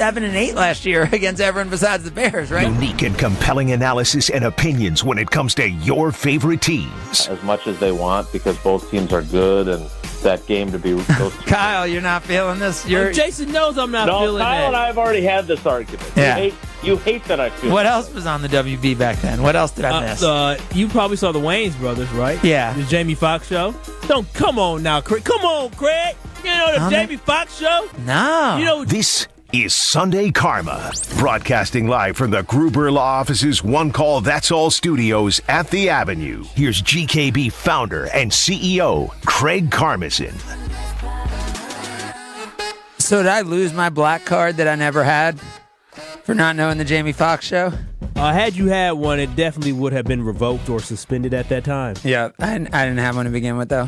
7-8 last year against everyone besides the Bears, right? Unique and compelling analysis and opinions when it comes to your favorite teams. As much as they want, because both teams are good, and that game to be those Kyle, you're not feeling this? Jason knows I'm not feeling Kyle that. and I have already had this argument. Yeah. You hate that I feel What that else way. was on the WB back then? What else did I miss? You probably saw the Wayans brothers, right? Yeah. The Jamie Foxx show. Don't come on now, Craig. Come on, Craig. You know the Jamie Foxx show? No. You know This is Sunday Karma, broadcasting live from the Gruber Law Office's One Call That's All studios at the Avenue. Here's GKB founder and CEO, Craig Karmazin. So did I lose my black card that I never had for not knowing the Jamie Foxx show? had you had one, it definitely would have been revoked or suspended at that time. Yeah, I didn't have one to begin with, though.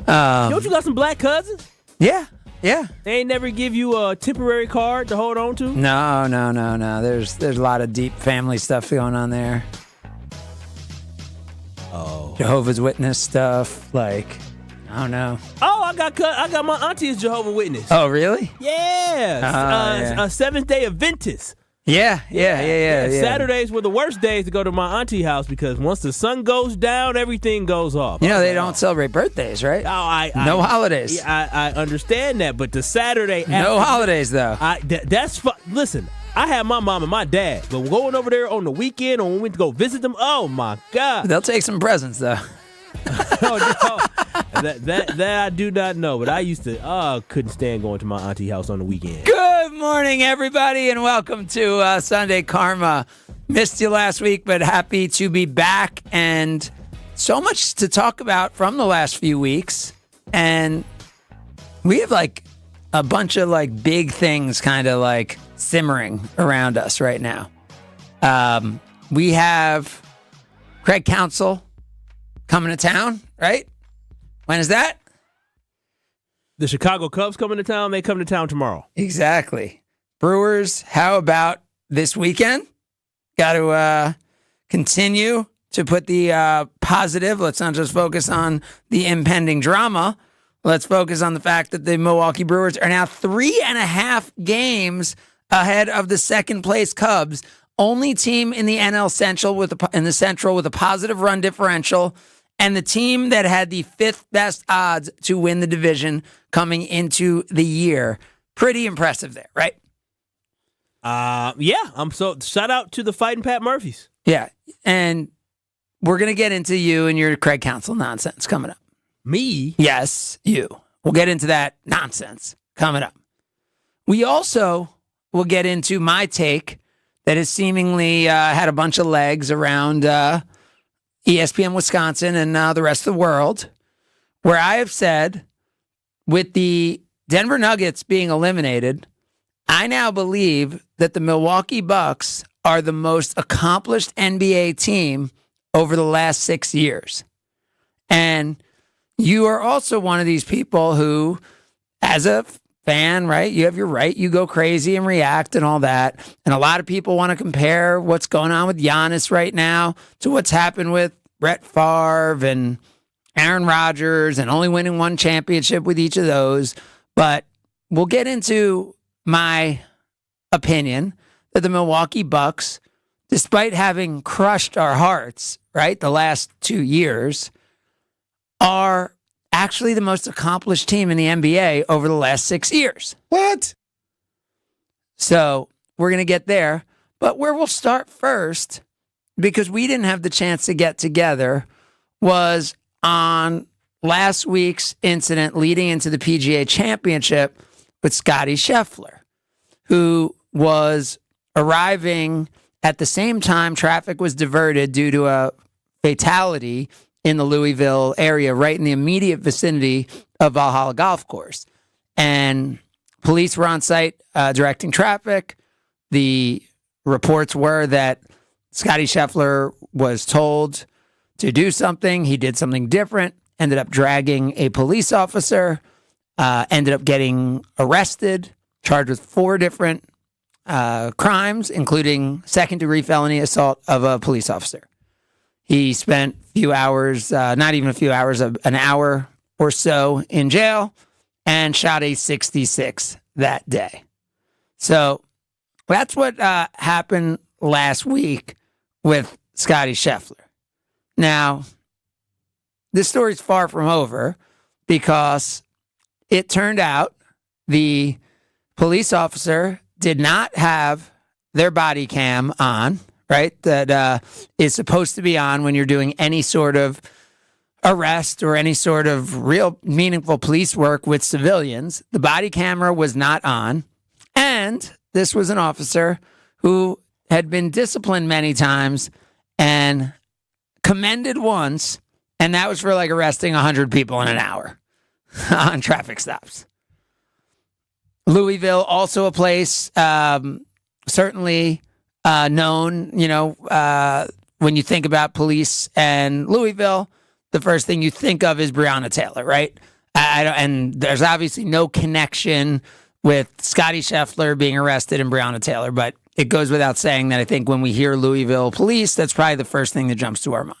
Don't you got some black cousins? Yeah. They ain't never give you a temporary card to hold on to? No. There's a lot of deep family stuff going on there. Oh. Jehovah's Witness stuff, like, I don't know. Oh, I got my auntie as Jehovah's Witness. Oh, really? Yeah. Seventh-day Adventist. Yeah. Saturdays were the worst days to go to my auntie house because once the sun goes down, everything goes off. You know, they don't celebrate birthdays, right? No holidays. I understand that, but the Saturday No holidays, though. Listen, I had my mom and my dad, but going over there on the weekend or when we went to go visit them, oh my God. They'll take some presents, though. No, that I do not know, but I used to couldn't stand going to my auntie house on the weekend. Good morning, everybody, and welcome to Sunday Karma. Missed you last week, but happy to be back, and so much to talk about from the last few weeks. And we have like a bunch of like big things kind of like simmering around us right now. We have Craig Counsell coming to town, right? When is that? The Chicago Cubs coming to town. They come to town tomorrow. Exactly. Brewers, how about this weekend? Got to continue to put the positive. Let's not just focus on the impending drama. Let's focus on the fact that the Milwaukee Brewers are now 3.5 games ahead of the second place Cubs. Only team in the NL Central with a positive run differential, and the team that had the fifth best odds to win the division coming into the year. Pretty impressive there, right? Yeah. So shout out to the Fighting Pat Murphys. Yeah, and we're gonna get into you and your Craig Counsell nonsense coming up. Me? Yes, you. We'll get into that nonsense coming up. We also will get into my take that has seemingly had a bunch of legs around ESPN Wisconsin and the rest of the world, where I have said, with the Denver Nuggets being eliminated, I now believe that the Milwaukee Bucks are the most accomplished NBA team over the last 6 years. And you are also one of these people who, as a fan, right? You have your right. You go crazy and react and all that. And a lot of people want to compare what's going on with Giannis right now to what's happened with Brett Favre and Aaron Rodgers and only winning one championship with each of those. But we'll get into my opinion that the Milwaukee Bucks, despite having crushed our hearts, right, the last 2 years, are actually the most accomplished team in the NBA over the last 6 years. What? So we're going to get there. But where we'll start first, because we didn't have the chance to get together, was on last week's incident leading into the PGA Championship with Scottie Scheffler, who was arriving at the same time traffic was diverted due to a fatality in the Louisville area, right in the immediate vicinity of Valhalla Golf Course. And police were on site directing traffic. The reports were that Scottie Scheffler was told to do something. He did something different, ended up dragging a police officer, ended up getting arrested, charged with 4 different crimes, including second-degree felony assault of a police officer. He spent a few hours, not even a few hours, an hour or so in jail and shot a 66 that day. So that's what happened last week with Scotty Scheffler. Now, this story's far from over because it turned out the police officer did not have their body cam on, right? That is supposed to be on when you're doing any sort of arrest or any sort of real meaningful police work with civilians. The body camera was not on. And this was an officer who had been disciplined many times and commended once, and that was for like arresting 100 people in an hour on traffic stops. Louisville, also a place certainly known, when you think about police and Louisville, the first thing you think of is Breonna Taylor, right? And there's obviously no connection with Scotty Scheffler being arrested and Breonna Taylor, but it goes without saying that I think when we hear Louisville police, that's probably the first thing that jumps to our mind.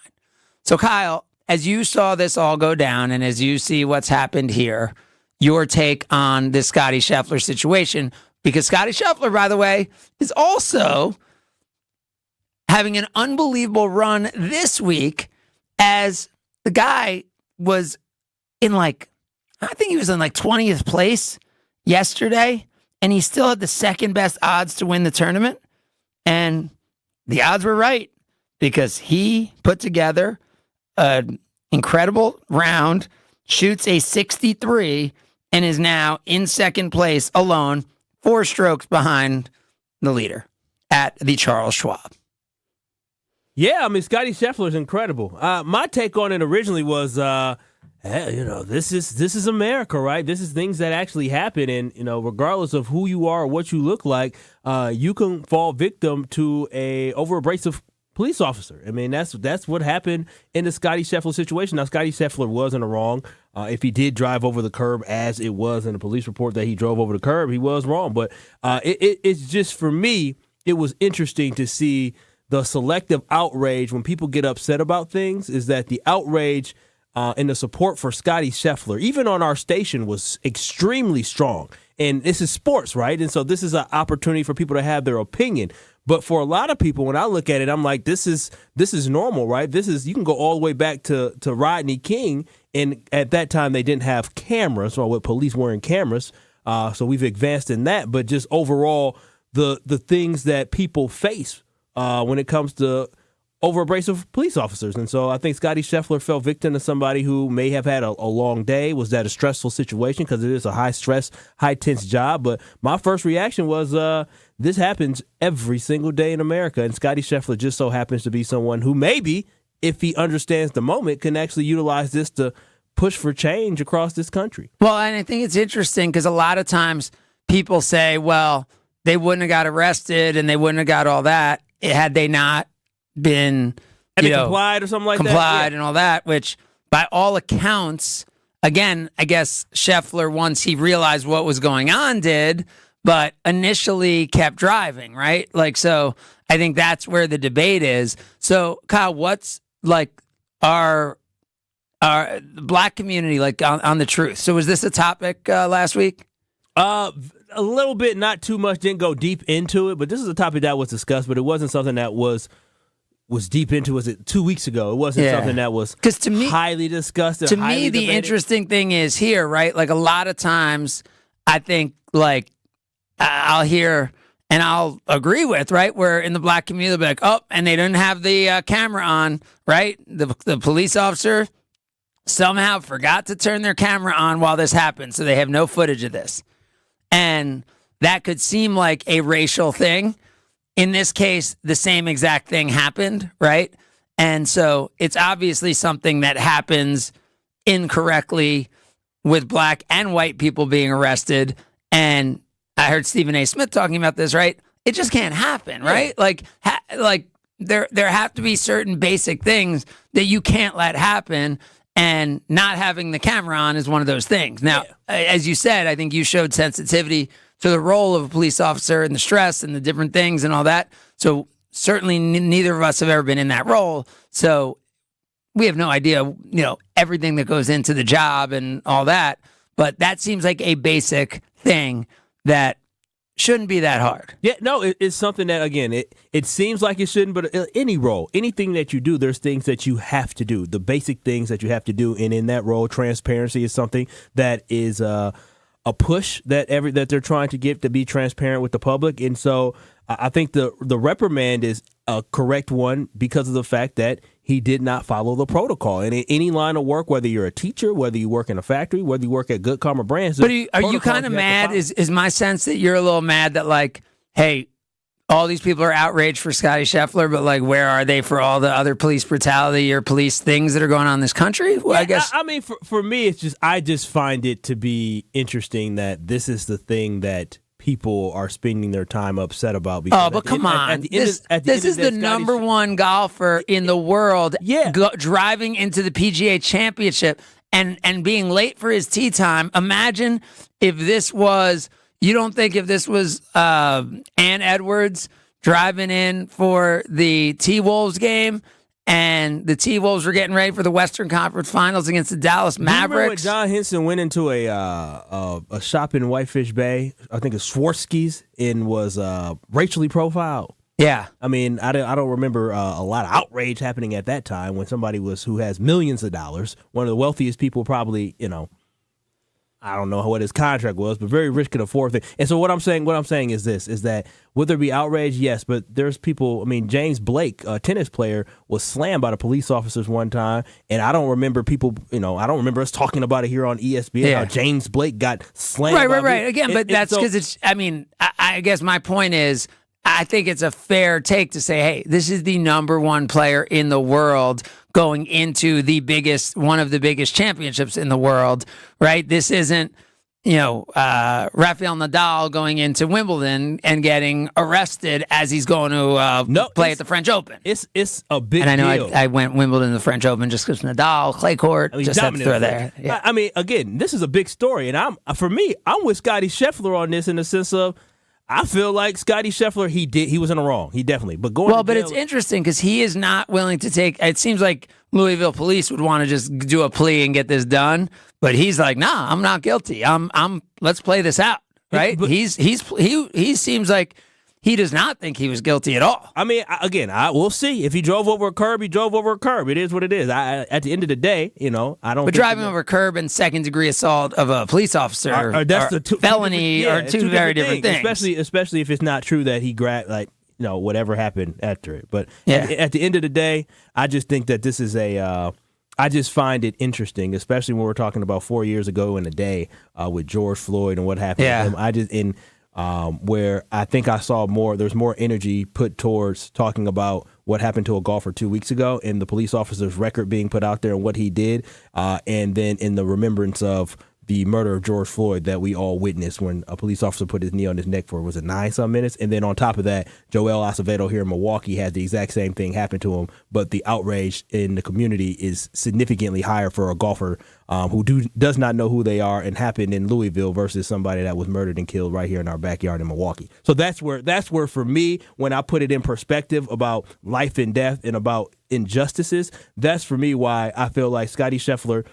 So, Kyle, as you saw this all go down and as you see what's happened here, your take on this Scotty Scheffler situation, because Scotty Scheffler, by the way, is also having an unbelievable run this week as the guy was in I think he was in 20th place yesterday, and he still had the second best odds to win the tournament. And the odds were right because he put together an incredible round, shoots a 63, and is now in second place alone, 4 strokes behind the leader at the Charles Schwab. Yeah, I mean, Scotty Scheffler is incredible. My take on it originally was, this is America, right? This is things that actually happen, and regardless of who you are or what you look like, you can fall victim to a over-abrasive police officer. I mean, that's what happened in the Scotty Scheffler situation. Now, Scotty Scheffler was in the wrong. If he did drive over the curb, as it was in the police report that he drove over the curb, he was wrong. But it's just, for me, it was interesting to see the selective outrage when people get upset about things. Is that the outrage and the support for Scotty Scheffler, even on our station, was extremely strong. And this is sports, right? And so this is an opportunity for people to have their opinion. But for a lot of people, when I look at it, I'm like, this is normal, right? You can go all the way back to Rodney King, and at that time they didn't have cameras, or with police wearing cameras. So we've advanced in that. But just overall, the things that people face when it comes to over-abrasive police officers. And so I think Scotty Scheffler fell victim to somebody who may have had a long day. Was that a stressful situation? Because it is a high-stress, high-tense job. But my first reaction was, this happens every single day in America. And Scotty Scheffler just so happens to be someone who maybe, if he understands the moment, can actually utilize this to push for change across this country. Well, and I think it's interesting because a lot of times people say, well, they wouldn't have got arrested and they wouldn't have got all that had they not been complied or something like that. Complied and all that, which by all accounts, again, I guess Scheffler, once he realized what was going on, did, but initially kept driving, right? So I think that's where the debate is. So, Kyle, what's our black community on the truth? So was this a topic last week? A little bit, not too much. Didn't go deep into it, but this is a topic that was discussed, but it wasn't something that was deep into. Was it 2 weeks ago? It wasn't something that was highly discussed. To me, the interesting thing is here, right? A lot of times, I think I'll hear and I'll agree with, right? Where in the black community, they'll be like, oh, and they didn't have the camera on, right? The police officer somehow forgot to turn their camera on while this happened, so they have no footage of this. And that could seem like a racial thing. In this case, the same exact thing happened, right? And so it's obviously something that happens incorrectly with black and white people being arrested. And I heard Stephen A. Smith talking about this, right? It just can't happen, right? There have to be certain basic things that you can't let happen. And not having the camera on is one of those things. Now, as you said, I think you showed sensitivity to the role of a police officer and the stress and the different things and all that. So certainly neither of us have ever been in that role. So we have no idea, everything that goes into the job and all that. But that seems like a basic thing that shouldn't be that hard. Yeah, no, it's something that, again, it seems like it shouldn't, but any role, anything that you do, there's things that you have to do, the basic things that you have to do. And in that role, transparency is something that is a push that they're trying to get to be transparent with the public. And so I think the reprimand is a correct one because of the fact that he did not follow the protocol. And in any line of work, whether you're a teacher, whether you work in a factory, whether you work at Good Karma Brands. But are you kind of mad? Is my sense that you're a little mad that, like, hey, all these people are outraged for Scotty Scheffler, but, like, where are they for all the other police brutality or police things that are going on in this country? Well, I guess. I mean, for me, it's just, I just find it to be interesting that this is the thing that people are spending their time upset about. Oh, but come on. This is the number one golfer in the world driving into the PGA Championship and being late for his tee time. Imagine if this was, you don't think if this was Ann Edwards driving in for the T-Wolves game and the T-Wolves were getting ready for the Western Conference Finals against the Dallas Mavericks. Remember when John Henson went into a shop in Whitefish Bay, I think it's Swarovski's, and was racially profiled? Yeah. I mean, I don't remember a lot of outrage happening at that time when somebody who has millions of dollars, one of the wealthiest people probably, I don't know what his contract was, but very rich, could afford things. And so what I'm saying is this, is that would there be outrage? Yes, but there's people, I mean, James Blake, a tennis player, was slammed by the police officers one time, and I don't remember people, I don't remember us talking about it here on ESPN, how James Blake got slammed. Right. Again, but that's because it's, I mean, I guess my point is, I think it's a fair take to say, hey, this is the number one player in the world going into one of the biggest championships in the world, right? This isn't, Rafael Nadal going into Wimbledon and getting arrested as he's going to play at the French Open. It's a big deal. And I know I went Wimbledon to the French Open just because Nadal, clay court, just had to throw there. Yeah. I mean, again, this is a big story, and I'm with Scotty Scheffler on this in the sense of, I feel like Scotty Scheffler, he was in the wrong. He definitely. But it's interesting because he is not willing to take. It seems like Louisville police would want to just do a plea and get this done, but he's like, nah, I'm not guilty. Let's play this out, right? He seems like he does not think he was guilty at all. I mean, we'll see. If he drove over a curb, he drove over a curb. It is what it is. At the end of the day, I don't. But driving over a curb and second-degree assault of a police officer, felony, are two very different things. Especially if it's not true that he grabbed, whatever happened after it. But at the end of the day, I just think that this is I just find it interesting, especially when we're talking about 4 years ago in a day with George Floyd and what happened to him. Where I think I saw there's more energy put towards talking about what happened to a golfer 2 weeks ago and the police officer's record being put out there and what he did, and then in the remembrance of the murder of George Floyd that we all witnessed when a police officer put his knee on his neck for, was it 9-some minutes? And then on top of that, Joel Acevedo here in Milwaukee had the exact same thing happen to him, but the outrage in the community is significantly higher for a golfer who does not know who they are and happened in Louisville versus somebody that was murdered and killed right here in our backyard in Milwaukee. So that's where for me, when I put it in perspective about life and death and about injustices, that's for me why I feel like Scotty Scheffler,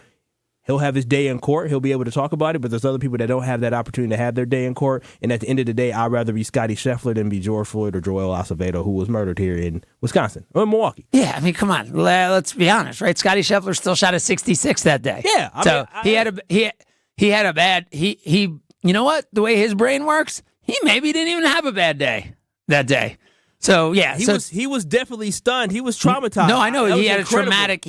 he'll have his day in court. He'll be able to talk about it, but there's other people that don't have that opportunity to have their day in court. And at the end of the day, I'd rather be Scotty Scheffler than be George Floyd or Joel Acevedo, who was murdered here in Wisconsin or in Milwaukee. Yeah, I mean, come on. Let's be honest, right? Scotty Scheffler still shot a 66 that day. Yeah. He had a bad, you know what? The way his brain works, he maybe didn't even have a bad day that day. So yeah, he was definitely stunned. He was traumatized. No, I know he had a traumatic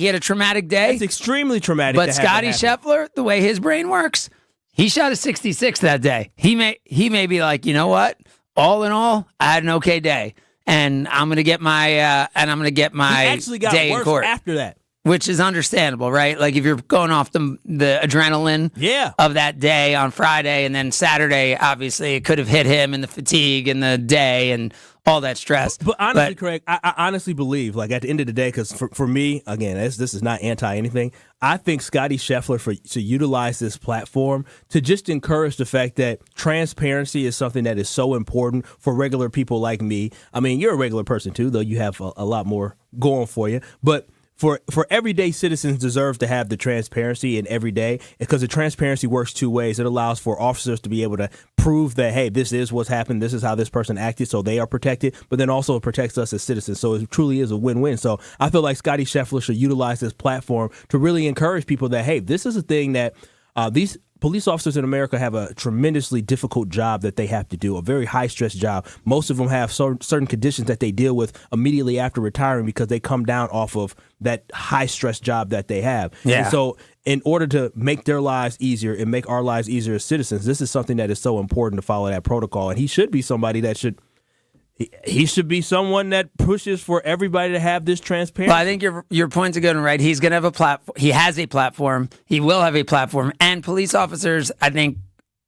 day. It's extremely traumatic. But Scotty Scheffler, the way his brain works, he shot a 66 that day. He may be like, you know what? All in all, I had an okay day, and I'm gonna get my he actually got day worse in court after that. Which is understandable, right? Like if you're going off the adrenaline of that day on Friday, and then Saturday, obviously it could have hit him and the fatigue and the day and all that stress. But honestly, Craig, I honestly believe, like at the end of the day, because for me, again, this is not anti-anything, I think Scotty Scheffler to utilize this platform to just encourage the fact that transparency is something that is so important for regular people like me. I mean, you're a regular person too, though you have a lot more going for you. But for everyday citizens deserve to have the transparency in every day, because the transparency works two ways. It allows for officers to be able to prove that, hey, this is what's happened, this is how this person acted, so they are protected, but then also it protects us as citizens. So it truly is a win-win. So I feel like Scottie Scheffler should utilize this platform to really encourage people that, hey, this is a thing that these police officers in America have a tremendously difficult job that they have to do, a very high-stress job. Most of them have certain conditions that they deal with immediately after retiring because they come down off of that high-stress job that they have. Yeah. And so in order to make their lives easier and make our lives easier as citizens, this is something that is so important to follow that protocol. And he should be somebody that he should be someone that pushes for everybody to have this transparency. Well, I think your point's a good one, right? He's going to have a platform. He has a platform. He will have a platform. And police officers, I think,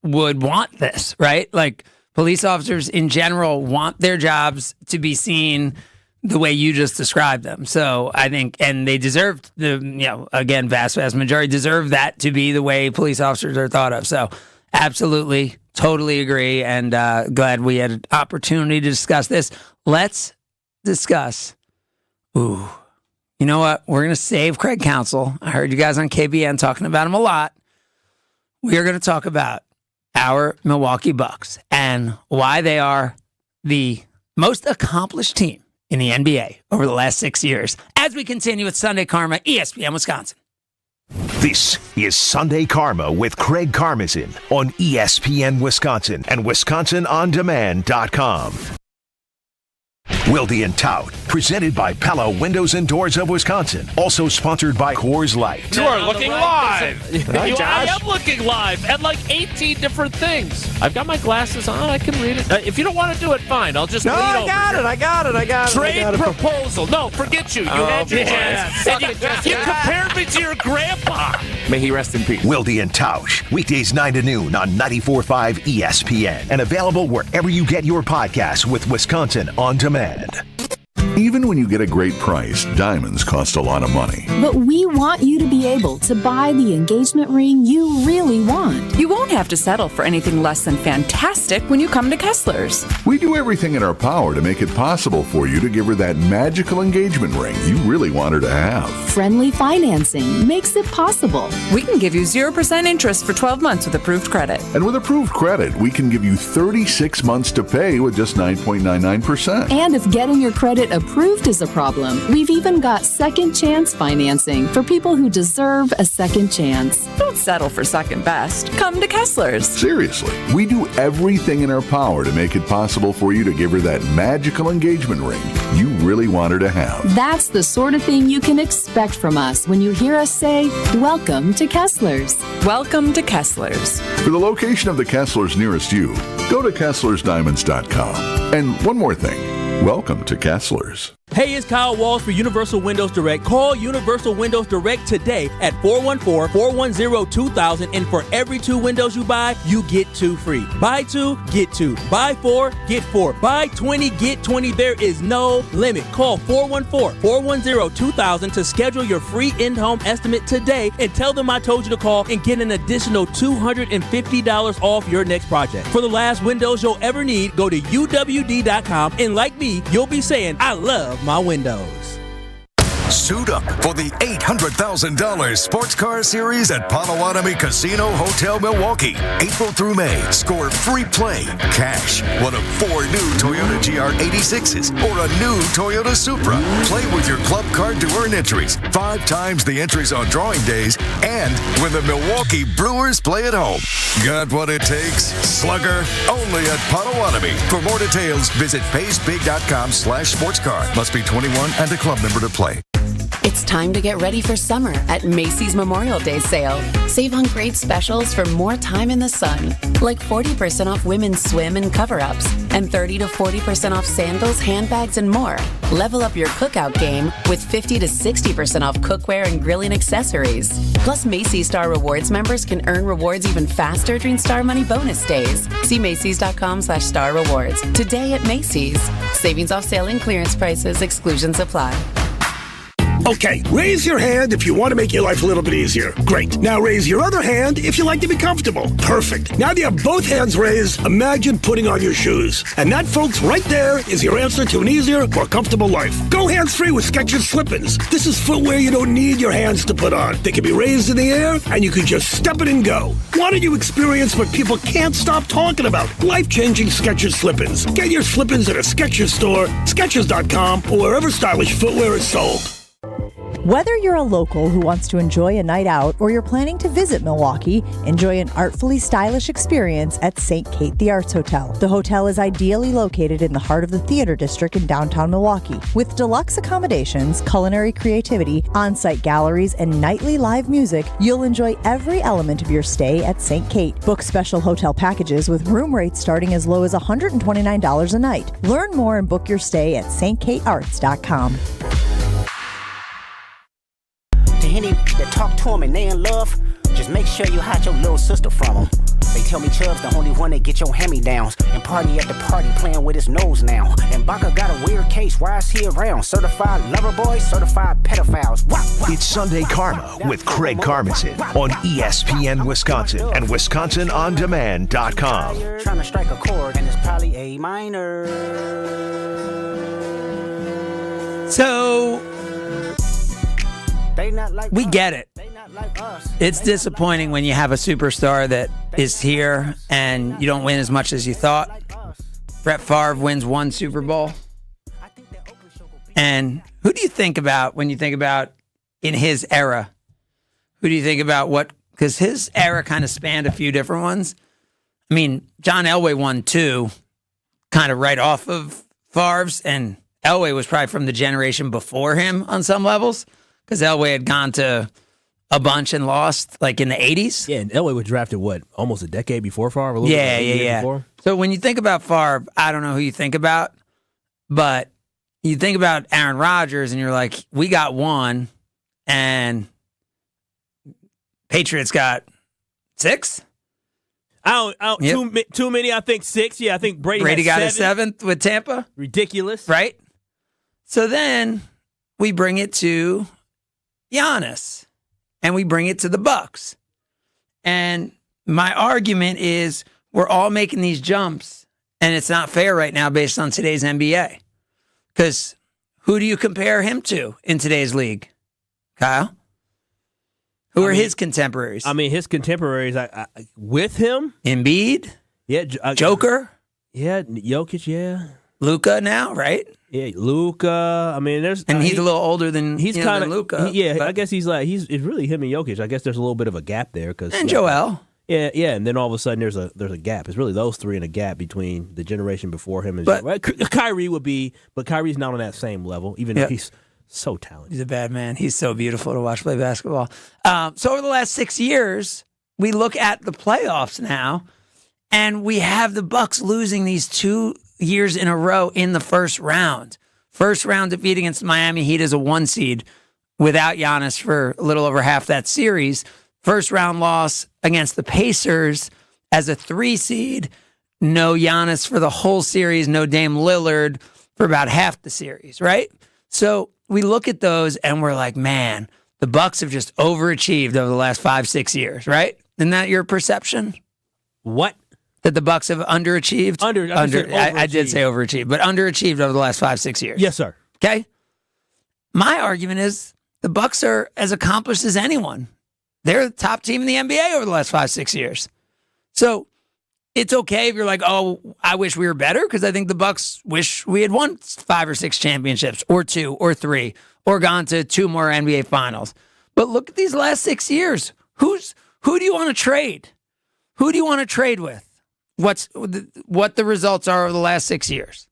would want this, right? Like, police officers in general want their jobs to be seen the way you just described them. So I think, and they deserve again, vast majority deserve that to be the way police officers are thought of. So absolutely. Totally agree, and glad we had an opportunity to discuss this. Let's discuss. You know what? We're going to save Craig Counsell. I heard you guys on KBN talking about him a lot. We are going to talk about our Milwaukee Bucks and why they are the most accomplished team in the NBA over the last 6 years as we continue with Sunday Karma, ESPN Wisconsin. This is Sunday Karma with Craig Karmazin on ESPN Wisconsin and WisconsinOnDemand.com. Wilde and Tout, presented by Pella Windows and Doors of Wisconsin. Also sponsored by Coors Light. You are looking live. I am looking live at like 18 different things. I've got my glasses on. I can read it. If you don't want to do it, fine. I'll just lean over. I got it. Trade proposal. No, forget you. You had your chance. And you compared me to your grandpa. May he rest in peace. Wilde and Tausch, weekdays 9 to noon on 94.5 ESPN and available wherever you get your podcasts with Wisconsin On Demand. Even when you get a great price, diamonds cost a lot of money. But we want you to be able to buy the engagement ring you really want. You won't have to settle for anything less than fantastic when you come to Kessler's. We do everything in our power to make it possible for you to give her that magical engagement ring you really want her to have. Friendly financing makes it possible. We can give you 0% interest for 12 months with approved credit. And with approved credit, we can give you 36 months to pay with just 9.99%. And if getting your credit approved is a problem, we've even got second chance financing for people who deserve a second chance. Don't settle for second best. Come to Kessler's. Seriously, we do everything in our power to make it possible for you to give her that magical engagement ring you really want her to have. That's the sort of thing you can expect from us when you hear us say, "Welcome to Kessler's." Welcome to Kessler's. For the location of the Kessler's nearest you, go to KesslersDiamonds.com. And one more thing. Welcome to Kessler's. Hey, it's Kyle Walsh for Universal Windows Direct. Call Universal Windows Direct today at 414-410-2000, and for every 2 windows you buy, you get 2 free. Buy 2, get 2. Buy 4, get 4. Buy 20, get 20. There is no limit. Call 414-410-2000 to schedule your free in-home estimate today and tell them I told you to call and get an additional $250 off your next project. For the last windows you'll ever need, go to UWD.com, and like me, you'll be saying, I love my windows. Suit up for the $800,000 Sports Car Series at Potawatomi Casino Hotel Milwaukee. April through May, score free play, cash, one of 4 new Toyota GR86s or a new Toyota Supra. Play with your club card to earn entries, 5 times the entries on drawing days, and when the Milwaukee Brewers play at home. Got what it takes? Slugger, only at Potawatomi. For more details, visit paysbig.com/sportscar. Must be 21 and a club member to play. It's time to get ready for summer at Macy's Memorial Day sale. Save on great specials for more time in the sun, like 40% off women's swim and cover-ups, and 30 to 40% off sandals, handbags, and more. Level up your cookout game with 50 to 60% off cookware and grilling accessories. Plus, Macy's Star Rewards members can earn rewards even faster during Star Money bonus days. See Macy's.com/Star Rewards today at Macy's. Savings off sale and clearance prices. Exclusions apply. Okay, raise your hand if you want to make your life a little bit easier. Great. Now raise your other hand if you like to be comfortable. Perfect. Now that you have both hands raised, imagine putting on your shoes. And that, folks, right there is your answer to an easier, more comfortable life. Go hands-free with Skechers Slip-ins. This is footwear you don't need your hands to put on. They can be raised in the air, and you can just step it and go. Why don't you experience what people can't stop talking about? Life-changing Skechers Slip-ins. Get your Slip-ins at a Skechers store, Skechers.com, or wherever stylish footwear is sold. Whether you're a local who wants to enjoy a night out or you're planning to visit Milwaukee, enjoy an artfully stylish experience at St. Kate the Arts Hotel. The hotel is ideally located in the heart of the theater district in downtown Milwaukee. With deluxe accommodations, culinary creativity, on-site galleries, and nightly live music, you'll enjoy every element of your stay at St. Kate. Book special hotel packages with room rates starting as low as $129 a night. Learn more and book your stay at stkatearts.com. Any that talk to them and they in love, just make sure you hide your little sister from them. They tell me Chubb's the only one that get your hand-me-downs and party at the party playing with his nose now. And Baca got a weird case, why is he around? Certified lover boys, certified pedophiles. It's Sunday Karma with Craig Karmazin on ESPN Wisconsin and WisconsinOnDemand.com. Trying to strike a chord and it's probably A minor. So we get it. It's disappointing when you have a superstar that is here and you don't win as much as you thought. Brett Favre wins one Super Bowl. And who do you think about when you think about in his era? Who do you think about what? Because his era kind of spanned a few different ones. I mean, John Elway won two kind of right off of Favre's, and Elway was probably from the generation before him on some levels. Because Elway had gone to a bunch and lost, like in the 80s. Yeah, and Elway was drafted, almost a decade before Favre? Yeah. Before? So when you think about Favre, I don't know who you think about, but you think about Aaron Rodgers and you're like, we got one, and Patriots got six? Too many, I think six. Yeah, I think Brady got seven. a seventh with Tampa. Ridiculous. Right? So then we bring it to Giannis, and we bring it to the Bucks. And my argument is we're all making these jumps, and it's not fair right now based on today's NBA. Because who do you compare him to in today's league? Kyle? Who are his contemporaries? I mean, his contemporaries with him? Embiid? Yeah. Joker? Yeah, Jokic, yeah. Luka now, right? Yeah, Luka. I mean, there's he's a little older than than Luka. I guess it's really him and Jokic. I guess there's a little bit of a gap there and Joel. Yeah, and then all of a sudden there's a gap. It's really those three in a gap between the generation before him and Kyrie would be, but Kyrie's not on that same level, even though he's so talented. He's a bad man. He's so beautiful to watch play basketball. So over the last 6 years, we look at the playoffs now, and we have the Bucks losing these 2 years in a row in the first round. First round defeat against Miami Heat as a 1 seed without Giannis for a little over half that series. First round loss against the Pacers as a 3 seed. No Giannis for the whole series. No Dame Lillard for about half the series, right? So we look at those and we're like, man, the Bucks have just overachieved over the last 5-6 years, right? Isn't that your perception? What? That the Bucks have underachieved? I did say overachieved, but underachieved over the last 5-6 years. Yes, sir. Okay? My argument is the Bucks are as accomplished as anyone. They're the top team in the NBA over the last 5-6 years. So it's okay if you're like, oh, I wish we were better, because I think the Bucks wish we had won 5 or 6 championships, or 2 or 3, or gone to 2 more NBA finals. But look at these last 6 years. Who do you want to trade? Who do you want to trade with? What the results are over the last 6 years?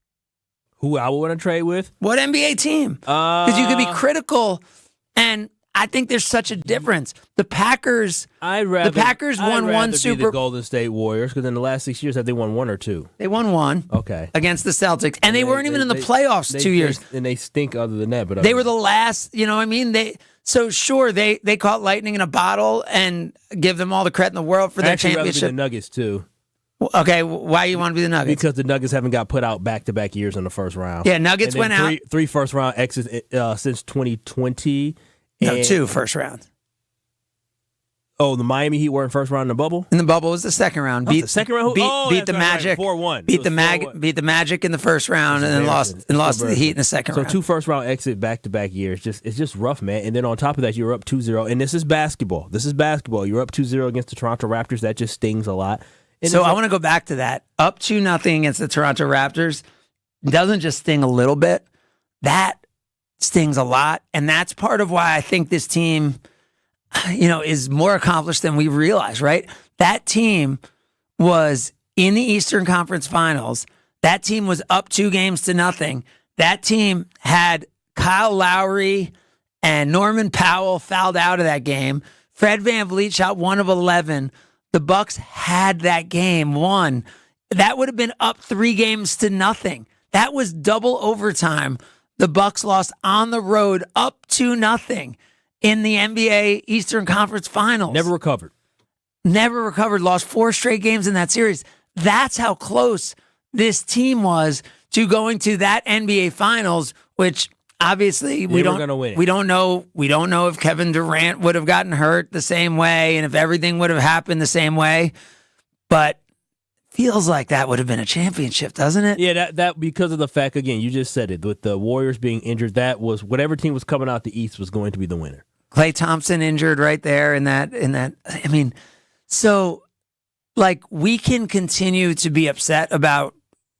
Who I would want to trade with? What NBA team? Because you could be critical, and I think there's such a difference. The Packers. I'd won one Super. Be the Golden State Warriors, because in the last 6 years, have they won 1 or 2? They won 1. Okay. Against the Celtics, and they weren't even in the playoffs 2 years. And they stink other than that. But they were the last. You know what I mean? They caught lightning in a bottle, and give them all the credit in the world for their championship. The Nuggets too. Okay, why you want to be the Nuggets? Because the Nuggets haven't got put out back-to-back years in the first round. Yeah, Nuggets went out. Three first-round exits since 2020. No, 2 first rounds. Oh, the Miami Heat were in first round in the bubble? In the bubble was the second round. The second round? Beat the Magic. 4-1. Beat the Magic in the first round and then lost to the Heat in the second round. So 2 first-round exit back-to-back years. It's just rough, man. And then on top of that, you're up 2-0. And this is basketball. You're up 2-0 against the Toronto Raptors. That just stings a lot. And so I want to go back to that. Up 2-0 against the Toronto Raptors doesn't just sting a little bit. That stings a lot. And that's part of why I think this team, is more accomplished than we realize, right? That team was in the Eastern Conference Finals. That team was up 2-0. That team had Kyle Lowry and Norman Powell fouled out of that game. Fred VanVleet shot 1 of 11. The Bucks had that game won. That would have been up 3-0. That was double overtime. The Bucks lost on the road up 2-0 in the NBA Eastern Conference Finals. Never recovered. Lost 4 straight games in that series. That's how close this team was to going to that NBA Finals, which obviously we don't know if Kevin Durant would have gotten hurt the same way and if everything would have happened the same way. But feels like that would have been a championship, doesn't it? Yeah, that because of the fact, again, you just said it, with the Warriors being injured, that was whatever team was coming out the East was going to be the winner. Klay Thompson injured right there in that. I mean, so like we can continue to be upset about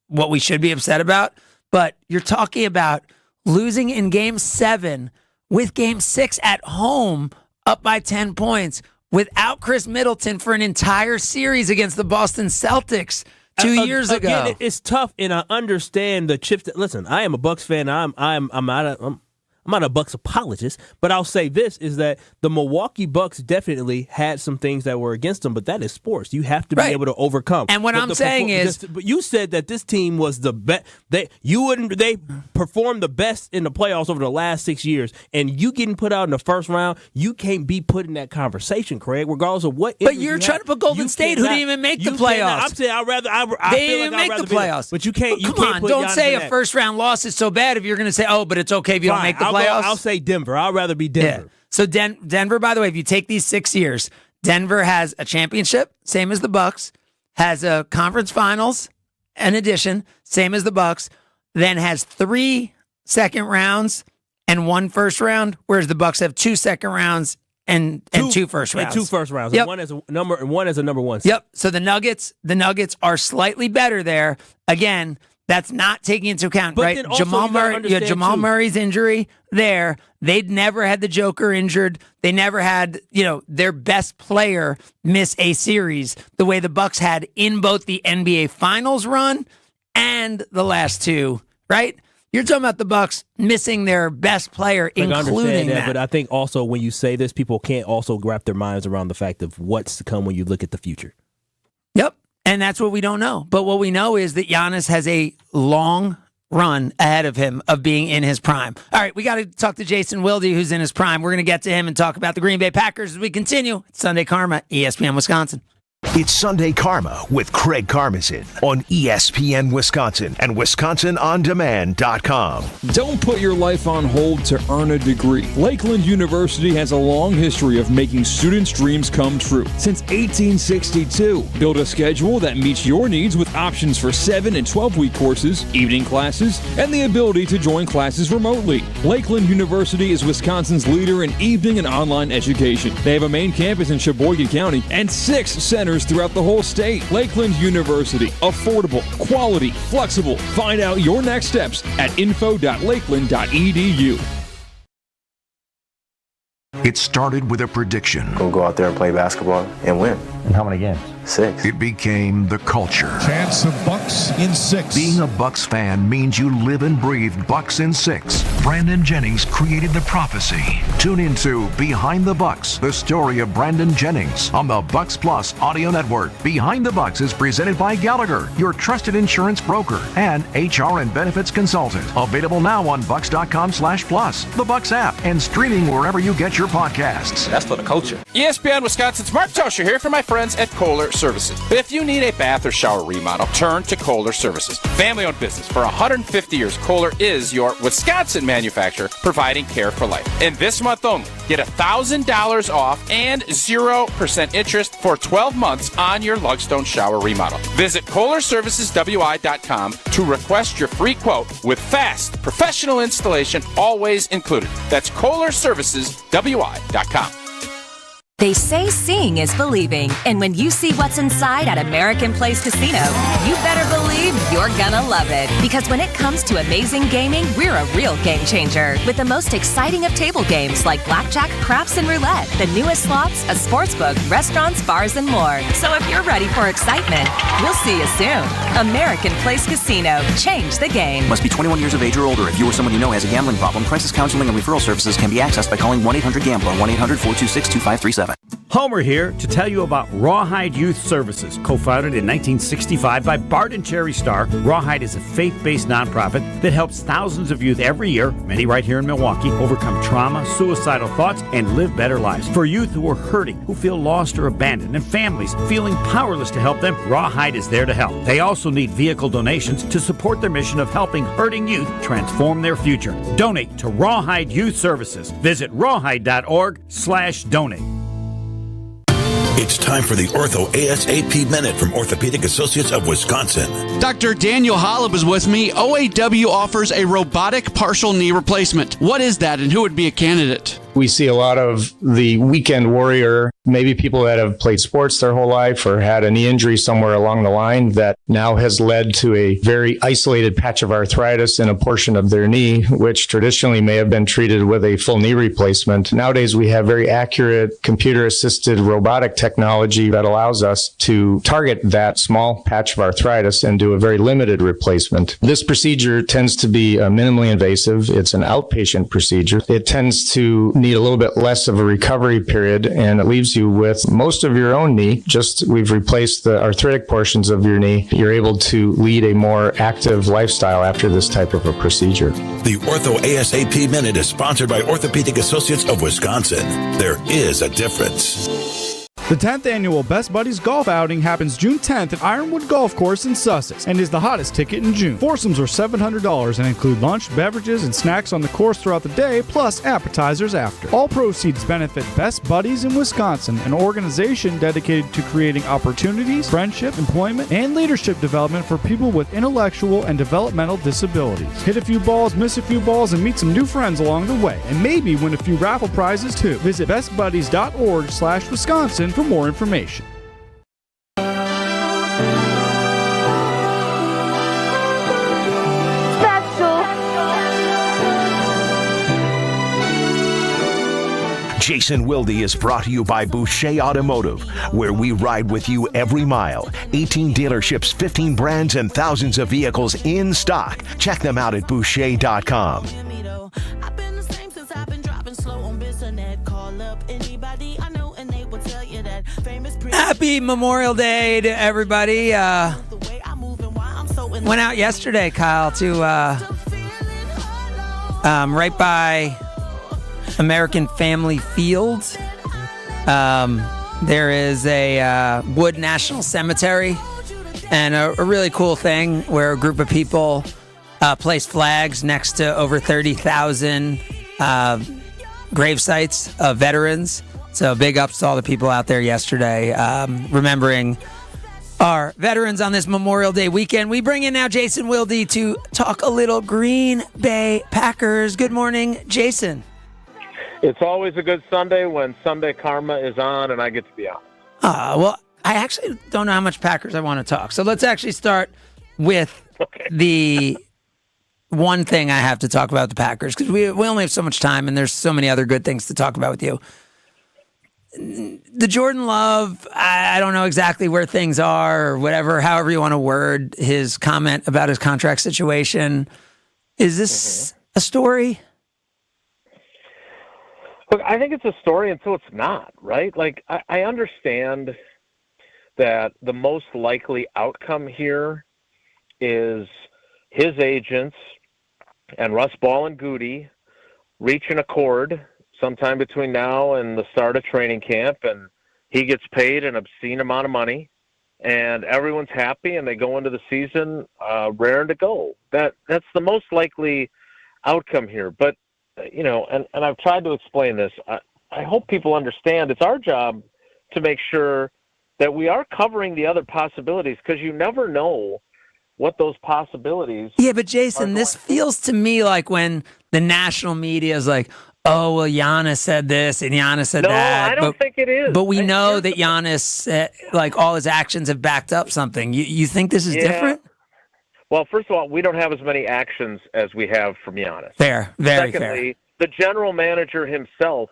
what we should be upset about, but you're talking about losing in Game 7 with Game 6 at home up by 10 points without Chris Middleton for an entire series against the Boston Celtics 2 years ago. Again, it's tough, and I understand the chips. Listen, I am a Bucks fan. I'm not a Bucks apologist, but I'll say this is that the Milwaukee Bucks definitely had some things that were against them, but that is sports. You have to be able to overcome. And what I'm saying is, but you said that this team was the best. They performed the best in the playoffs over the last 6 years, and you getting put out in the first round, you can't be put in that conversation, Craig, regardless of what. But you're trying to put Golden State, who didn't even make the playoffs. I'm saying they didn't even make the playoffs. But you can't. Come on, don't say a first round loss is so bad if you're going to say, oh, but it's okay if you don't make the playoffs. I'll say Denver. I'd rather be Denver. Yeah. So Denver, by the way, if you take these 6 years, Denver has a championship, same as the Bucks, has a conference finals, in addition, same as the Bucks, then has 3 second rounds and 1 first round, whereas the Bucks have 2 second rounds and 2 first rounds. And 2 first rounds. Yep. And one as a number 1 seed. Yep. So the Nuggets are slightly better there. Again, that's not taking into account, but right? Jamal Murray's injury there. They'd never had the Joker injured. They never had, their best player miss a series the way the Bucks had in both the NBA Finals run and the last 2, right? You're talking about the Bucks missing their best player, including that. But I think also when you say this, people can't also wrap their minds around the fact of what's to come when you look at the future. Yep. And that's what we don't know. But what we know is that Giannis has a long run ahead of him of being in his prime. All right, we got to talk to Jason Wilde, who's in his prime. We're going to get to him and talk about the Green Bay Packers as we continue. It's Sunday Karma, ESPN Wisconsin. It's Sunday Karma with Craig Karmazin on ESPN Wisconsin and WisconsinOnDemand.com. Don't put your life on hold to earn a degree. Lakeland University has a long history of making students' dreams come true. Since 1862, build a schedule that meets your needs with options for 7 and 12-week courses, evening classes, and the ability to join classes remotely. Lakeland University is Wisconsin's leader in evening and online education. They have a main campus in Sheboygan County and 6 centers throughout the whole state. Lakeland University. Affordable, quality, flexible. Find out your next steps at info.lakeland.edu. It started with a prediction. Go out there and play basketball and win. And how many games? 6. It became the culture. Chance of Bucks in 6. Being a Bucks fan means you live and breathe Bucks in 6. Brandon Jennings created the prophecy. Tune into Behind the Bucks, the story of Brandon Jennings on the Bucks Plus audio network. Behind the Bucks is presented by Gallagher, your trusted insurance broker and HR and benefits consultant. Available now on Bucks.com/plus, the Bucks app, and streaming wherever you get your podcasts. That's for the culture. ESPN Wisconsin's Mark Tosher here for my friends at Kohler Services. If you need a bath or shower remodel, turn to Kohler Services. Family-owned business for 150 years, Kohler is your Wisconsin manufacturer providing care for life. And this month only, get $1,000 off and 0% interest for 12 months on your Lugstone shower remodel. Visit KohlerServicesWI.com to request your free quote with fast, professional installation always included. That's KohlerServicesWI.com. They say seeing is believing, and when you see what's inside at American Place Casino, you better believe you're gonna love it. Because when it comes to amazing gaming, we're a real game changer. With the most exciting of table games like blackjack, craps, and roulette, the newest slots, a sports book, restaurants, bars, and more. So if you're ready for excitement, we'll see you soon. American Place Casino. Change the game. Must be 21 years of age or older. If you or someone you know has a gambling problem, crisis counseling and referral services can be accessed by calling 1-800-GAMBLER, 1-800-426-2537. Homer here to tell you about Rawhide Youth Services. Co-founded in 1965 by Bart and Cherry Starr, Rawhide is a faith-based nonprofit that helps thousands of youth every year, many right here in Milwaukee, overcome trauma, suicidal thoughts, and live better lives. For youth who are hurting, who feel lost or abandoned, and families feeling powerless to help them, Rawhide is there to help. They also need vehicle donations to support their mission of helping hurting youth transform their future. Donate to Rawhide Youth Services. Visit rawhide.org/donate. It's time for the Ortho ASAP Minute from Orthopedic Associates of Wisconsin. Dr. Daniel Holub is with me. OAW offers a robotic partial knee replacement. What is that, and who would be a candidate? We see a lot of the weekend warrior, maybe people that have played sports their whole life or had a knee injury somewhere along the line that now has led to a very isolated patch of arthritis in a portion of their knee, which traditionally may have been treated with a full knee replacement. Nowadays, we have very accurate computer-assisted robotic technology that allows us to target that small patch of arthritis and do a very limited replacement. This procedure tends to be minimally invasive. It's an outpatient procedure. It tends to need a little bit less of a recovery period, and it leaves you with most of your own knee. Just we've replaced the arthritic portions of your knee. You're able to lead a more active lifestyle after this type of a procedure. The Ortho ASAP Minute is sponsored by Orthopedic Associates of Wisconsin. There is a difference. The 10th annual Best Buddies Golf Outing happens June 10th at Ironwood Golf Course in Sussex and is the hottest ticket in June. Foursomes are $700 and include lunch, beverages, and snacks on the course throughout the day, plus appetizers after. All proceeds benefit Best Buddies in Wisconsin, an organization dedicated to creating opportunities, friendship, employment, and leadership development for people with intellectual and developmental disabilities. Hit a few balls, miss a few balls, and meet some new friends along the way, and maybe win a few raffle prizes too. Visit bestbuddies.org/Wisconsin for more information. Jason Wilde is brought to you by Boucher Automotive, where we ride with you every mile. 18 dealerships, 15 brands, and thousands of vehicles in stock. Check them out at Boucher.com. Happy Memorial Day to everybody. Went out yesterday, Kyle, to right by American Family Field. There is a Wood National Cemetery, and a really cool thing where a group of people placed flags next to over 30,000 grave sites of veterans. So big ups to all the people out there yesterday, remembering our veterans on this Memorial Day weekend. We bring in now Jason Wilde to talk a little Green Bay Packers. Good morning, Jason. It's always a good Sunday when Sunday Karma is on and I get to be on. Well, I actually don't know how much Packers I want to talk. So let's actually start with the one thing I have to talk about the Packers, because we only have so much time and there's so many other good things to talk about with you. The Jordan Love, I don't know exactly where things are or whatever, however you want to word his comment about his contract situation. Is this a story? Look, I think it's a story until it's not, right? Like, I understand that the most likely outcome here is his agents and Russ Ball and Goody reach an accord sometime between now and the start of training camp, and he gets paid an obscene amount of money, and everyone's happy, and they go into the season raring to go. That's the most likely outcome here. But, and I've tried to explain this. I hope people understand it's our job to make sure that we are covering the other possibilities, because you never know what those possibilities. Yeah, but Jason, this feels to me like when the national media is like, oh, well, Giannis said this and Giannis said that. No, I don't think it is. But we know that Giannis, all his actions have backed up something. You think this is different? Well, first of all, we don't have as many actions as we have from Giannis. Fair, very Secondly, the general manager himself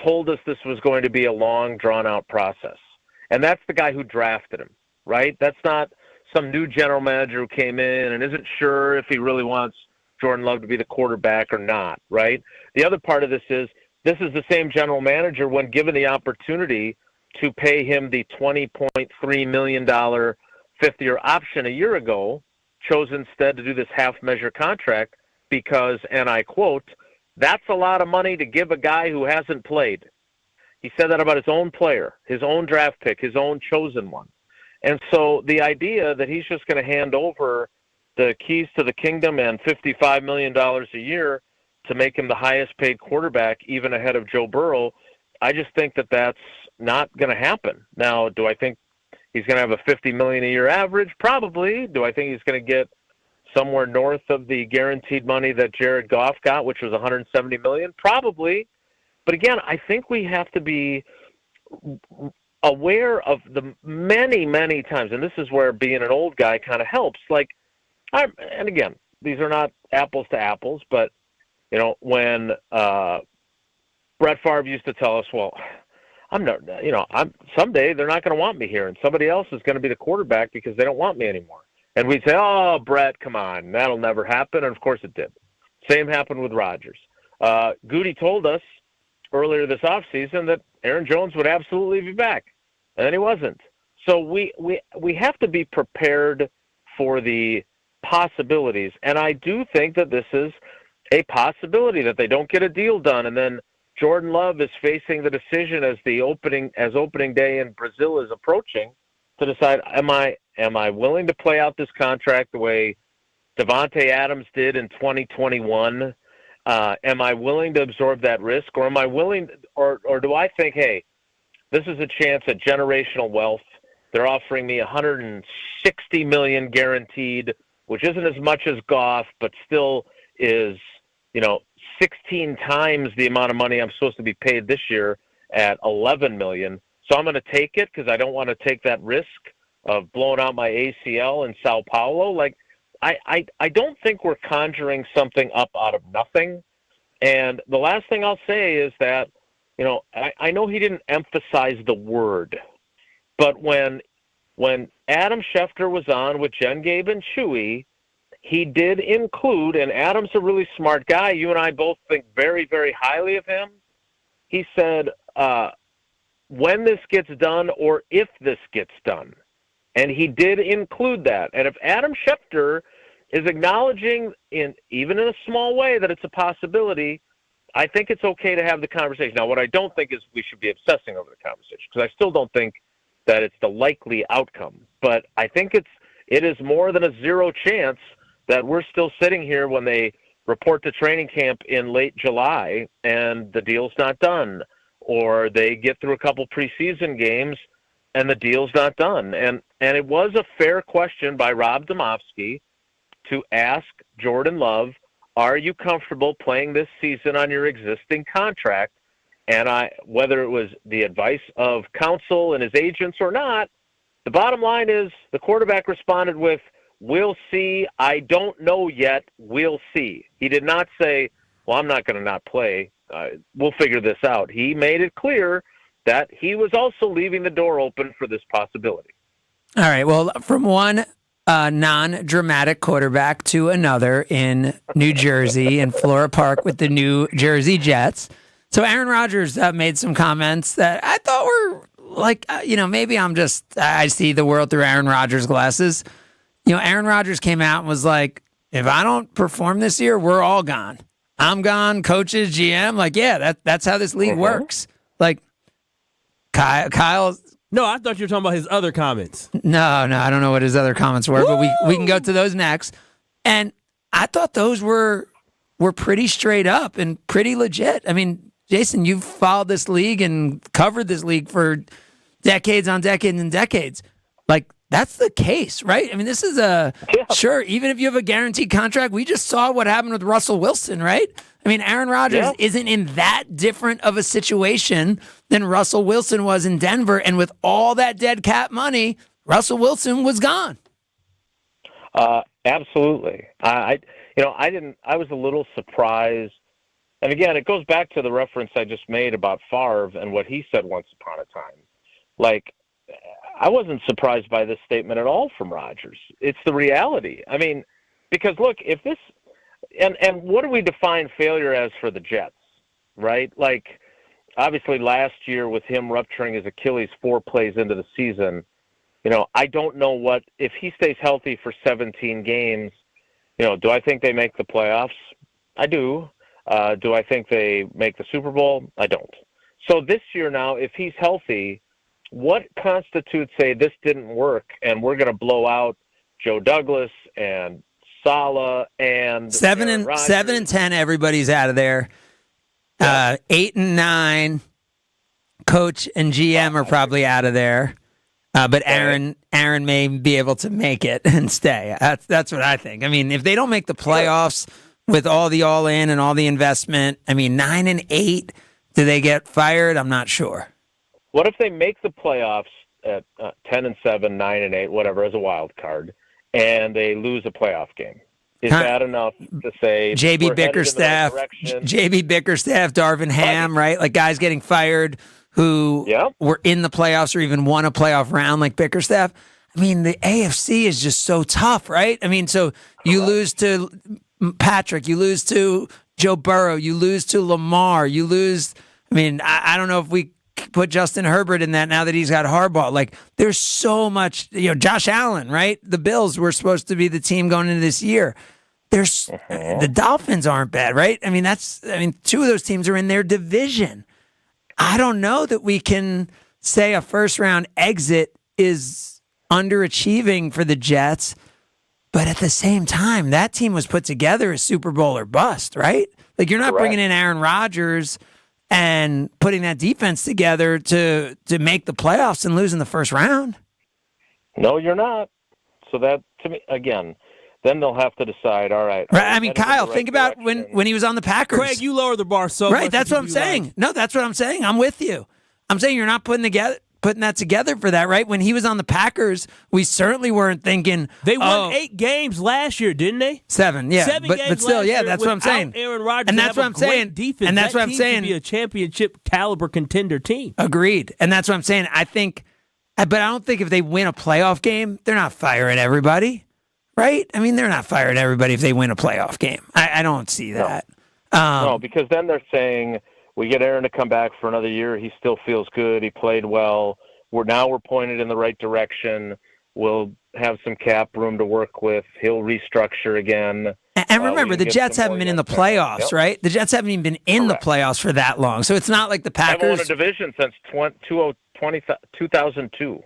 told us this was going to be a long, drawn-out process. And that's the guy who drafted him, right? That's not some new general manager who came in and isn't sure if he really wants Jordan Love to be the quarterback or not, right? The other part of this is the same general manager, when given the opportunity to pay him the $20.3 million fifth-year option a year ago, chose instead to do this half-measure contract because, and I quote, "That's a lot of money to give a guy who hasn't played." He said that about his own player, his own draft pick, his own chosen one. And so the idea that he's just going to hand over the keys to the kingdom and $55 million a year to make him the highest paid quarterback, even ahead of Joe Burrow, I just think that that's not going to happen. Now, do I think he's going to have a $50 million a year average? Probably. Do I think he's going to get somewhere north of the guaranteed money that Jared Goff got, which was $170 million? Probably. But again, I think we have to be aware of the many, many times, and this is where being an old guy kind of helps. And again, these are not apples to apples, but when Brett Favre used to tell us, well, someday they're not going to want me here, and somebody else is going to be the quarterback because they don't want me anymore. And we'd say, oh, Brett, come on, that'll never happen. And of course it did. Same happened with Rodgers. Goody told us earlier this offseason that Aaron Jones would absolutely be back, and then he wasn't. So we have to be prepared for the possibilities, and I do think that this is a possibility that they don't get a deal done, and then Jordan Love is facing the decision as opening day in Brazil is approaching to decide, am I willing to play out this contract the way Devontae Adams did in 2021? Am I willing to absorb that risk, or am I willing, or do I think, hey, this is a chance at generational wealth? They're offering me $160 million guaranteed, which isn't as much as Goff, but still is, 16 times the amount of money I'm supposed to be paid this year at $11 million. So I'm going to take it because I don't want to take that risk of blowing out my ACL in Sao Paulo. I don't think we're conjuring something up out of nothing. And the last thing I'll say is that, I know he didn't emphasize the word, but when Adam Schefter was on with Jen, Gabe, and Chewy, he did include, and Adam's a really smart guy. You and I both think very, very highly of him. He said, when this gets done or if this gets done. And he did include that. And if Adam Schefter is acknowledging, even in a small way, that it's a possibility, I think it's okay to have the conversation. Now, what I don't think is we should be obsessing over the conversation, because I still don't think that it's the likely outcome. But I think it is more than a zero chance that we're still sitting here when they report to training camp in late July and the deal's not done, or they get through a couple preseason games and the deal's not done. And it was a fair question by Rob Domofsky to ask Jordan Love, are you comfortable playing this season on your existing contract? And whether it was the advice of counsel and his agents or not, the bottom line is the quarterback responded with, we'll see. I don't know yet. We'll see. He did not say, well, I'm not going to not play. We'll figure this out. He made it clear that he was also leaving the door open for this possibility. All right. Well, from one non-dramatic quarterback to another in New Jersey and Flora Park with the New Jersey Jets. So Aaron Rodgers made some comments that I thought were maybe I see the world through Aaron Rodgers' glasses. Aaron Rodgers came out and was like, if I don't perform this year, we're all gone. I'm gone, coaches, GM. That's how this league works. Kyle. No, I thought you were talking about his other comments. No, I don't know what his other comments were, but we can go to those next. And I thought those were pretty straight up and pretty legit. I mean, Jason, you've followed this league and covered this league for decades on decades and decades. Like, that's the case, right? I mean, this is sure, even if you have a guaranteed contract, we just saw what happened with Russell Wilson, right? I mean, Aaron Rodgers isn't in that different of a situation than Russell Wilson was in Denver. And with all that dead cap money, Russell Wilson was gone. Absolutely. I was a little surprised. And again, it goes back to the reference I just made about Favre and what he said once upon a time. Like, I wasn't surprised by this statement at all from Rodgers. It's the reality. I mean, because look, if this, and what do we define failure as for the Jets, right? Like, obviously last year with him rupturing his Achilles 4 plays into the season, I don't know if he stays healthy for 17 games, do I think they make the playoffs? I do. Do I think they make the Super Bowl? I don't. So this year now, if he's healthy, what constitutes this didn't work and we're going to blow out Joe Douglas and Saleh and 7 and 10, everybody's out of there. 8 and 9, coach and GM are probably out of there. But Aaron may be able to make it and stay. That's what I think. I mean, if they don't make the playoffs with all the all-in and all the investment, 9 and 8, do they get fired? I'm not sure. What if they make the playoffs at 10 and 7, 9 and 8, whatever, as a wild card, and they lose a playoff game? Is that enough to say JB Bickerstaff, Darvin Ham, right? Like guys getting fired who were in the playoffs or even won a playoff round like Bickerstaff. I mean, the AFC is just so tough, right? I mean, so you lose to Patrick, you lose to Joe Burrow, you lose to Lamar, you lose. I don't know if we put Justin Herbert in that now that he's got Harbaugh. Like, there's so much, Josh Allen, right? The Bills were supposed to be the team going into this year. The Dolphins aren't bad, right? Two of those teams are in their division. I don't know that we can say a first round exit is underachieving for the Jets, but at the same time, that team was put together as Super Bowl or bust, right? Like, you're not bringing in Aaron Rodgers and putting that defense together to make the playoffs and lose in the first round. No, you're not. So that, to me, again, then they'll have to decide, all right. Kyle, think about when he was on the Packers. Craig, you lower the bar so much. Right, that's what I'm saying. No, that's what I'm saying. I'm with you. I'm saying you're not putting that together for that, right? When he was on the Packers, we certainly weren't thinking they won 8 games last year, didn't they? 7, yeah. 7 games but still, yeah, that's what I'm saying. Aaron Rodgers, and that's what I'm saying. Defense. And that's that what I'm team saying. Should be a championship caliber contender team. Agreed. And that's what I'm saying. I think, but I don't think if they win a playoff game, they're not firing everybody, right? They're not firing everybody if they win a playoff game. I don't see that. No, because then they're saying we get Aaron to come back for another year. He still feels good. He played well. We're pointed in the right direction. We'll have some cap room to work with. He'll restructure again. And remember, the Jets haven't been in the playoffs, right? The Jets haven't even been in the playoffs for that long. So it's not like the Packers. They haven't won a division since 2002.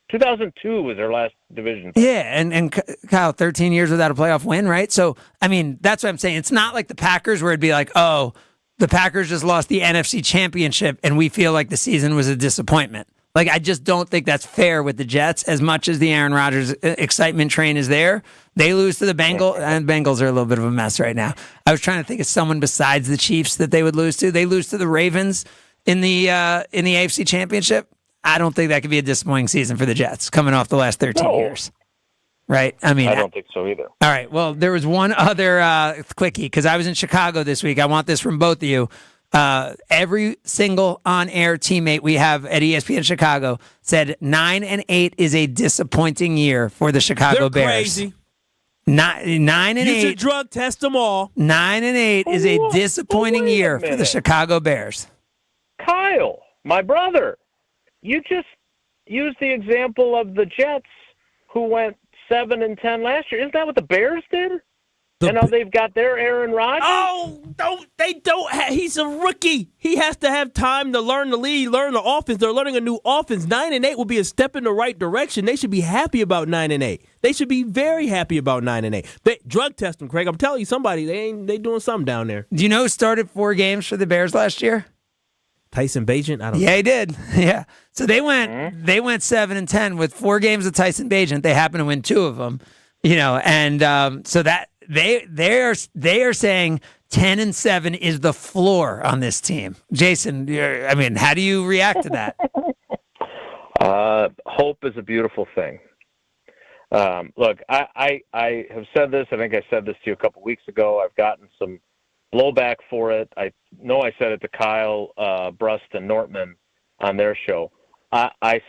2002 was their last division. Yeah, and Kyle, 13 years without a playoff win, right? So, that's what I'm saying. It's not like the Packers where it'd be like, oh, the Packers just lost the NFC Championship and we feel like the season was a disappointment. Like, I just don't think that's fair with the Jets. As much as the Aaron Rodgers excitement train is there, they lose to the Bengals, and Bengals are a little bit of a mess right now. I was trying to think of someone besides the Chiefs that they would lose to. They lose to the Ravens in the AFC Championship. I don't think that could be a disappointing season for the Jets coming off the last 13 years. Right? I don't think so either. All right. Well, there was one other quickie because I was in Chicago this week. I want this from both of you. Every single on-air teammate we have at ESPN Chicago said 9 and 8 is a disappointing year for the Chicago Bears. Crazy. 9 and 8. You should drug test them all. 9 and 8 is a disappointing year for the Chicago Bears. Kyle, my brother, you just used the example of the Jets who went 7 and 10 last year. Isn't that what the Bears did? And now they've got their Aaron Rodgers. Oh, he's a rookie. He has to have time to learn the league, learn the offense. They're learning a new offense. 9-8 will be a step in the right direction. They should be happy about 9-8. They should be very happy about 9-8. They drug test them, Craig. I'm telling you, they doing something down there. Do you know who started 4 games for the Bears last year? Tyson Bagent? I don't know. Yeah, he did. Yeah. So they went 7-10 with 4 games of Tyson Bagent. They happened to win 2 of them, and so that they are saying 10-7 is the floor on this team. Jason, how do you react to that? Hope is a beautiful thing. Look, I have said this. I think I said this to you a couple weeks ago. I've gotten some blowback for it. I know I said it to Kyle Brust and Nortman on their show. I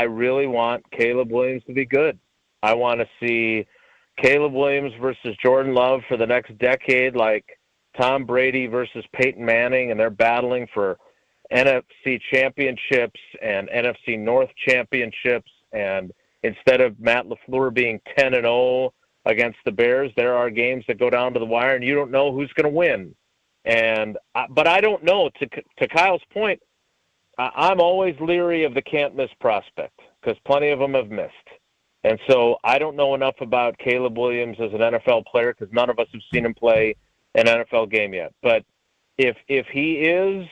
really want Caleb Williams to be good. I want to see Caleb Williams versus Jordan Love for the next decade, like Tom Brady versus Peyton Manning, and they're battling for NFC championships and NFC North championships. And instead of Matt LaFleur being 10-0 against the Bears, there are games that go down to the wire, and you don't know who's going to win. But I don't know. To Kyle's point, I'm always leery of the can't-miss prospect because plenty of them have missed. And so I don't know enough about Caleb Williams as an NFL player because none of us have seen him play an NFL game yet. But if he is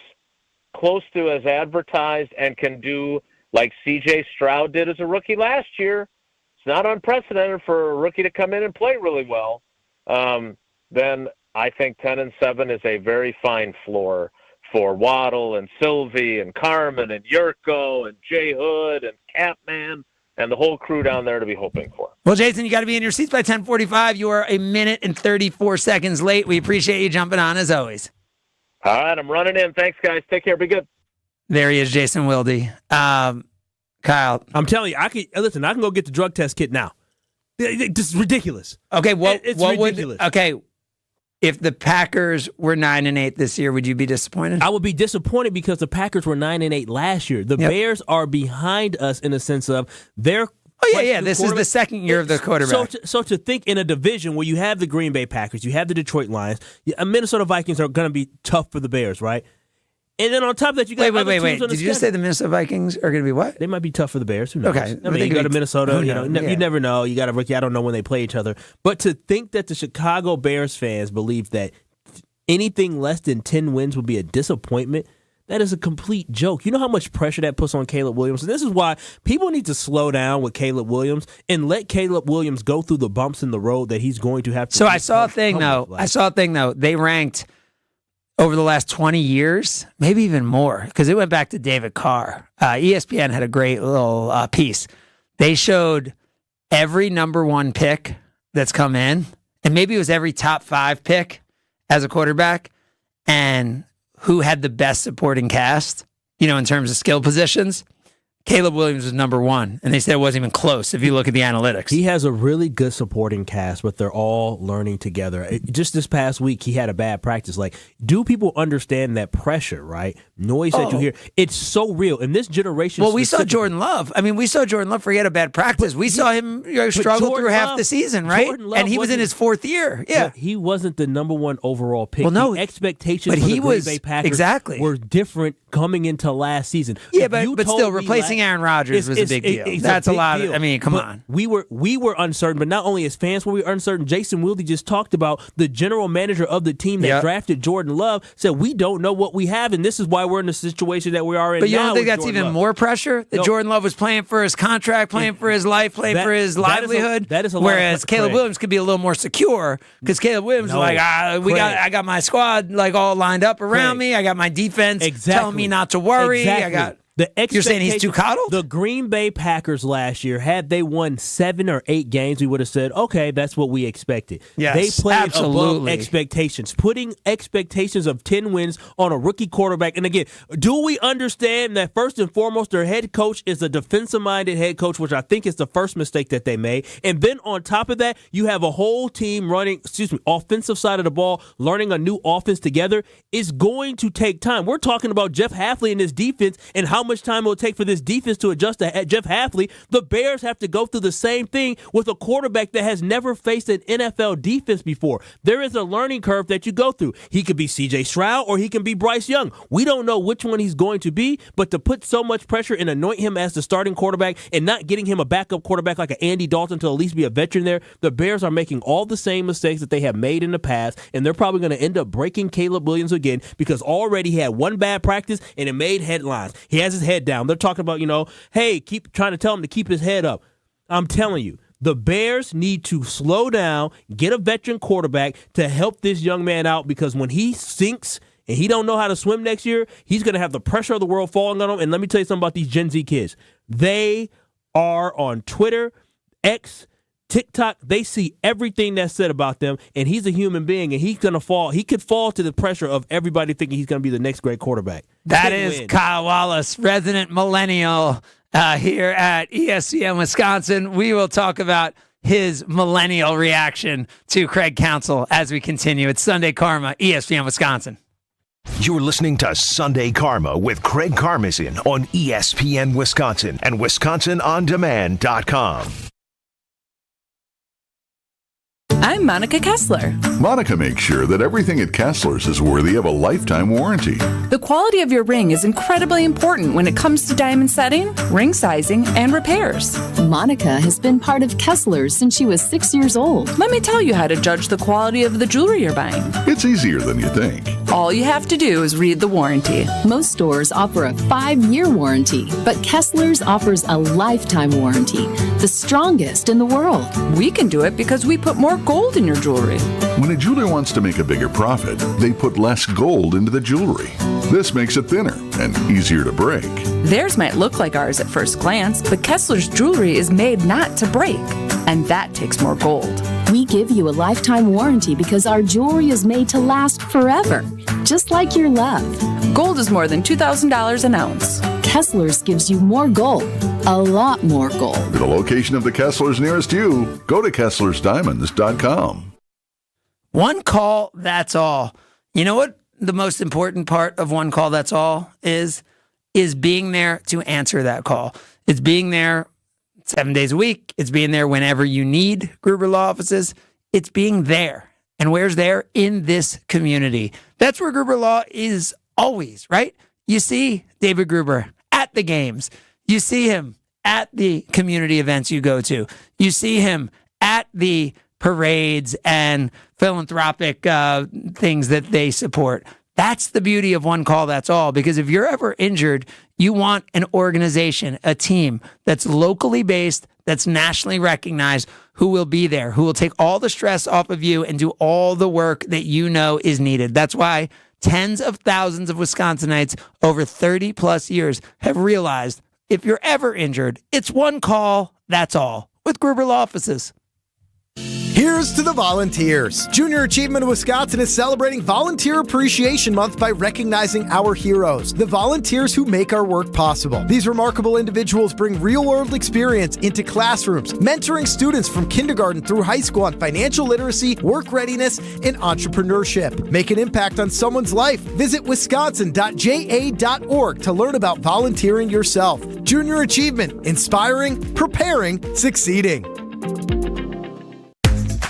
close to as advertised and can do like C.J. Stroud did as a rookie last year, it's not unprecedented for a rookie to come in and play really well, then I think 10-7 is a very fine floor for Waddle and Sylvie and Carmen and Yurko and Jay Hood and Capman and the whole crew down there to be hoping for. Well, Jason, you got to be in your seats by 10:45. You are 1 minute and 34 seconds late. We appreciate you jumping on as always. All right, I'm running in. Thanks, guys. Take care. Be good. There he is, Jason Wilde. Kyle, I'm telling you, I can go get the drug test kit now. This is ridiculous. Okay, it's ridiculous. If the Packers were 9-8 this year, would you be disappointed? I would be disappointed because the Packers were 9-8 last year. The Bears are behind us in the sense of they're. Oh yeah. This is the second year of the quarterback. So to think in a division where you have the Green Bay Packers, you have the Detroit Lions, Minnesota Vikings are going to be tough for the Bears, right? And then on top of that, you got wait. Did you just say the Minnesota Vikings are going to be what? They might be tough for the Bears. Who knows? Okay. You go to Minnesota. You never know. You got a rookie. I don't know when they play each other. But to think that the Chicago Bears fans believe that anything less than 10 wins would be a disappointment, that is a complete joke. You know how much pressure that puts on Caleb Williams? And this is why people need to slow down with Caleb Williams and let Caleb Williams go through the bumps in the road that he's going to have to. So I saw a thing, though. They ranked over the last 20 years, maybe even more, because it went back to David Carr. ESPN had a great little piece. They showed every number 1 pick that's come in, and maybe it was every top 5 pick as a quarterback, and who had the best supporting cast, in terms of skill positions. Caleb Williams was number 1, and they said it wasn't even close if you look at the analytics. He has a really good supporting cast, but they're all learning together. Just this past week, he had a bad practice. Like, do people understand that pressure, right? Noise that you hear. It's so real. In this generation, well, we saw Jordan Love. We saw Jordan Love forget a bad practice. We saw him struggle through half the season, right? And he was in his 4th year. Yeah. He wasn't the number 1 overall pick. Well, no. The expectations for the Green Bay Packers were different coming into last season. Yeah, but still, replacing Aaron Rodgers was a big deal. That's a lot. Come on. We were uncertain, but not only as fans were we uncertain. Jason Wilde just talked about the general manager of the team that drafted Jordan Love said we don't know what we have, and this is why we're in the situation that we are in. But you now don't think that's Jordan even Love. More pressure that Jordan Love was playing for his contract, playing for his life, playing for his livelihood? That is a lot. Whereas Caleb Williams could be a little more secure because Caleb Williams is like, I got my squad like all lined up around me. I got my defense telling me not to worry. Exactly. You're saying he's too coddled? The Green Bay Packers last year, had they won 7 or 8 games, we would have said, okay, that's what we expected. Yes, they played absolutely. Above expectations, putting expectations of 10 wins on a rookie quarterback. And again, do we understand that first and foremost, their head coach is a defensive-minded head coach, which I think is the first mistake that they made. And then on top of that, you have a whole team running, offensive side of the ball, learning a new offense together. It's going to take time. We're talking about Jeff Hafley and his defense and how much time it will take for this defense to adjust to Jeff Hafley. The Bears have to go through the same thing with a quarterback that has never faced an NFL defense before. There is a learning curve that you go through. He could be C.J. Stroud or he can be Bryce Young. We don't know which one he's going to be, but to put so much pressure and anoint him as the starting quarterback and not getting him a backup quarterback like an Andy Dalton to at least be a veteran there, the Bears are making all the same mistakes that they have made in the past, and they're probably going to end up breaking Caleb Williams again because already he had one bad practice and it made headlines. He has his head down. They're talking about, hey, keep trying to tell him to keep his head up. I'm telling you, the Bears need to slow down, get a veteran quarterback to help this young man out, because when he sinks and he don't know how to swim next year, he's going to have the pressure of the world falling on him. And let me tell you something about these Gen Z kids. They are on Twitter, X, TikTok. They see everything that's said about them, and he's a human being, and he's going to fall. He could fall to the pressure of everybody thinking he's going to be the next great quarterback. That is Kyle Wallace, resident millennial here at ESPN Wisconsin. We will talk about his millennial reaction to Craig Counsell as we continue. It's Sunday Karma, ESPN Wisconsin. You're listening to Sunday Karma with Craig Karmazin on ESPN Wisconsin and WisconsinOnDemand.com. I'm Monica Kessler. Monica makes sure that everything at Kessler's is worthy of a lifetime warranty. The quality of your ring is incredibly important when it comes to diamond setting, ring sizing, and repairs. Monica has been part of Kessler's since she was 6 years old. Let me tell you how to judge the quality of the jewelry you're buying. It's easier than you think. All you have to do is read the warranty. Most stores offer a 5-year warranty, but Kessler's offers a lifetime warranty, the strongest in the world. We can do it because we put more gold in your jewelry. When a jeweler wants to make a bigger profit, they put less gold into the jewelry. This makes it thinner and easier to break. Theirs might look like ours at first glance, but Kessler's jewelry is made not to break, and that takes more gold. We give you a lifetime warranty because our jewelry is made to last forever, just like your love. Gold is more than $2,000 an ounce. Kessler's gives you more gold, a lot more gold. For the location of the Kessler's nearest you, go to KesslersDiamonds.com. One call, that's all. You know what the most important part of one call, that's all is being there to answer that call. It's being there 7 days a week. It's being there whenever you need Gruber Law Offices. It's being there. And where's there? In this community. That's where Gruber Law is always, right? You see David Gruber at the games. You see him at the community events you go to. You see him at the parades and philanthropic things that they support. That's the beauty of one call, that's all. Because if you're ever injured, you want an organization, a team that's locally based, that's nationally recognized, who will be there, who will take all the stress off of you and do all the work that you know is needed. That's why tens of thousands of Wisconsinites over 30 plus years have realized if you're ever injured, it's one call, that's all, with Gruber Law Offices. Here's to the volunteers. Junior Achievement of Wisconsin is celebrating Volunteer Appreciation Month by recognizing our heroes, the volunteers who make our work possible. These remarkable individuals bring real-world experience into classrooms, mentoring students from kindergarten through high school on financial literacy, work readiness, and entrepreneurship. Make an impact on someone's life. Visit wisconsin.ja.org to learn about volunteering yourself. Junior Achievement, inspiring, preparing, succeeding.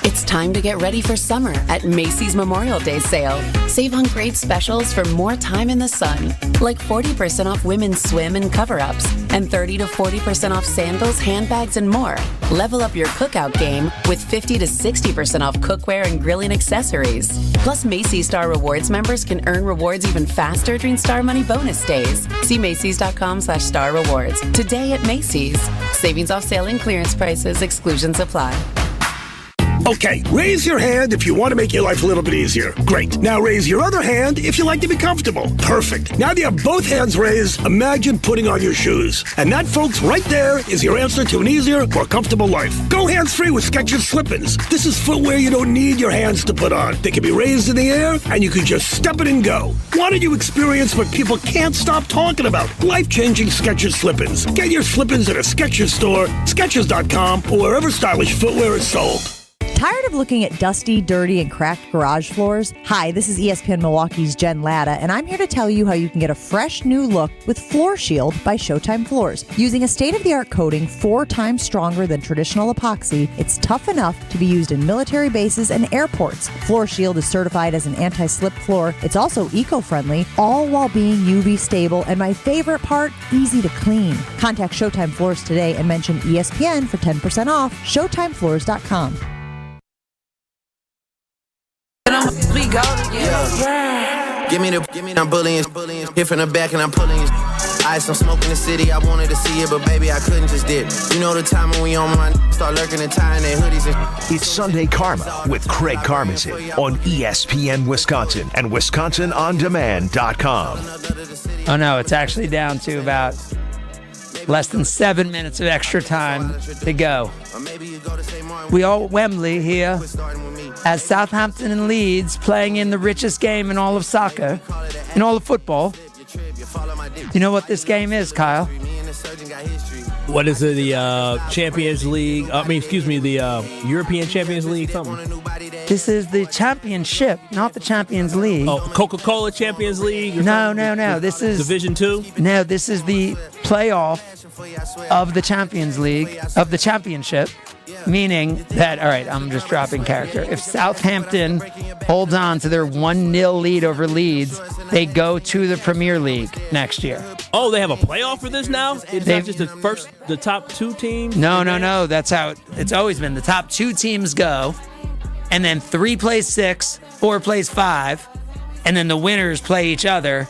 It's time to get ready for summer at Macy's Memorial Day sale. Save on great specials for more time in the sun, like 40% off women's swim and cover-ups, and 30 to 40% off sandals, handbags, and more. Level up your cookout game with 50 to 60% off cookware and grilling accessories. Plus, Macy's Star Rewards members can earn rewards even faster during Star Money bonus days. See Macys.com/Star Rewards today at Macy's. Savings off sale and clearance prices. Exclusions apply. Okay, raise your hand if you want to make your life a little bit easier. Great. Now raise your other hand if you like to be comfortable. Perfect. Now that you have both hands raised, imagine putting on your shoes. And that, folks, right there is your answer to an easier, more comfortable life. Go hands-free with Skechers Slip-ins. This is footwear you don't need your hands to put on. They can be raised in the air, and you can just step it and go. Why don't you experience what people can't stop talking about? Life-changing Skechers Slip-ins. Get your Slip-ins at a Skechers store, Skechers.com, or wherever stylish footwear is sold. Tired of looking at dusty, dirty, and cracked garage floors? Hi, this is ESPN Milwaukee's Jen Latta, and I'm here to tell you how you can get a fresh new look with Floor Shield by Showtime Floors. Using a state-of-the-art coating 4 times stronger than traditional epoxy, it's tough enough to be used in military bases and airports. Floor Shield is certified as an anti-slip floor. It's also eco-friendly, all while being UV stable, and my favorite part, easy to clean. Contact Showtime Floors today and mention ESPN for 10% off. ShowtimeFloors.com. We go together. Give me the bullying, hit from the back and I'm pulling his. Ice, I'm smoking the city, I wanted to see it, but baby, I couldn't just dip. You know the time when we on my start lurking and tying their hoodies and. It's Sunday Karma with Craig Karmazin on ESPN Wisconsin and WisconsinOnDemand.com. Oh no, it's actually down to about less than 7 minutes of extra time to go. We are at Wembley here as Southampton and Leeds playing in the richest game in all of soccer, in all of football. You know what this game is, Kyle? What is it? The Champions League? The European Champions League, something. This is the championship, not the Champions League. Oh, Coca-Cola Champions League? No. This is Division 2? No, this is the playoff of the Champions League, of the championship, meaning that, all right, I'm just dropping character. If Southampton holds on to their 1-0 lead over Leeds, they go to the Premier League next year. Oh, they have a playoff for this now? It's not just the top 2 teams? No. That's how it's always been. The top 2 teams go, and then 3 plays 6, 4 plays 5, and then the winners play each other,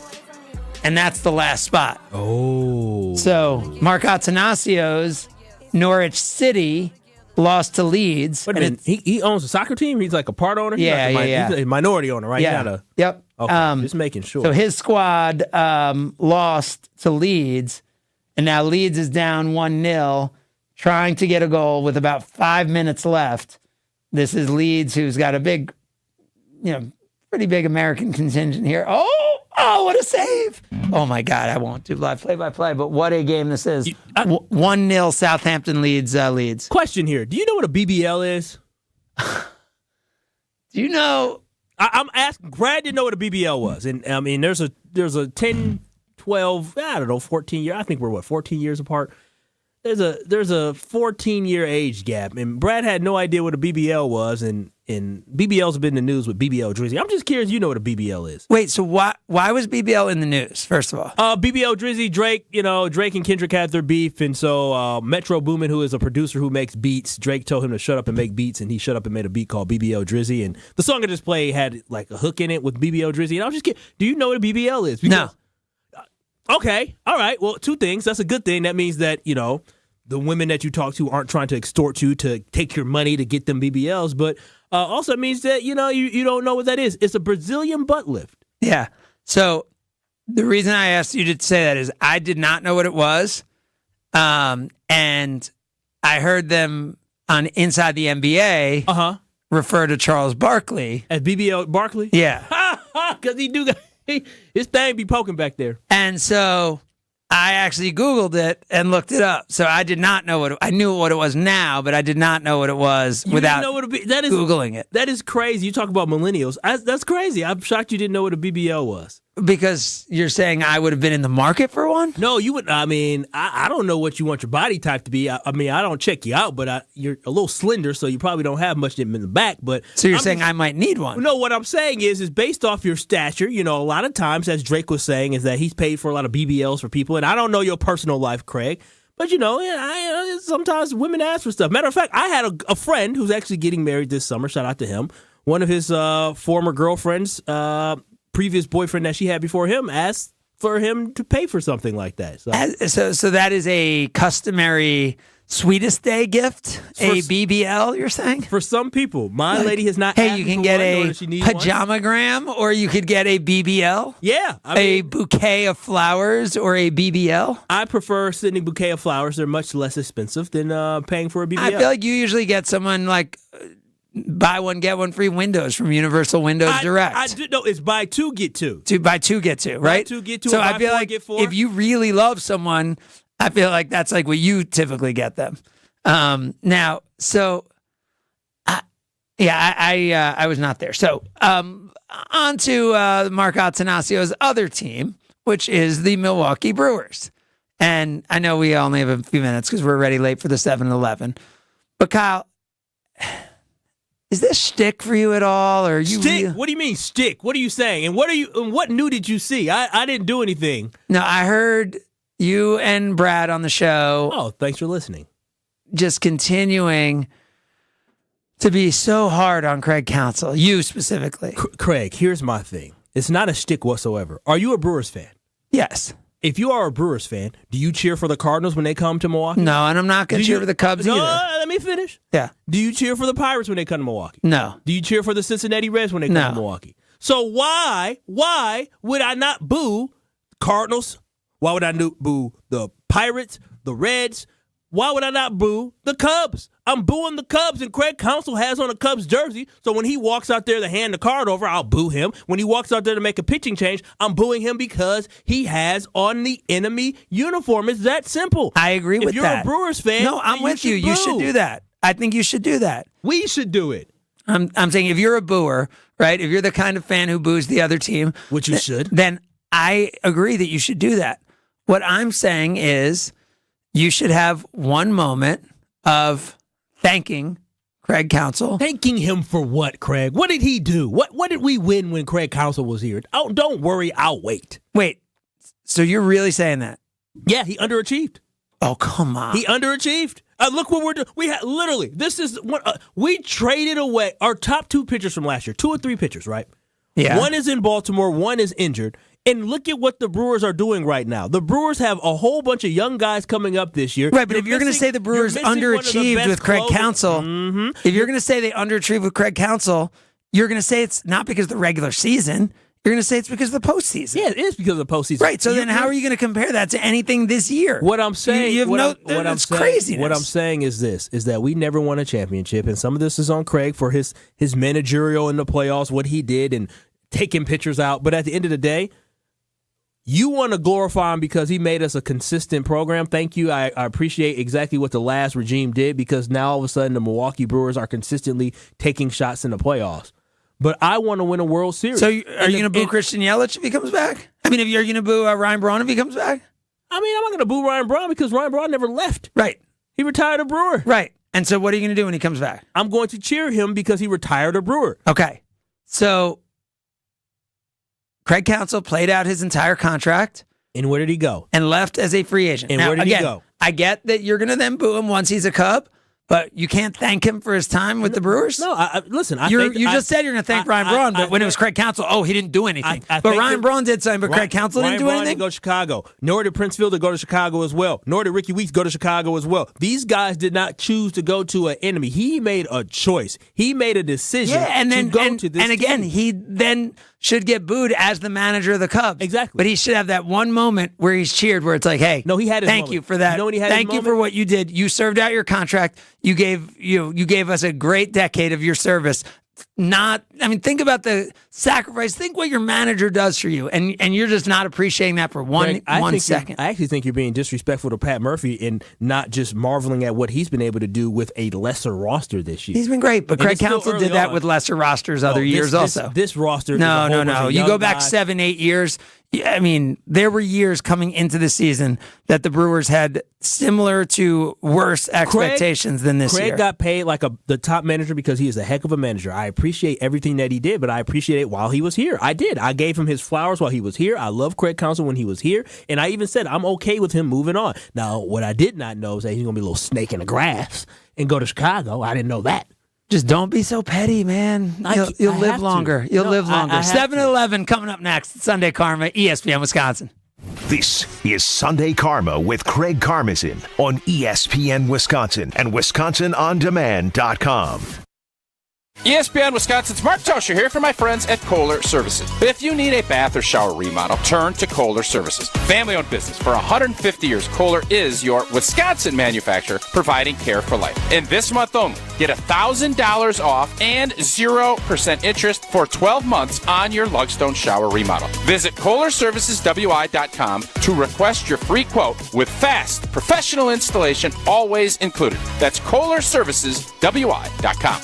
and that's the last spot. Oh. So Mark Attanasio's Norwich City lost to Leeds. Wait a minute, he owns a soccer team? He's like a part owner? Yeah. He's a minority owner, right? Yeah. Yep. Okay, just making sure. So his squad lost to Leeds, and now Leeds is down 1-0, trying to get a goal with about 5 minutes left. This is Leeds, who's got a big, pretty big American contingent here. Oh, what a save. Oh, my God, I won't do live play-by-play, but what a game this is. 1-0 Southampton leads. Question here. Do you know what a BBL is? Do you know? I'm asking. Brad didn't know what a BBL was. And, I mean, there's a 10, 12, 14 year. I think we're, 14 years apart? There's a 14-year age gap. And Brad had no idea what a BBL was, and BBL's been in the news with BBL Drizzy. I'm just curious, you know what a BBL is. Wait, so why was BBL in the news, first of all? BBL Drizzy, Drake, Drake and Kendrick had their beef, and so Metro Boomin, who is a producer who makes beats, Drake told him to shut up and make beats, and he shut up and made a beat called BBL Drizzy, and the song I just played had like a hook in it with BBL Drizzy, and I was just kidding. Do you know what a BBL is? No. Okay, all right, well, 2 things. That's a good thing. That means that, the women that you talk to aren't trying to extort you to take your money to get them BBLs, but also it means that, you don't know what that is. It's a Brazilian butt lift. Yeah. So the reason I asked you to say that is I did not know what it was. And I heard them on Inside the NBA refer to Charles Barkley. As BBL Barkley? Yeah. Because his thing be poking back there. And so I actually Googled it and looked it up. So I did not know I knew what it was now, but I did not know what it was without Googling it. That is crazy. You talk about millennials. That's crazy. I'm shocked you didn't know what a BBL was. Because you're saying I would have been in the market for one? No, you would. I mean, I don't know what you want your body type to be. I don't check you out, but you're a little slender, so you probably don't have much in the back. But so you're saying I might need one? No, what I'm saying is based off your stature. A lot of times, as Drake was saying, is that he's paid for a lot of BBLs for people. And I don't know your personal life, Craig, but sometimes women ask for stuff. Matter of fact, I had a friend who's actually getting married this summer. Shout out to him. One of his former girlfriends. Previous boyfriend that she had before him asked for him to pay for something like that. So that is a customary sweetest day gift, a BBL, you're saying? For some people. My lady has not Hey, asked you can for get one, a nor does she need pajamagram, or you could get a BBL. Yeah. A bouquet of flowers or a BBL. I prefer sending a bouquet of flowers. They're much less expensive than paying for a BBL. I feel like you usually get someone like buy one, get one free windows from Universal Windows Direct. No, it's buy 2, get 2. Buy 2, get 2, right? Buy 2, get 2, so or I buy feel 4, like get 4. if you really love someone, I feel like that's like what you typically get them. Now, so Yeah, I was not there. So on to Mark Attanasio's other team, which is the Milwaukee Brewers. And I know we only have a few minutes because we're already late for the 7-Eleven. But Kyle, is this shtick for you at all? Or you Stick? What do you mean stick? What are you saying? And what new did you see? I didn't do anything. No, I heard you and Brad on the show. Oh, thanks for listening. Just continuing to be so hard on Craig Counsell, you specifically. Craig, here's my thing. It's not a shtick whatsoever. Are you a Brewers fan? Yes. If you are a Brewers fan, do you cheer for the Cardinals when they come to Milwaukee? No, and I'm not going to cheer for the Cubs either. Let me finish. Yeah. Do you cheer for the Pirates when they come to Milwaukee? No. Do you cheer for the Cincinnati Reds when they come to Milwaukee? So why would I not boo Cardinals? Why would I boo the Pirates, the Reds? Why would I not boo the Cubs? I'm booing the Cubs, and Craig Counsell has on a Cubs jersey, so when he walks out there to hand the card over, I'll boo him. When he walks out there to make a pitching change, I'm booing him because he has on the enemy uniform. It's that simple. I agree with that. If you're a Brewers fan, no, I'm with you. You should do that. I think you should do that. We should do it. I'm saying if you're a booer, right, if you're the kind of fan who boos the other team, which you should, then I agree that you should do that. What I'm saying is you should have one moment of thanking Craig Counsell. Thanking him for what, Craig? What did he do? What did we win when Craig Counsell was here? Oh, don't worry, I'll wait. Wait, so you're really saying that? Yeah, he underachieved. Oh, come on. He underachieved. Look what we're doing. We had literally, this is what we traded away our top 2 pitchers from last year. 2 or 3 pitchers, right? Yeah. One is in Baltimore, one is injured. And look at what the Brewers are doing right now. The Brewers have a whole bunch of young guys coming up this year. Right, but if you're going to say the Brewers underachieved with Craig Counsell, if you're going to say they underachieved with Craig Counsell, you're going to say it's not because of the regular season. You're going to say it's because of the postseason. Yeah, it is because of the postseason. Right, so then how are you going to compare that to anything this year? What I'm saying, it's craziness. What I'm saying is this, is that we never won a championship, and some of this is on Craig for his managerial in the playoffs, what he did, and taking pitchers out. But at the end of the day, you want to glorify him because he made us a consistent program. Thank you. I appreciate exactly what the last regime did because now all of a sudden the Milwaukee Brewers are consistently taking shots in the playoffs. But I want to win a World Series. So are you going to boo Christian Yelich if he comes back? I mean, if you're going to boo Ryan Braun if he comes back? I mean, I'm not going to boo Ryan Braun because Ryan Braun never left. Right. He retired a Brewer. Right. And so what are you going to do when he comes back? I'm going to cheer him because he retired a Brewer. Okay. So Craig Counsell played out his entire contract. And where did he go? And left as a free agent. And now, where did he go? I get that you're going to then boo him once he's a Cub, but you can't thank him for his time with the Brewers? No, listen. You just said you're going to thank Ryan Braun, but when it was Craig Counsell, he didn't do anything. But Ryan Braun did something, but Craig Counsell didn't do anything? Ryan Braun didn't go to Chicago. Nor did Prince Fielder go to Chicago as well. Nor did Ricky Weeks go to Chicago as well. These guys did not choose to go to an enemy. He made a choice. He made a decision to go to this And again, team. he then should get booed as the manager of the Cubs. Exactly. But he should have that one moment where he's cheered, where it's like, hey, no, he had his thank moment. you for that. You know when he had thank his you for moment? what you did. You served out your contract. You gave us a great decade of your service. Think about the sacrifice. Think what your manager does for you, and you're just not appreciating that for one second. I actually think you're being disrespectful to Pat Murphy and not just marveling at what he's been able to do with a lesser roster this year. He's been great, but Craig Counsell did that with lesser rosters other years also. This roster, no. You go back 7-8 years. I mean, there were years coming into the season that the Brewers had similar to worse expectations than this year. Craig got paid like the top manager because he is a heck of a manager. I appreciate everything that he did, but I appreciate it while he was here. I did. I gave him his flowers while he was here. I love Craig Counsell when he was here, and I even said I'm okay with him moving on. Now, what I did not know is that he's going to be a little snake in the grass and go to Chicago. I didn't know that. Just don't be so petty, man. You'll live longer. You'll live longer. 7-Eleven coming up next. Sunday Karma, ESPN Wisconsin. This is Sunday Karma with Craig Karmazin on ESPN Wisconsin and WisconsinOnDemand.com. ESPN Wisconsin's Mark Tosher here for my friends at Kohler Services. If you need a bath or shower remodel, turn to Kohler Services. Family-owned business for 150 years, Kohler is your Wisconsin manufacturer providing care for life. And this month only, get $1,000 off and 0% interest for 12 months on your Lugstone shower remodel. Visit KohlerServicesWI.com to request your free quote with fast, professional installation always included. That's KohlerServicesWI.com.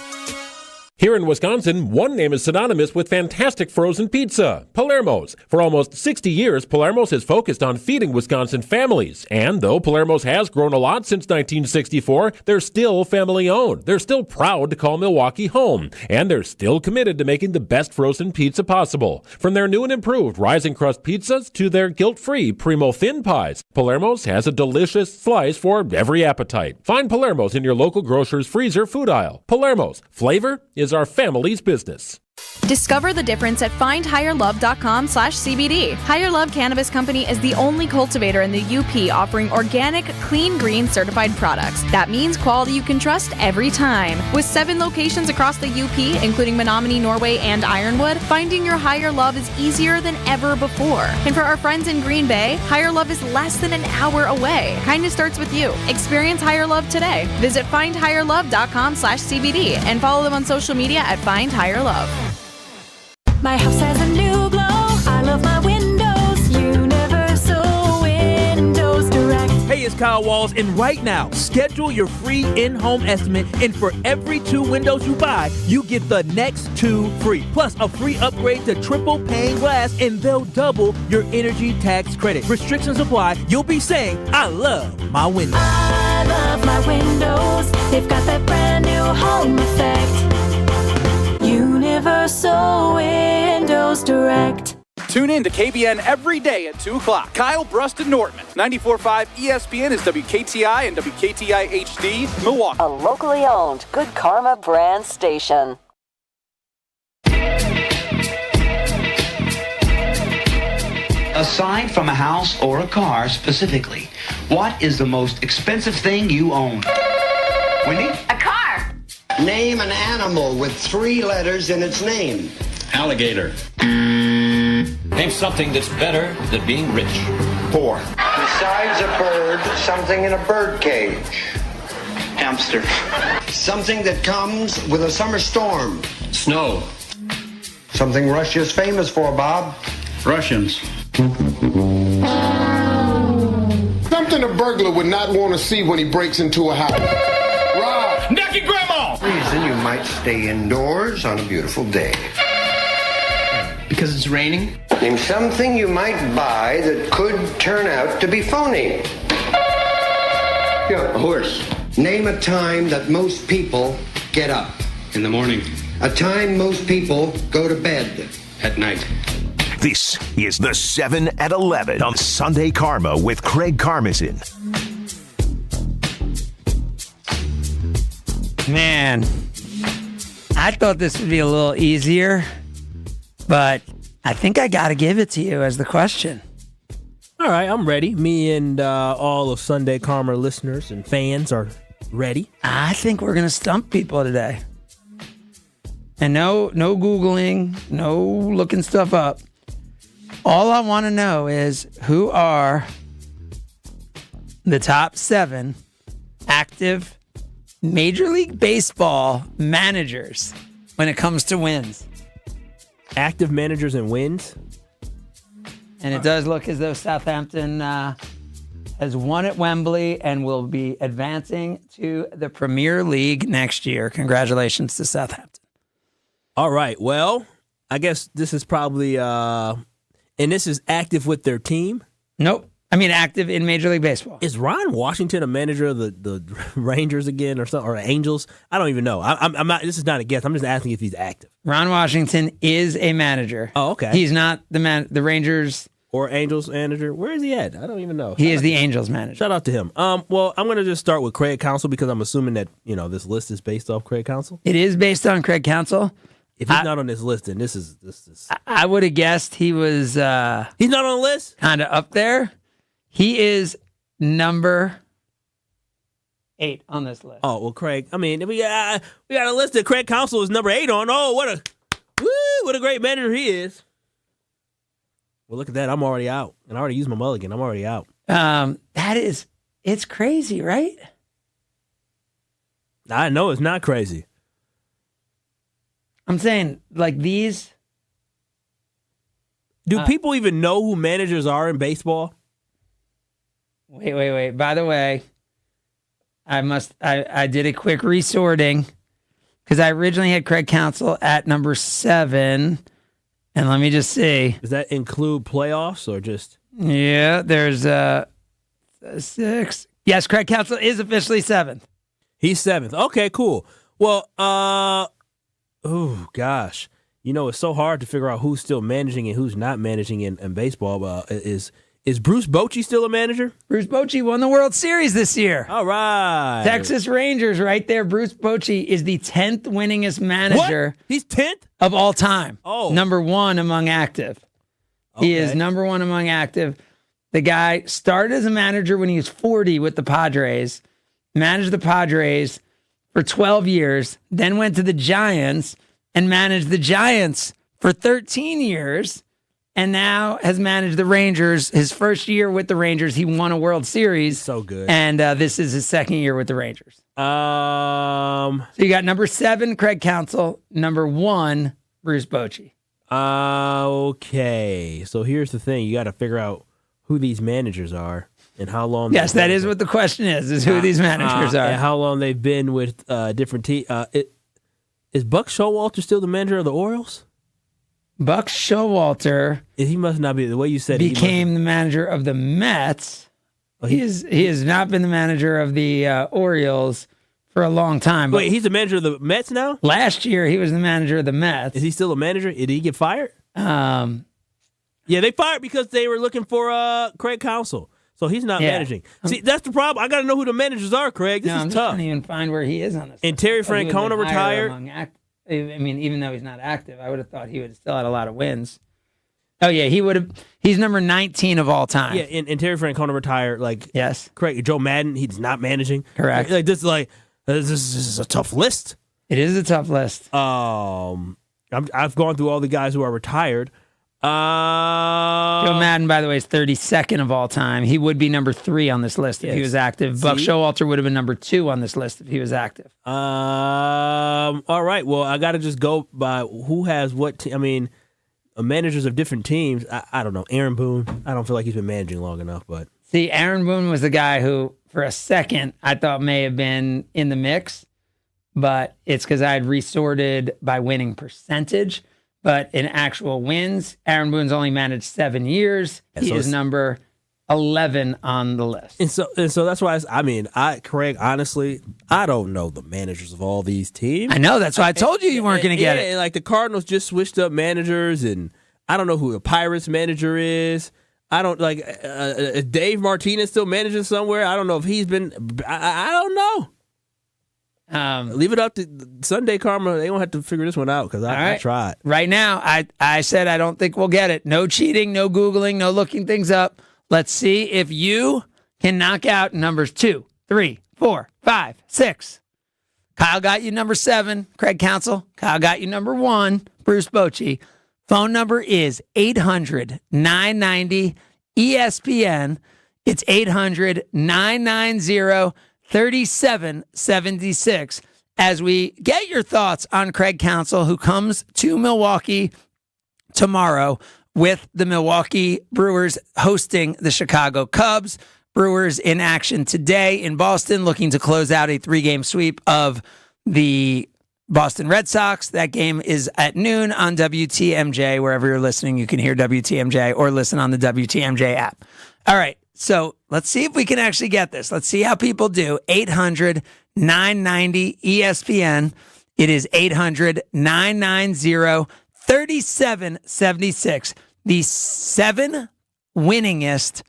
Here in Wisconsin, one name is synonymous with fantastic frozen pizza, Palermo's. For almost 60 years, Palermo's has focused on feeding Wisconsin families. And though Palermo's has grown a lot since 1964, they're still family-owned. They're still proud to call Milwaukee home. And they're still committed to making the best frozen pizza possible. From their new and improved rising crust pizzas to their guilt-free Primo thin pies, Palermo's has a delicious slice for every appetite. Find Palermo's in your local grocer's freezer food aisle. Palermo's. Flavor is our family's business. Discover the difference at findhigherlove.com/CBD. Higher Love Cannabis Company is the only cultivator in the UP offering organic, clean green certified products. That means quality you can trust every time. With 7 locations across the UP, including Menominee, Norway, and Ironwood, finding your Higher Love is easier than ever before. And for our friends in Green Bay, Higher Love is less than an hour away. Kindness starts with you. Experience Higher Love today. Visit findhigherlove.com/CBD and follow them on social media at Find Higher Love. My house has a new glow. I love my windows. Universal Windows Direct. Hey, it's Kyle Walls, and right now, schedule your free in-home estimate, and for every 2 windows you buy, you get the next 2 free, plus a free upgrade to triple pane glass, and they'll double your energy tax credit. Restrictions apply. You'll be saying, I love my windows. I love my windows. They've got that brand new home effect. Universal Windows Direct. Tune in to KBN every day at 2 o'clock. Kyle Brust and Nortman. 94.5 ESPN is WKTI and WKTI HD, Milwaukee. A locally owned Good Karma brand station. Aside from a house or a car specifically, what is the most expensive thing you own? Wendy? A car. Name an animal with 3 letters in its name. Alligator. Name something that's better than being rich. 4. Besides a bird, something in a bird cage. Hamster. Something that comes with a summer storm. Snow. Something Russia's famous for, Bob. Russians. Something a burglar would not want to see when he breaks into a house. Rob. Naked grandma! Reason you might stay indoors on a beautiful day. Because it's raining? Name something you might buy that could turn out to be phony. Yeah, a horse. Name a time that most people get up. In the morning. A time most people go to bed. At night. This is the 7 at 11 on Sunday Karma with Craig Karmazin. Man, I thought this would be a little easier, but I think I got to give it to you as the question. All right, I'm ready. Me and all of Sunday Karma listeners and fans are ready. I think we're going to stump people today. And no Googling, no looking stuff up. All I want to know is who are the top 7 active Major League Baseball managers when it comes to wins. Active managers and wins? And it does look as though Southampton has won at Wembley and will be advancing to the Premier League next year. Congratulations to Southampton. All right. Well, I guess this is probably, and this is active with their team? Nope. I mean, active in Major League Baseball. Is Ron Washington a manager of the Rangers again or something, or Angels? I don't even know. I'm not. This is not a guess. I'm just asking if he's active. Ron Washington is a manager. Oh, okay. He's not the Rangers or Angels manager. Where is he at? I don't even know. He is the Angels manager. Shout out to him. Well, I'm going to just start with Craig Counsell because I'm assuming that this list is based off Craig Counsell. It is based on Craig Counsell. If he's not on this list, then this is. I would have guessed he was. He's not on the list. Kind of up there. He is number 8 on this list. Oh well, Craig. I mean, we got a list that Craig Counsell is number 8 on. Oh, what a great manager he is. Well, look at that. I'm already out, and I already used my mulligan. I'm already out. It's crazy, right? I know it's not crazy. I'm saying, like, these. Do people even know who managers are in baseball? Wait. By the way, I did a quick resorting. because I originally had Craig Counsell at number 7. And let me just see. Does that include playoffs or just? Yeah, there's 6. Yes, Craig Counsell is officially 7th. He's 7th. Okay, cool. Well, oh gosh, it's so hard to figure out who's still managing and who's not managing in baseball. Is Bruce Bochy still a manager? Bruce Bochy won the World Series this year. All right. Texas Rangers right there. Bruce Bochy is the 10th winningest manager. What? He's 10th? Of all time. Oh. Number 1 among active. Okay. He is number 1 among active. The guy started as a manager when he was 40 with the Padres, managed the Padres for 12 years, then went to the Giants and managed the Giants for 13 years. And now has managed the Rangers. His first year with the Rangers, he won a World Series. So good. And this is his second year with the Rangers. So you got number 7, Craig Counsell. Number 1, Bruce Bochy. Okay. So here's the thing. You got to figure out who these managers are and how long. Yes, that is what the question is who these managers are. And how long they've been with different teams. Is Buck Showalter still the manager of the Orioles? Buck Showalter, he must not be the way you said. Became the manager of the Mets. He has not been the manager of the Orioles for a long time. Wait, he's the manager of the Mets now? Last year, he was the manager of the Mets. Is he still a manager? Did he get fired? Yeah, they fired because they were looking for Craig Counsell. So he's not managing. See, that's the problem. I got to know who the managers are, Craig. This is I'm tough. I can't even find where he is on this. And Terry Francona retired. I mean, even though he's not active, I would have thought he would have still had a lot of wins. Oh, yeah, he would have. He's number 19 of all time. Yeah, and Terry Francona retired. Yes. Correct. Joe Madden, he's not managing. Correct. This is a tough list. It is a tough list. I've gone through all the guys who are retired. Joe Madden, by the way, is 32nd of all time. He would be number 3 on this list if he was active. Buck Showalter would have been number 2 on this list if he was active. All right. Well, I got to just go by who has what. Managers of different teams. I don't know. Aaron Boone. I don't feel like he's been managing long enough. But see, Aaron Boone was the guy who, for a second, I thought may have been in the mix, but it's because I had resorted by winning percentage. But in actual wins, Aaron Boone's only managed 7 years. He is number 11 on the list. And so that's why Craig, honestly, I don't know the managers of all these teams. I know. That's why I told you weren't going to get it. And like the Cardinals just switched up managers, and I don't know who the Pirates manager is. I don't Dave Martinez still managing somewhere. I don't know if he's been. I don't know. Leave it up to Sunday Karma. They don't have to figure this one out because I tried. Right now, I said I don't think we'll get it. No cheating, no Googling, no looking things up. Let's see if you can knock out numbers 2, 3, 4, 5, 6. Kyle got you number 7, Craig Counsell. Kyle got you number 1, Bruce Bochy. Phone number is 800-990-ESPN. It's 800-990-3776 as we get your thoughts on Craig Counsell, who comes to Milwaukee tomorrow with the Milwaukee Brewers hosting the Chicago Cubs. Brewers in action today in Boston, looking to close out a 3-game sweep of the Boston Red Sox. That game is at noon on WTMJ. Wherever you're listening, you can hear WTMJ or listen on the WTMJ app. All right. So let's see if we can actually get this. Let's see how people do. 800-990-ESPN. It is 800-990-3776. The 7 winningest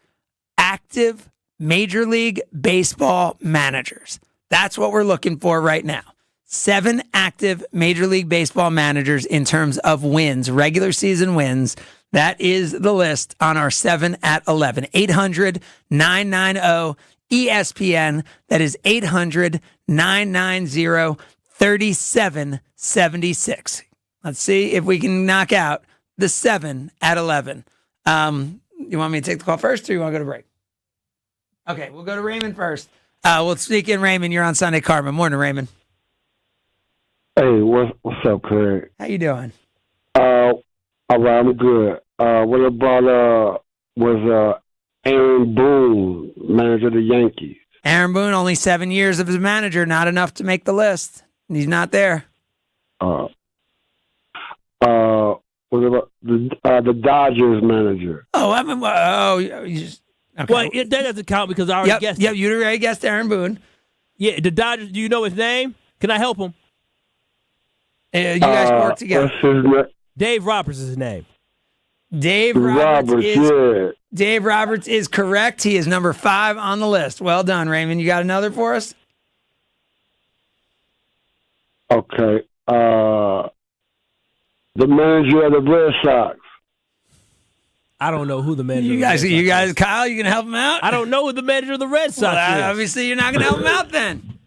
active Major League Baseball managers. That's what we're looking for right now. 7 active Major League Baseball managers in terms of wins, regular season wins. That is the list on our 7 at 11. 800-990-ESPN. That is 800-990-3776. Let's see if we can knock out the 7 at 11. You want me to take the call first or you want to go to break? Okay, we'll go to Raymond first. We'll sneak in Raymond. You're on Sunday Karma. Morning, Raymond. Hey, what's up, Craig? How you doing? All right, I'm good. What about was Aaron Boone, manager of the Yankees? Aaron Boone, only 7 years of his manager, not enough to make the list. He's not there. what about the Dodgers manager? You just okay. Well, that doesn't count because I already guessed. Yep, you already guessed Aaron Boone. Yeah, the Dodgers. Do you know his name? Can I help him? You guys work together. What's his name? Dave Roberts is his name. Dave Roberts is correct. He is number 5 on the list. Well done, Raymond. You got another for us? Okay. The manager of the Red Sox. I don't know who the manager. You guys, Kyle, you gonna help him out? I don't know who the manager of the Red Sox is. Obviously, you're not gonna help him out then.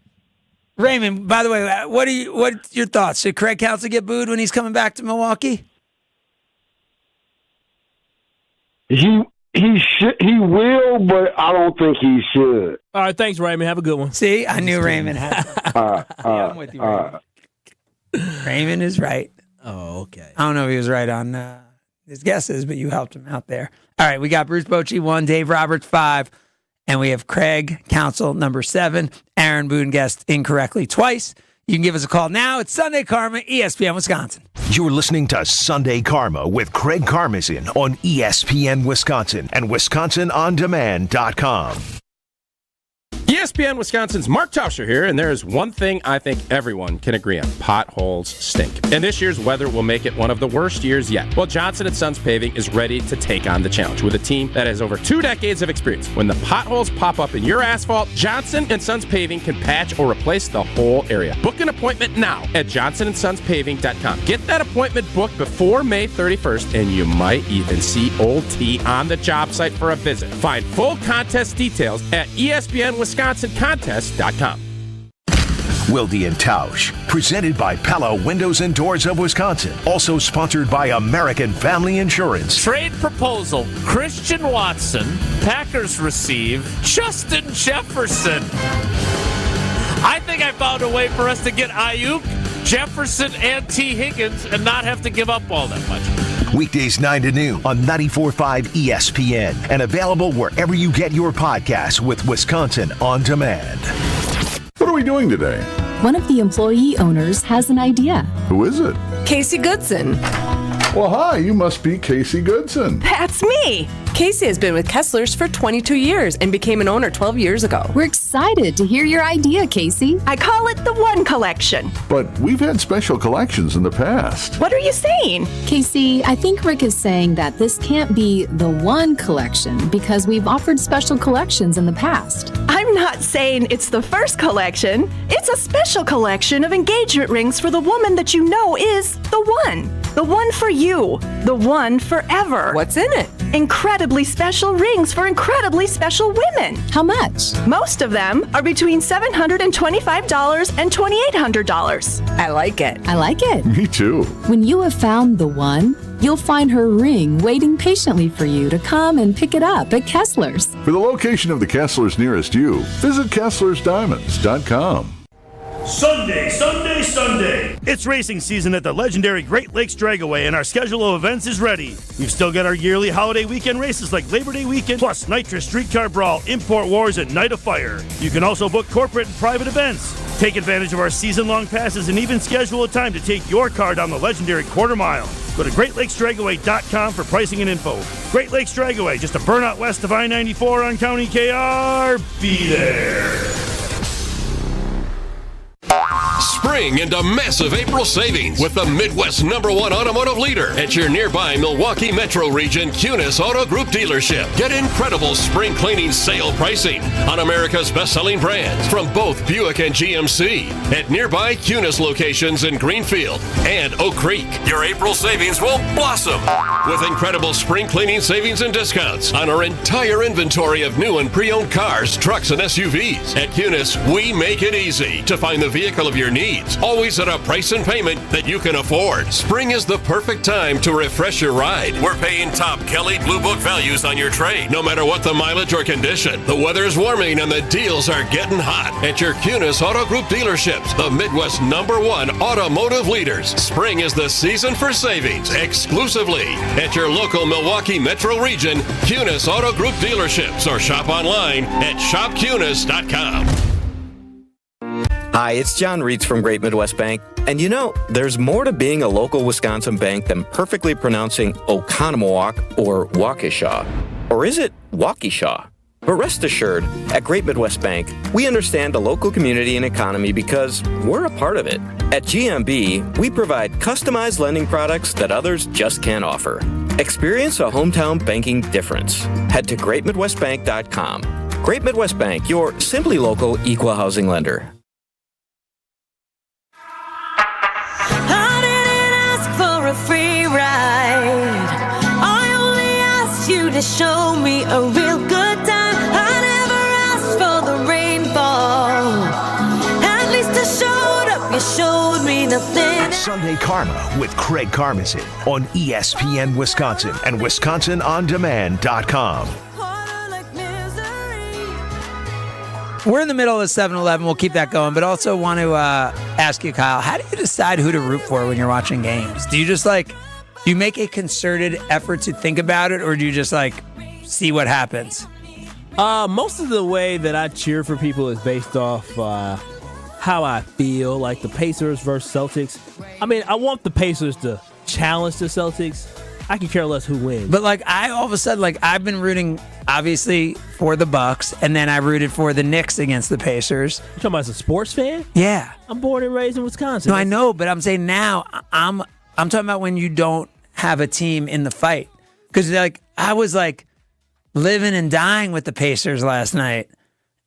Raymond, by the way, what's your thoughts? Should Craig Counsell get booed when he's coming back to Milwaukee? He will, but I don't think he should. All right, thanks, Raymond. Have a good one. See, I knew Raymond had. I'm with you, Raymond. Raymond is right. Oh, okay. I don't know if he was right on his guesses, but you helped him out there. All right, we got Bruce Bochy 1, Dave Roberts 5, and we have Craig Counsell number 7. Aaron Boone guessed incorrectly twice. You can give us a call now. It's Sunday Karma, ESPN Wisconsin. You're listening to Sunday Karma with Craig Karmazin on ESPN Wisconsin and WisconsinOnDemand.com. ESPN Wisconsin's Mark Tauscher here, and there is one thing I think everyone can agree on. Potholes stink. And this year's weather will make it one of the worst years yet. Well, Johnson & Sons Paving is ready to take on the challenge with a team that has over 2 decades of experience. When the potholes pop up in your asphalt, Johnson & Sons Paving can patch or replace the whole area. Book an appointment now at johnsonsonspaving.com. Get that appointment booked before May 31st, and you might even see Old T on the job site for a visit. Find full contest details at ESPNWisconsinContest.com. Wilde and Tausch, presented by Pella Windows and Doors of Wisconsin. Also sponsored by American Family Insurance. Trade proposal, Christian Watson. Packers receive Justin Jefferson. I think I found a way for us to get Ayuk, Jefferson, and T. Higgins and not have to give up all that much. Weekdays 9 to noon on 94.5 ESPN and available wherever you get your podcasts with Wisconsin On Demand. What are we doing today? One of the employee owners has an idea. Who is it? Casey Goodson. Well, hi, you must be Casey Goodson. That's me. Casey has been with Kessler's for 22 years and became an owner 12 years ago. We're excited to hear your idea, Casey. I call it the One Collection. But we've had special collections in the past. What are you saying? Casey, I think Rick is saying that this can't be the one collection because we've offered special collections in the past. I'm not saying it's the first collection. It's a special collection of engagement rings for the woman that you know is the one. The one for you. The one forever. What's in it? Incredibly special rings for incredibly special women. How much? Most of them are between $725 and $2,800. I like it. I like it. Me too. When you have found the one, you'll find her ring waiting patiently for you to come and pick it up at Kessler's. For the location of the Kessler's nearest you, visit KesslersDiamonds.com. Sunday, Sunday, Sunday. It's racing season at the legendary Great Lakes Dragaway, and our schedule of events is ready. We've still got our yearly holiday weekend races like Labor Day weekend, plus Nitrous Streetcar Brawl, Import Wars, and Night of Fire. You can also book corporate and private events. Take advantage of our season-long passes and even schedule a time to take your car down the legendary quarter mile. Go to GreatLakesDragaway.com for pricing and info. Great Lakes Dragaway, just a burnout west of I-94 on County KR. Be there. Spring into massive April savings with the Midwest #1 automotive leader at your nearby Milwaukee Metro region Kunis Auto Group dealership. Get incredible spring cleaning sale pricing on America's best-selling brands from both Buick and GMC at nearby Kunis locations in Greenfield and Oak Creek. Your April savings will blossom with incredible spring cleaning savings and discounts on our entire inventory of new and pre-owned cars, trucks, and SUVs. At Kunis, we make it easy to find the vehicle of your needs, always at a price and payment that you can afford. Spring is the perfect time to refresh your ride. We're paying top Kelley Blue Book values on your trade, no matter what the mileage or condition. The weather's warming and the deals are getting hot at your Kunis Auto Group dealerships, the Midwest #1 automotive leaders. Spring is the season for savings, exclusively at your local Milwaukee Metro region Kunis Auto Group dealerships, or shop online at shopkunis.com. Hi, it's John Reitz from Great Midwest Bank. And you know, there's more to being a local Wisconsin bank than perfectly pronouncing Oconomowoc or Waukesha. Or is it Waukesha? But rest assured, at Great Midwest Bank, we understand the local community and economy because we're a part of it. At GMB, we provide customized lending products that others just can't offer. Experience a hometown banking difference. Head to greatmidwestbank.com. Great Midwest Bank, your simply local equal housing lender. I didn't ask for a free ride. I only asked you to show me a real good time. I never asked for the rainfall. At least I showed up, you showed me nothing. Sunday Karma with Craig Karmazin on ESPN Wisconsin and WisconsinOnDemand.com. We're in the middle of 7-Eleven. We'll keep that going, but also want to ask you, Kyle, how do you decide who to root for when you're watching games? Do you just do you make a concerted effort to think about it, or do you just see what happens? Most of the way that I cheer for people is based off how I feel, like the Pacers versus Celtics. I mean, I want the Pacers to challenge the Celtics. I can care less who wins. But I all of a sudden, I've been rooting obviously for the Bucks, and then I rooted for the Knicks against the Pacers. You talking about as a sports fan? Yeah. I'm born and raised in Wisconsin. No, I know, but I'm saying now I'm talking about when you don't have a team in the fight. Because I was living and dying with the Pacers last night.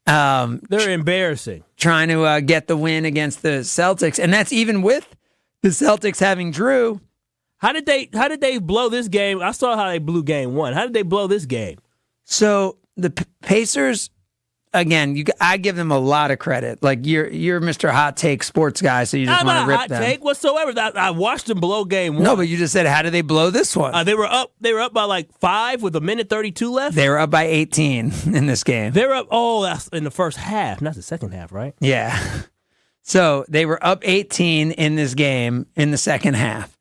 They're embarrassing. Trying to get the win against the Celtics, and that's even with the Celtics having Drew. How did they blow this game? I saw how they blew game one. How did they blow this game? So the Pacers, again, I give them a lot of credit. You're Mr. Hot Take sports guy, so you just want to rip them. Not a hot take whatsoever. I watched them blow game one. No, but you just said, how did they blow this one? They were up by 5 with 1:32 left. They were up by 18 in this game. They were up. Oh, that's in the first half, not the second half, right? Yeah. So they were up 18 in this game in the second half.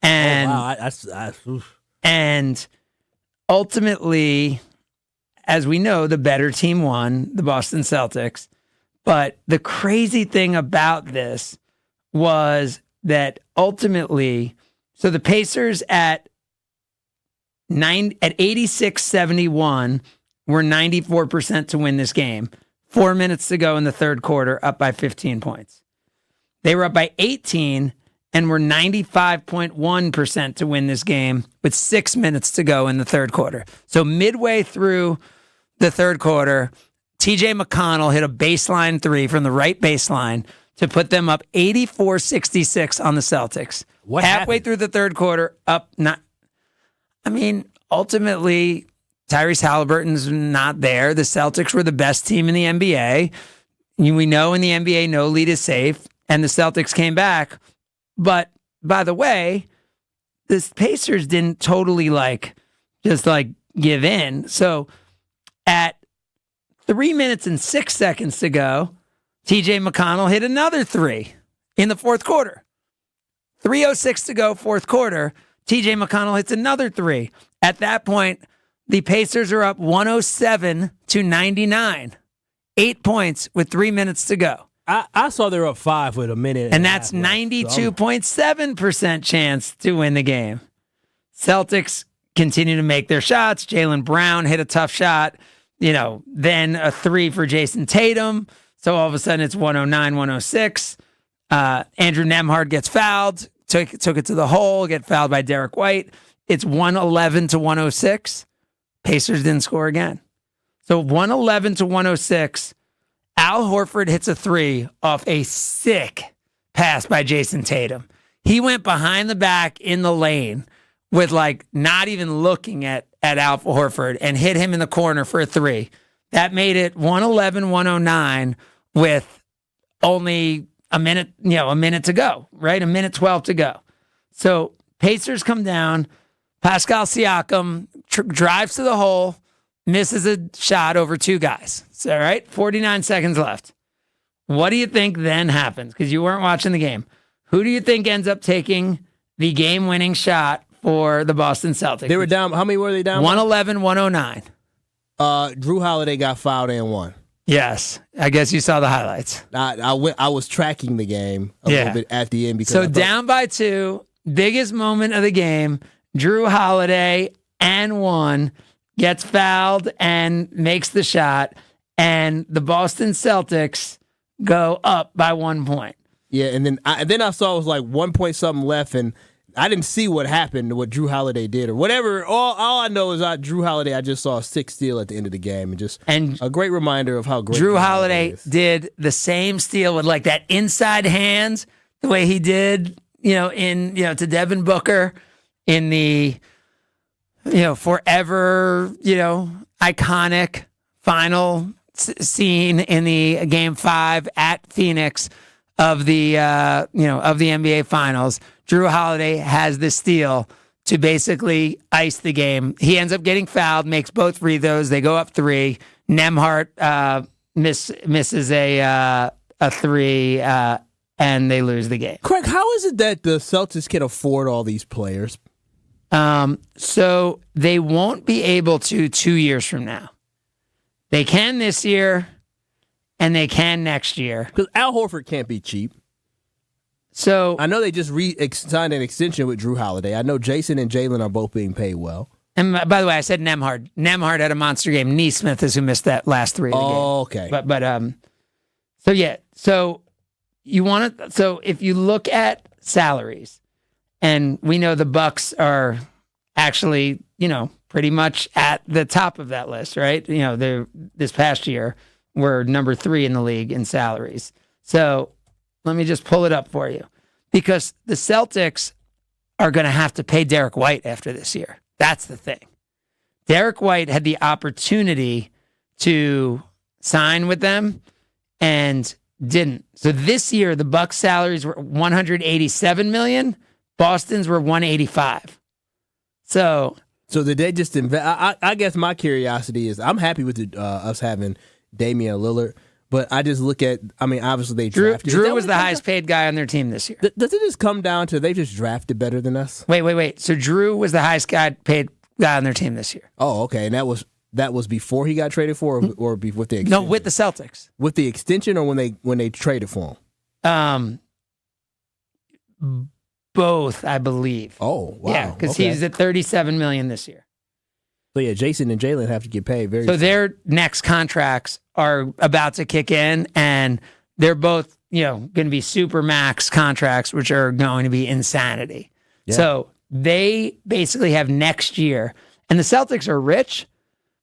And, and ultimately, as we know, the better team won, the Boston Celtics. But the crazy thing about this was that ultimately, so the Pacers at 86-71 were 94% to win this game. 4 minutes to go in the third quarter, up by 15 points. They were up by 18 and were 95.1% to win this game with 6 minutes to go in the third quarter. So midway through the third quarter, TJ McConnell hit a baseline three from the right baseline to put them up 84-66 on the Celtics. What Halfway happened? through the third quarter, ultimately, Tyrese Halliburton's not there. The Celtics were the best team in the NBA. We know in the NBA, no lead is safe, and the Celtics came back. But by the way, the Pacers didn't totally give in. So at 3 minutes and 6 seconds to go, TJ McConnell hit another three in the fourth quarter. 3:06 to go, fourth quarter, TJ McConnell hits another three. At that point, the Pacers are up 107-99. 8 points with 3 minutes to go. I saw they were up 5 with a minute. And that's 92.7% chance to win the game. Celtics continue to make their shots. Jaylen Brown hit a tough shot. Then a three for Jason Tatum. So all of a sudden it's 109-106. Andrew Nembhard gets fouled. Took it to the hole. Get fouled by Derek White. It's 111-106. Pacers didn't score again. So 111-106. Al Horford hits a three off a sick pass by Jason Tatum. He went behind the back in the lane with not even looking at Al Horford and hit him in the corner for a three. That made it 111-109 with only a minute to go, right? A minute 12 to go. So Pacers come down. Pascal Siakam drives to the hole, misses a shot over two guys. So, all right, 49 seconds left. What do you think then happens? Because you weren't watching the game. Who do you think ends up taking the game-winning shot for the Boston Celtics? They were down. How many were they down? 111-109. Drew Holiday got fouled and won. Yes, I guess you saw the highlights. I was tracking the game a little bit at the end because so down by 2, biggest moment of the game. Drew Holiday and 1 gets fouled and makes the shot, and the Boston Celtics go up by 1 point. Yeah, and then I saw it was like 1 point something left, and I didn't see what happened, what Drew Holiday did or whatever. All I know is Drew Holiday, I just saw a 6 steal at the end of the game, and a great reminder of how great Drew Holiday did the same steal with like that inside hands, the way he did, to Devin Booker in the, forever, iconic final scene in the Game 5 at Phoenix of the NBA Finals. Drew Holiday has the steal to basically ice the game. He ends up getting fouled, makes both free throws. They go up 3. Nembhard misses a 3, and they lose the game. Craig, how is it that the Celtics can afford all these players? So they won't be able to 2 years from now. They can this year, and they can next year. Because Al Horford can't be cheap. So I know they just signed an extension with Drew Holiday. I know Jason and Jalen are both being paid well. And by the way, I said Nembhard. Nembhard had a monster game. Nesmith is who missed that last 3 of the game. Oh, okay. So you want to. So if you look at salaries, and we know the Bucks are actually, pretty much at the top of that list, right? They're this past year were number 3 in the league in salaries. So let me just pull it up for you, because the Celtics are going to have to pay Derek White after this year. That's the thing. Derek White had the opportunity to sign with them and didn't. So this year, the Bucks' salaries were $187 million. Boston's were $185. So did they just invest? I guess my curiosity is, I'm happy with us having Damian Lillard, but I just look at, obviously they drafted. Drew was the highest paid guy on their team this year. Does it just come down to they just drafted better than us? Wait. So Drew was the highest paid guy on their team this year. Oh, okay. And that was before he got traded for, or with the extension? No, with the Celtics. With the extension, or when they traded for him? Both, I believe. Oh, wow. Yeah, because he's at $37 million this year. So yeah, Jason and Jalen have to get paid very soon. So their next contracts are about to kick in, and they're both, going to be super max contracts, which are going to be insanity. Yeah. So they basically have next year, and the Celtics are rich,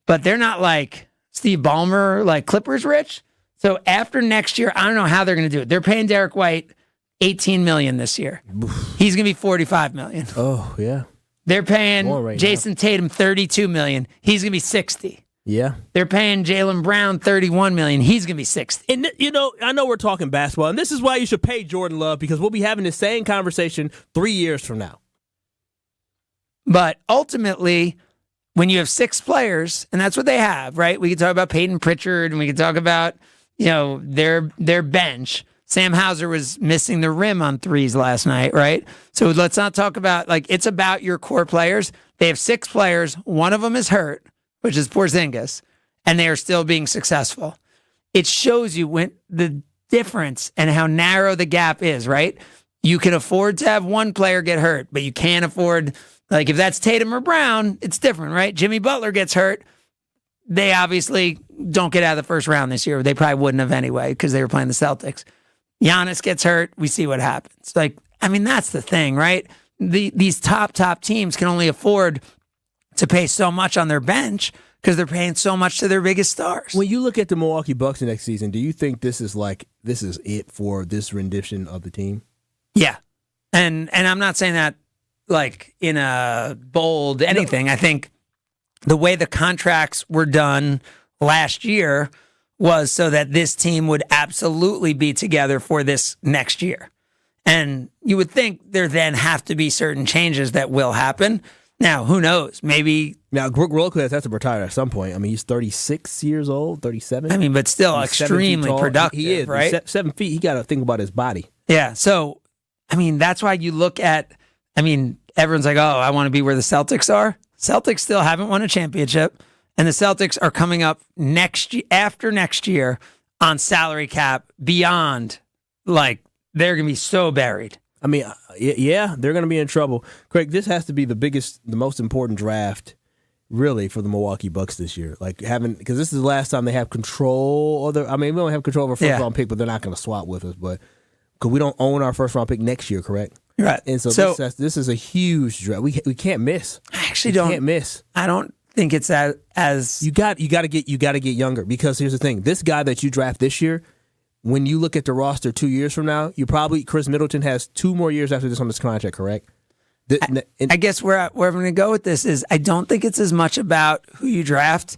but they're not like Steve Ballmer, like Clippers rich. So after next year, I don't know how they're going to do it. They're paying Derek White $18 million this year. He's going to be $45 million. Oh, yeah. They're paying Jason Tatum $32 million. He's going to be $60. Yeah. They're paying Jaylen Brown $31 million. He's going to be $60. And, I know we're talking basketball, and this is why you should pay Jordan Love, because we'll be having the same conversation 3 years from now. But ultimately, when you have 6 players, and that's what they have, right? We can talk about Peyton Pritchard, and we can talk about, their bench. Sam Hauser was missing the rim on 3s last night, right? So let's not talk about, it's about your core players. They have 6 players. One of them is hurt, which is Porzingis, and they are still being successful. It shows you when the difference and how narrow the gap is, right? You can afford to have one player get hurt, but you can't afford, if that's Tatum or Brown, it's different, right? Jimmy Butler gets hurt. They obviously don't get out of the first round this year. They probably wouldn't have anyway because they were playing the Celtics. Giannis gets hurt. We see what happens. That's the thing, right? These top teams can only afford to pay so much on their bench because they're paying so much to their biggest stars. When you look at the Milwaukee Bucks next season, do you think this is it for this rendition of the team? Yeah. And I'm not saying that in a bold anything. No. I think the way the contracts were done last year was so that this team would absolutely be together for this next year. And you would think there then have to be certain changes that will happen. Now, who knows? Maybe... Now, Brooke Rolquist has to retire at some point. He's 36 years old, 37. But still he's extremely productive, he is, right? He's 7 feet. He got to think about his body. Yeah, so, that's why you look at... everyone's like, oh, I want to be where the Celtics are. Celtics still haven't won a championship. And the Celtics are coming up after next year on salary cap beyond, like, they're going to be so buried. I mean, yeah, they're going to be in trouble. Craig, this has to be the most important draft, really, for the Milwaukee Bucks this year. Like, because this is the last time they have control. We don't have control of our first-round pick, but they're not going to swap with us. But because we don't own our first-round pick next year, correct? Right. And so this is a huge draft. We can't miss. I actually can't miss. I don't think it's as you got to get younger, because here's the thing: this guy that you draft this year, when you look at the roster 2 years from now, Chris Middleton has 2 more years after this on this contract, correct? I guess where I'm going to go with this is I don't think it's as much about who you draft.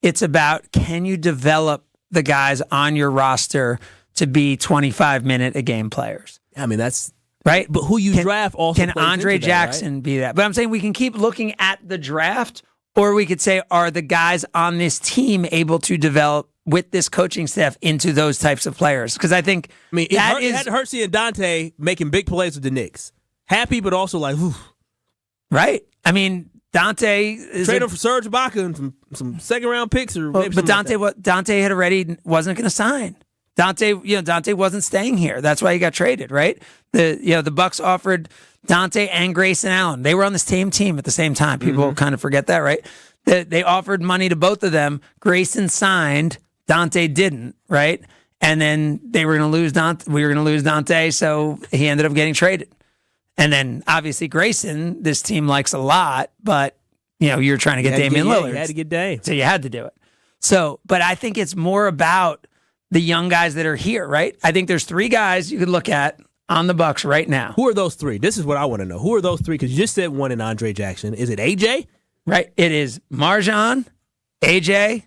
It's about, can you develop the guys on your roster to be 25-minute-a-game players? I mean, that's right. But who you draft also can Andre Jackson be that? But I'm saying we can keep looking at the draft. Or we could say, are the guys on this team able to develop with this coaching staff into those types of players? Because I think it had Hersey and Dante making big plays with the Knicks. Happy, but also like, whew. Right. I mean, Dante is trade him for Serge Ibaka and some second-round picks, but Dante had already wasn't going to sign. Dante wasn't staying here. That's why he got traded, right? The Bucks offered Dante and Grayson Allen. They were on the same team at the same time. People kind of forget that, right? They offered money to both of them. Grayson signed. Dante didn't, right? And then they were going to lose Dante. We were going to lose Dante, so he ended up getting traded. And then obviously Grayson, this team likes a lot, but you're trying to get Damian Lillard. You had to get Dame, so you had to do it. So, but I think it's more about the young guys that are here, right? I think there's 3 guys you could look at on the Bucks right now. Who are those 3? This is what I want to know. Who are those 3? Because you just said one in Andre Jackson. Is it AJ? Right. It is MarJon, AJ,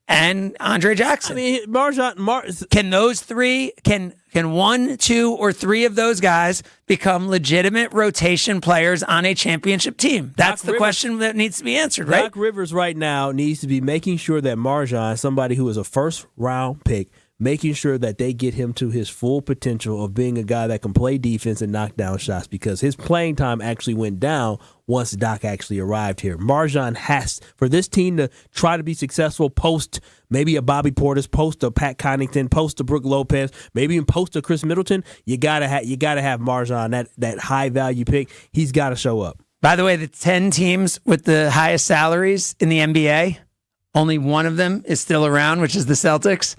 and Andre Jackson. I mean, MarJon. Can those 3? Can 1, 2, or 3 of those guys become legitimate rotation players on a championship team? That's the question that needs to be answered, right? Doc Rivers right now needs to be making sure that MarJon, somebody who is a first-round pick, making sure that they get him to his full potential of being a guy that can play defense and knock down shots, because his playing time actually went down once Doc actually arrived here. MarJon has, for this team to try to be successful post maybe a Bobby Portis, post a Pat Connaughton, post a Brook Lopez, maybe even post a Chris Middleton, you gotta have MarJon, that high value pick. He's got to show up. By the way, the 10 teams with the highest salaries in the NBA, only one of them is still around, which is the Celtics.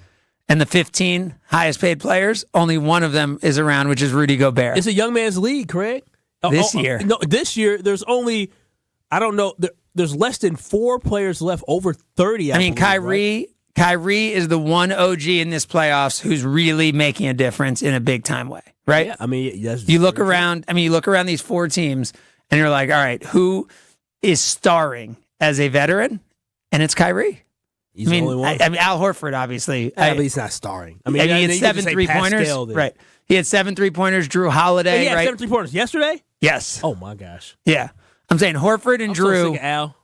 And the 15 highest paid players, only one of them is around, which is Rudy Gobert. It's a young man's league, Craig. This year. No, this year, there's only, I don't know, there's less than 4 players left over 30. I mean, believe, Kyrie is the one OG in this playoffs who's really making a difference in a big-time way, right? Yeah, I mean, you look around these 4 teams, and you're like, all right, who is starring as a veteran? And it's Kyrie. He's the only one. I mean, Al Horford, obviously. But he's not starring. I mean, he had 7 3-pointers. Right. He had 7 3-pointers. Drew Holiday. Yeah, right? 7 3-pointers yesterday? Yes. Oh, my gosh. Yeah. I'm saying Horford and Drew. So sick of Al.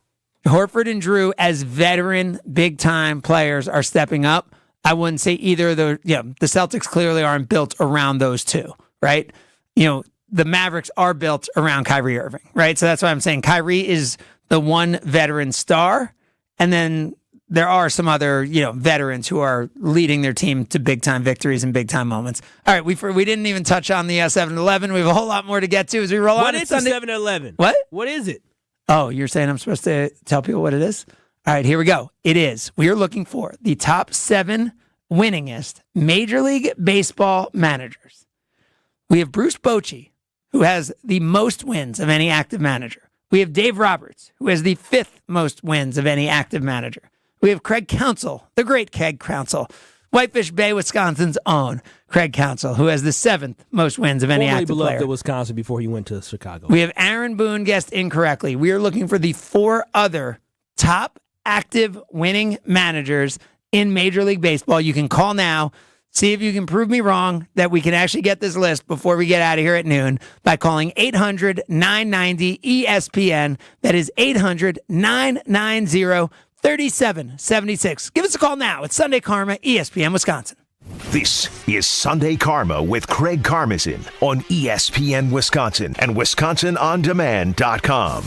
Horford and Drew, as veteran, big-time players, are stepping up. I wouldn't say either of those. The Celtics clearly aren't built around those two, right? The Mavericks are built around Kyrie Irving, right? So that's why I'm saying Kyrie is the one veteran star, and then there are some other, veterans who are leading their team to big-time victories and big-time moments. All right, we didn't even touch on the 7-Eleven. We have a whole lot more to get to as we roll on. What is the 7-Eleven? What? What is it? Oh, you're saying I'm supposed to tell people what it is? All right, here we go. It is. We are looking for the top 7 winningest Major League Baseball managers. We have Bruce Bochy, who has the most wins of any active manager. We have Dave Roberts, who has the 5th most wins of any active manager. We have Craig Counsell, the great Craig Counsell, Whitefish Bay, Wisconsin's own Craig Counsell, who has the 7th most wins of any active player. Formerly beloved of Wisconsin before he went to Chicago. We have Aaron Boone guessed incorrectly. We are looking for the 4 other top active winning managers in Major League Baseball. You can call now. See if you can prove me wrong that we can actually get this list before we get out of here at noon by calling 800-990-ESPN. That is 800-990-3776. Give us a call now. It's Sunday Karma, ESPN Wisconsin. This is Sunday Karma with Craig Karmazin on ESPN Wisconsin and WisconsinOnDemand.com.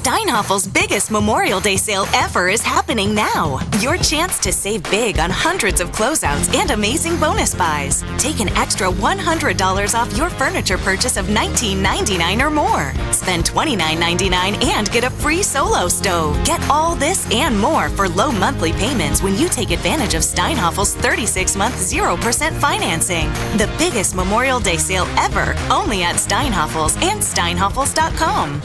Steinhaffel's biggest Memorial Day sale ever is happening now. Your chance to save big on hundreds of closeouts and amazing bonus buys. Take an extra $100 off your furniture purchase of $19.99 or more. Spend $29.99 and get a free Solo stove. Get all this and more for low monthly payments when you take advantage of Steinhaffel's 36-month 0% financing. The biggest Memorial Day sale ever, only at Steinhaffel's and steinhaffels.com.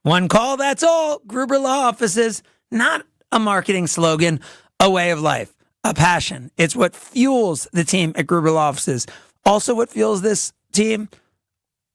One call, that's all. Gruber Law Offices, not a marketing slogan, a way of life, a passion. It's what fuels the team at Gruber Law Offices. Also what fuels this team,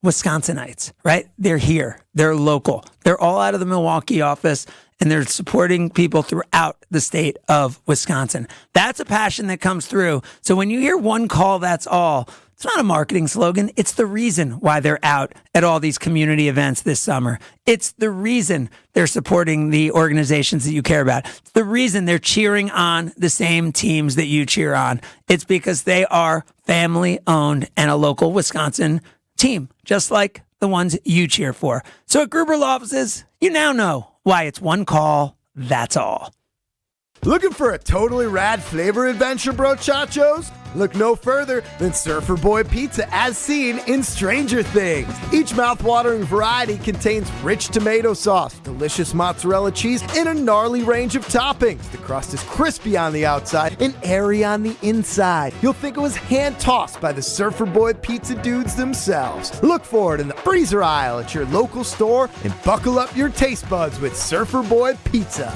Wisconsinites, right? They're here. They're local. They're all out of the Milwaukee office, and they're supporting people throughout the state of Wisconsin. That's a passion that comes through. So when you hear one call, that's all, it's not a marketing slogan. It's the reason why they're out at all these community events this summer. It's the reason they're supporting the organizations that you care about. It's the reason they're cheering on the same teams that you cheer on. It's because they are family-owned and a local Wisconsin team, just like the ones you cheer for. So at Gruber Law Offices, you now know why it's one call, that's all. Looking for a totally rad flavor adventure, brochachos? Look no further than Surfer Boy Pizza as seen in Stranger Things. Each mouth-watering variety contains rich tomato sauce, delicious mozzarella cheese, and a gnarly range of toppings. The crust is crispy on the outside and airy on the inside. You'll think it was hand-tossed by the Surfer Boy Pizza dudes themselves. Look for it in the freezer aisle at your local store and buckle up your taste buds with Surfer Boy Pizza.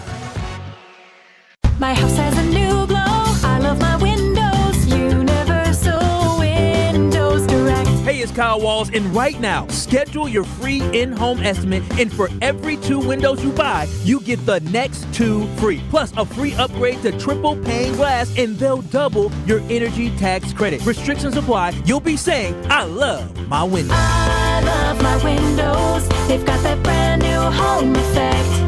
My house has a new glow. I love my windows. Universal Windows Direct. Hey, it's Kyle Walls, and right now, schedule your free in-home estimate, and for every 2 windows you buy, you get the next 2 free. Plus, a free upgrade to triple pane glass, and they'll double your energy tax credit. Restrictions apply. You'll be saying, I love my windows. I love my windows. They've got that brand new home effect.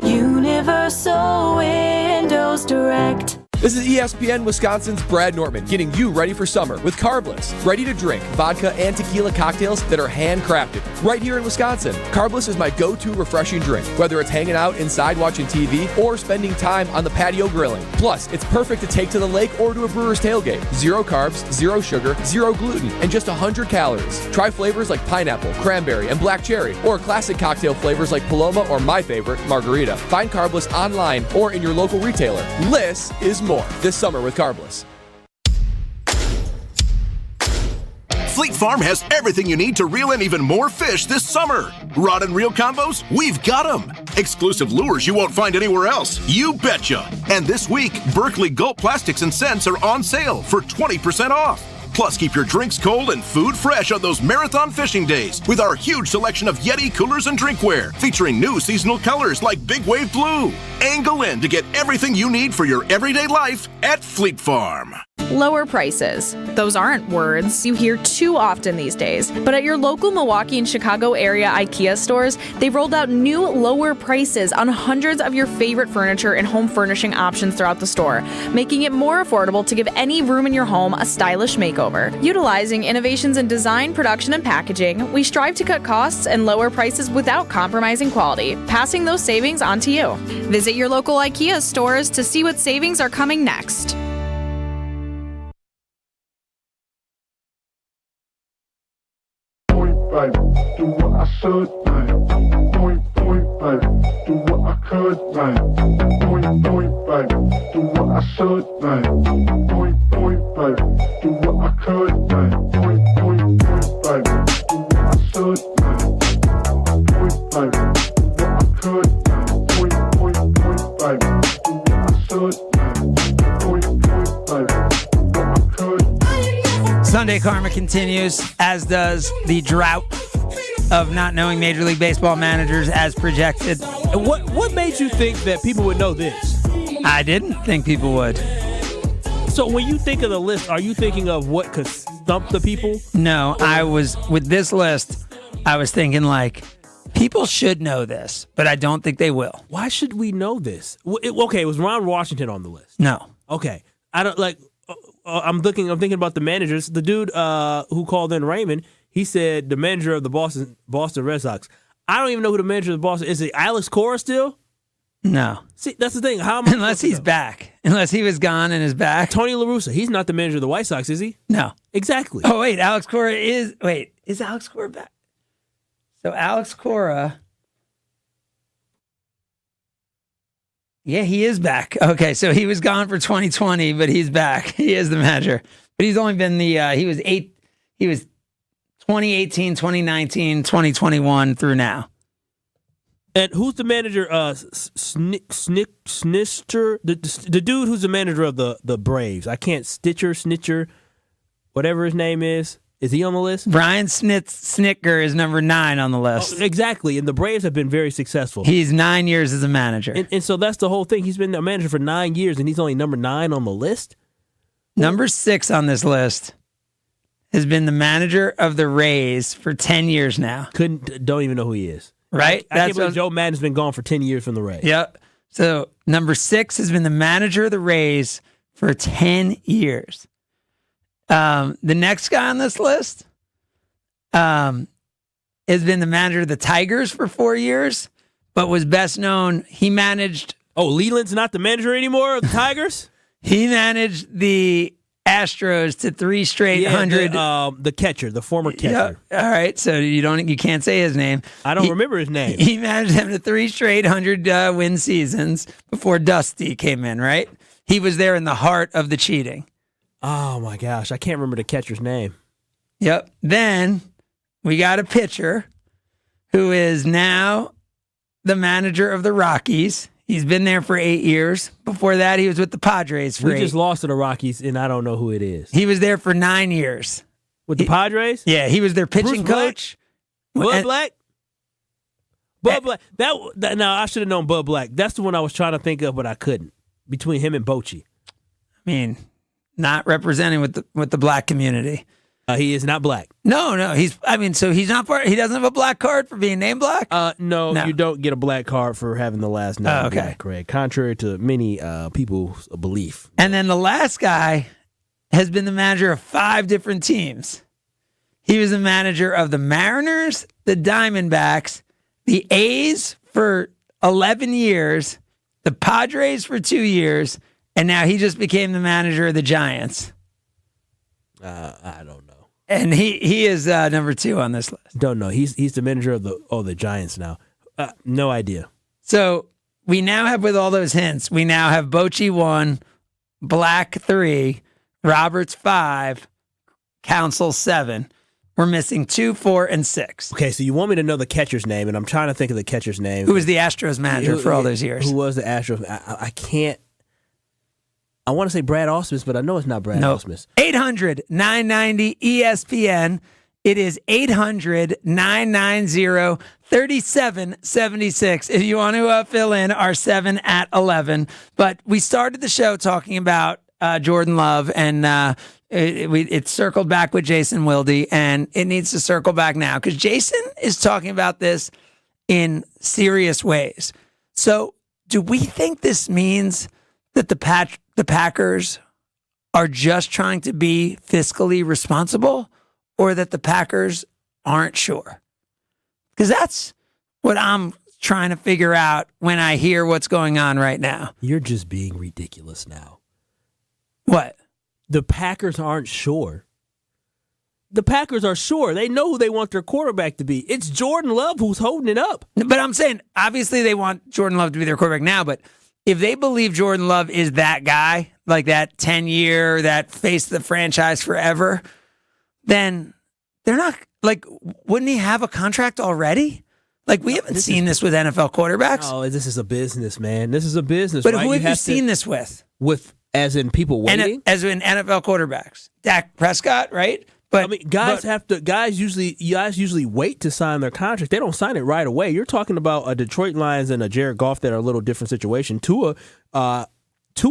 Universal Windows Direct. This is ESPN Wisconsin's Brad Nortman, getting you ready for summer with Carbless, ready-to-drink vodka and tequila cocktails that are handcrafted right here in Wisconsin. Carbless is my go-to refreshing drink, whether it's hanging out inside watching TV or spending time on the patio grilling. Plus, it's perfect to take to the lake or to a brewer's tailgate. 0 carbs, 0 sugar, 0 gluten, and just 100 calories. Try flavors like pineapple, cranberry, and black cherry, or classic cocktail flavors like Paloma or my favorite, margarita. Find Carbless online or in your local retailer. Less is more this summer with Carbless. Fleet Farm has everything you need to reel in even more fish this summer. Rod and reel combos? We've got them. Exclusive lures you won't find anywhere else? You betcha. And this week, Berkeley Gulp Plastics and Scents are on sale for 20% off. Plus, keep your drinks cold and food fresh on those marathon fishing days with our huge selection of Yeti coolers and drinkware, featuring new seasonal colors like Big Wave Blue. Angle in to get everything you need for your everyday life at Fleet Farm. Lower prices. Those aren't words you hear too often these days. But at your local Milwaukee and Chicago area IKEA stores, they've rolled out new lower prices on hundreds of your favorite furniture and home furnishing options throughout the store, making it more affordable to give any room in your home a stylish makeover. Utilizing innovations in design, production, and packaging, we strive to cut costs and lower prices without compromising quality, passing those savings on to you. Visit your local IKEA stores to see what savings are coming next. Baby, do what I should, baby. Baby, do what I could, baby. Baby, do what I should, baby. Baby, do what I could, baby. Baby, do what I should, baby. Baby, do what I could, baby. Do what I should, Sunday Karma continues, as does the drought of not knowing Major League Baseball managers as projected. What made you think that people would know this? I didn't think people would. So when you think of the list, are you thinking of what could stump the people? No, I was, with this list, I was thinking like, people should know this, but I don't think they will. Why should we know this? Okay, it was Ron Washington on the list. No. Okay. I don't like... I'm thinking about the managers. The dude who called in, Raymond, He said the manager of the Boston Red Sox. I don't even know who the manager of the Boston is. It Alex Cora still? No. See, that's the thing. How am I Unless he's back. Unless he was gone and is back. Tony La Russa. He's not the manager of the White Sox, is he? No. Exactly. Oh, wait. Alex Cora is. Wait. Is Alex Cora back? So Alex Cora. Yeah, he is back. Okay, so he was gone for 2020, but he's back. He is the manager. But he's only been he was 2018, 2019, 2021 through now. And who's the manager? Snister, the dude who's the manager of the Braves. I can't Snitcher, whatever his name is. Is he on the list? Brian Snitker is number 9 on the list. Oh, exactly, and the Braves have been very successful. He's 9 years as a manager. And so that's the whole thing. He's been a manager for 9 years, and he's only number 9 on the list? Number 6 on this list has been the manager of the Rays for 10 years now. Don't even know who he is. Right? I can't believe Joe Madden's been gone for 10 years from the Rays. Yep. So number 6 has been the manager of the Rays for 10 years. The next guy on this list has been the manager of the Tigers for 4 years, but was best known. He managed. Oh, Leland's not the manager anymore of the Tigers? He managed the Astros to 3 straight 100. The catcher, the former catcher. Yeah. All right, so you can't say his name. I don't remember his name. He managed them to 3 straight 100 win seasons before Dusty came in. Right, he was there in the heart of the cheating. Oh my gosh, I can't remember the catcher's name. Yep. Then we got a pitcher who is now the manager of the Rockies. He's been there for 8 years. Before that, he was with the Padres for 8. We just lost to the Rockies, and I don't know who it is. He was there for 9 years. With the Padres? Yeah, he was their pitching coach. Bud Black? Bud Black. Now, I should have known Bud Black. That's the one I was trying to think of, but I couldn't. Between him and Bochy. I mean, not representing with the black community. He is not black. No. So he's not part. He doesn't have a black card for being named black. No, you don't get a black card for having the last name. Oh, okay, Craig. Contrary to many people's belief. And then the last guy has been the manager of 5 different teams. He was the manager of the Mariners, the Diamondbacks, the A's for 11 years, the Padres for 2 years, and now he just became the manager of the Giants. I don't know. And he is number 2 on this list. Don't know. He's the manager of the Giants now. No idea. So we now have, with all those hints, we now have Bochy 1, Black 3, Roberts 5, Council 7. We're missing 2, 4, and 6. Okay, so you want me to know the catcher's name, and I'm trying to think of the catcher's name. Who was the Astros manager for all those years? Who was the Astros? I can't. I want to say Brad Ausmus, but I know it's not Brad Ausmus. 800-990-ESPN. It is 800-990-3776 if you want to fill in our 7 at 11. But we started the show talking about Jordan Love, and it circled back with Jason Wilde, and it needs to circle back now because Jason is talking about this in serious ways. So do we think this means that the Packers are just trying to be fiscally responsible, or that the Packers aren't sure? Because that's what I'm trying to figure out when I hear what's going on right now. You're just being ridiculous now. What? The Packers aren't sure. The Packers are sure. They know who they want their quarterback to be. It's Jordan Love who's holding it up. But I'm saying, obviously they want Jordan Love to be their quarterback now, but if they believe Jordan Love is that guy, like that 10-year, that face the franchise forever, then they're not, like, wouldn't he have a contract already? Like, we haven't seen this with NFL quarterbacks. Oh, this is a business, man. This is a business, but right? who have you seen this with? As in people waiting? As in NFL quarterbacks. Dak Prescott, right? But I mean, guys usually wait to sign their contract. They don't sign it right away. You're talking about a Detroit Lions and a Jared Goff that are a little different situation. Tua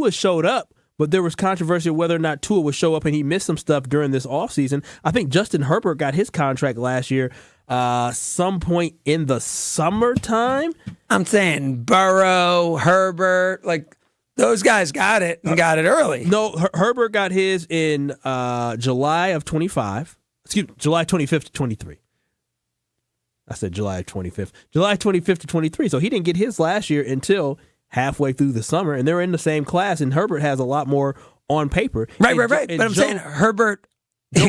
showed up, but there was controversy whether or not Tua would show up, and he missed some stuff during this offseason. I think Justin Herbert got his contract last year some point in the summertime. I'm saying Burrow, Herbert, like those guys got it and got it early. No, Herbert got his in July of 25. July 25th to 23. I said July 25th. July 25th to 23. So he didn't get his last year until halfway through the summer, and they're in the same class, and Herbert has a lot more on paper. Right. But I'm saying Herbert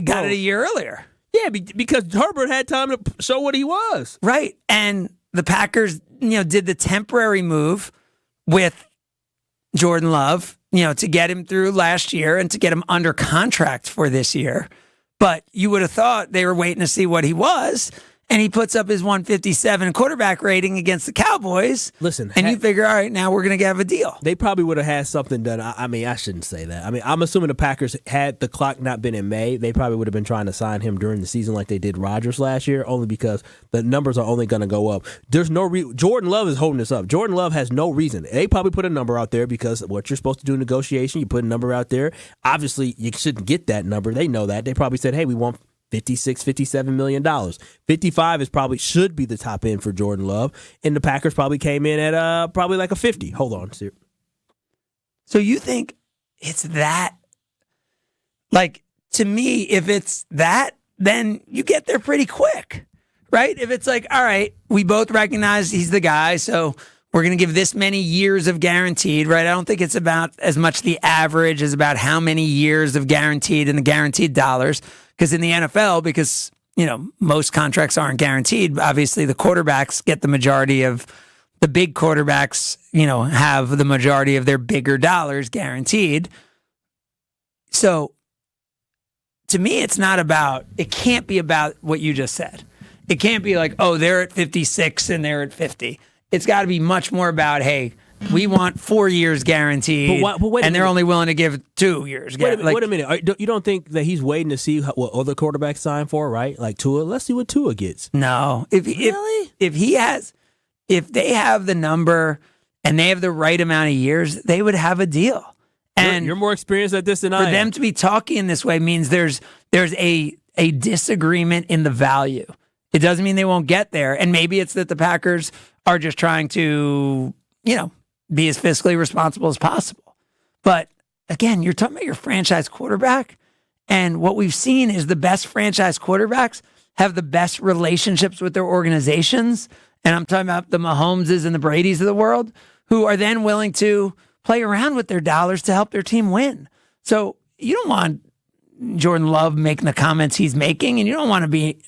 got it a year earlier. Yeah, because Herbert had time to show what he was. Right. And the Packers, did the temporary move with Jordan Love, to get him through last year and to get him under contract for this year. But you would have thought they were waiting to see what he was. And he puts up his 157 quarterback rating against the Cowboys. Listen, and you figure, all right, now we're going to have a deal. They probably would have had something done. I shouldn't say that. I'm assuming the Packers, had the clock not been in May, they probably would have been trying to sign him during the season like they did Rodgers last year, only because the numbers are only going to go up. There's no Jordan Love is holding this up. Jordan Love has no reason. They probably put a number out there because what you're supposed to do in negotiation, you put a number out there. Obviously, you shouldn't get that number. They know that. They probably said, hey, we want $56-57 million. 55 is probably should be the top end for Jordan Love, and the Packers probably came in at probably like a 50. Hold on, sir. So you think it's that? Like, to me, if it's that, then you get there pretty quick, right? If it's like, all right, we both recognize he's the guy, so we're going to give this many years of guaranteed, right? I don't think it's about as much the average as about how many years of guaranteed and the guaranteed dollars. Because in the NFL, because, most contracts aren't guaranteed, obviously the quarterbacks get the majority of the big quarterbacks, have the majority of their bigger dollars guaranteed. So to me, it can't be about what you just said. It can't be like, oh, they're at 56 and they're at 50. It's got to be much more about, hey, we want 4 years guaranteed, and they're only willing to give 2 years. Wait a minute. You don't think that he's waiting to see what other quarterbacks sign for, right? Like Tua. Let's see what Tua gets. No. If they have the number and they have the right amount of years, they would have a deal. And you're more experienced at this than I am. For them to be talking in this way means there's a disagreement in the value. It doesn't mean they won't get there. And maybe it's that the Packers are just trying to, be as fiscally responsible as possible. But again, you're talking about your franchise quarterback. And what we've seen is the best franchise quarterbacks have the best relationships with their organizations. And I'm talking about the Mahomeses and the Bradys of the world, who are then willing to play around with their dollars to help their team win. So you don't want Jordan Love making the comments he's making, and you don't want to be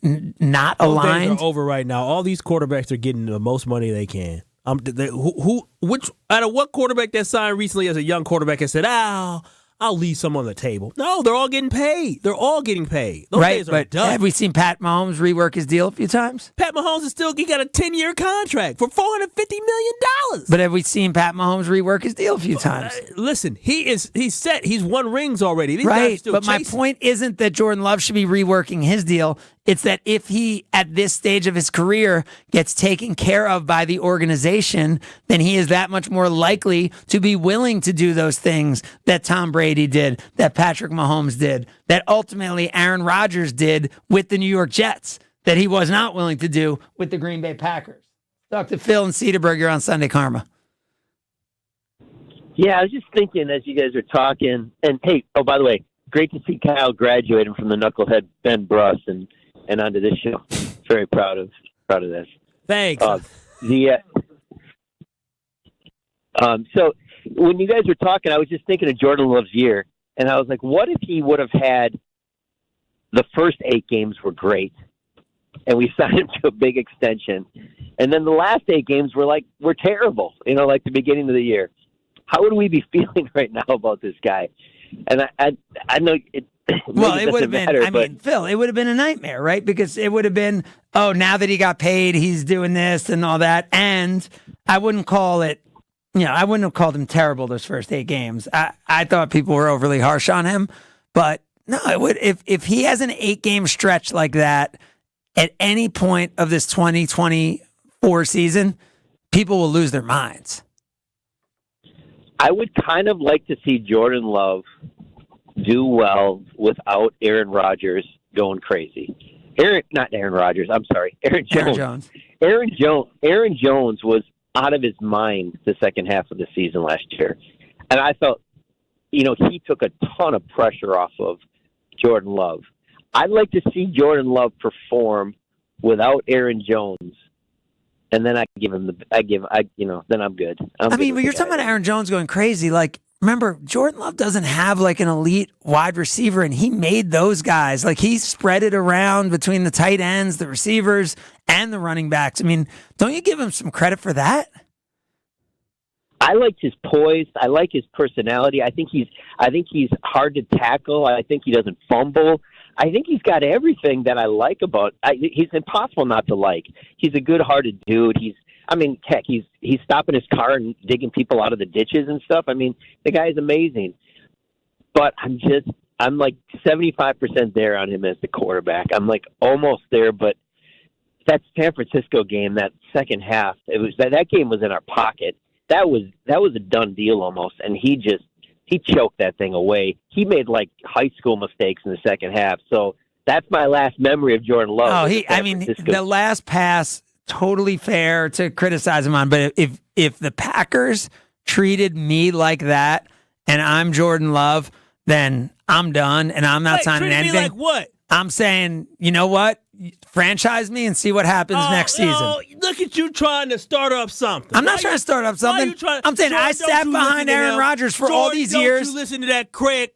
not aligned. Things are over right now. All these quarterbacks are getting the most money they can. Which out of what quarterback that signed recently as a young quarterback has said, I'll leave some on the table? No, they're all getting paid. They're all getting paid. Those days are done. Have we seen Pat Mahomes rework his deal a few times? Pat Mahomes he got a 10-year contract for $450 million. But have we seen Pat Mahomes rework his deal a few times? Listen, he's set. He's won rings already. These right, guys still but chasing. My point isn't that Jordan Love should be reworking his deal. It's that if he, at this stage of his career, gets taken care of by the organization, then he is that much more likely to be willing to do those things that Tom Brady did, that Patrick Mahomes did, that ultimately Aaron Rodgers did with the New York Jets, that he was not willing to do with the Green Bay Packers. Talk to Phil and Cedarburg. You're on Sunday Karma. Yeah, I was just thinking as you guys are talking, and hey, oh, by the way, great to see Kyle graduating from the knucklehead Ben Bruss and onto this show. Very proud of this. Thanks. So when you guys were talking, I was just thinking of Jordan Love's year, and I was like, what if he would have had the first 8 games were great, and we signed him to a big extension, and then the last 8 games were terrible, like the beginning of the year. How would we be feeling right now about this guy? And I know it. Well, it would have been, Phil, it would have been a nightmare, right? Because it would have been, oh, now that he got paid, he's doing this and all that. And I wouldn't call it, I wouldn't have called him terrible those first 8 games. I thought people were overly harsh on him. But no, it would if he has an 8-game stretch like that at any point of this 2024 season, people will lose their minds. I would kind of like to see Jordan Love do well without Aaron Rodgers going crazy. Aaron Jones. Aaron Jones was out of his mind the second half of the season last year. And I felt, he took a ton of pressure off of Jordan Love. I'd like to see Jordan Love perform without Aaron Jones, and then I give him then I'm good. I mean, but you're talking about Aaron Jones going crazy. Like, remember, Jordan Love doesn't have like an elite wide receiver, and he made those guys. Like, he spread it around between the tight ends, the receivers, and the running backs. I mean, don't you give him some credit for that? I liked his poise. I like his personality. I think he's hard to tackle. I think he doesn't fumble. I think he's got everything that I like about. He's impossible not to like. He's a good-hearted dude. He's stopping his car and digging people out of the ditches and stuff. I mean, the guy is amazing. But I'm like 75% there on him as the quarterback. I'm like almost there, but that San Francisco game, that second half, that game was in our pocket. That was a done deal almost, and he choked that thing away. He made like high school mistakes in the second half. So that's my last memory of Jordan Love. The last pass, totally fair to criticize him on. But if the Packers treated me like that and I'm Jordan Love, then I'm done and I'm not signing anything. Me like what? I'm saying, you know what? Franchise me and see what happens next season. Look at you trying to start up something. I'm not trying to start up something. I'm saying I sat behind Aaron Rodgers for all these years. Don't you listen to that Craig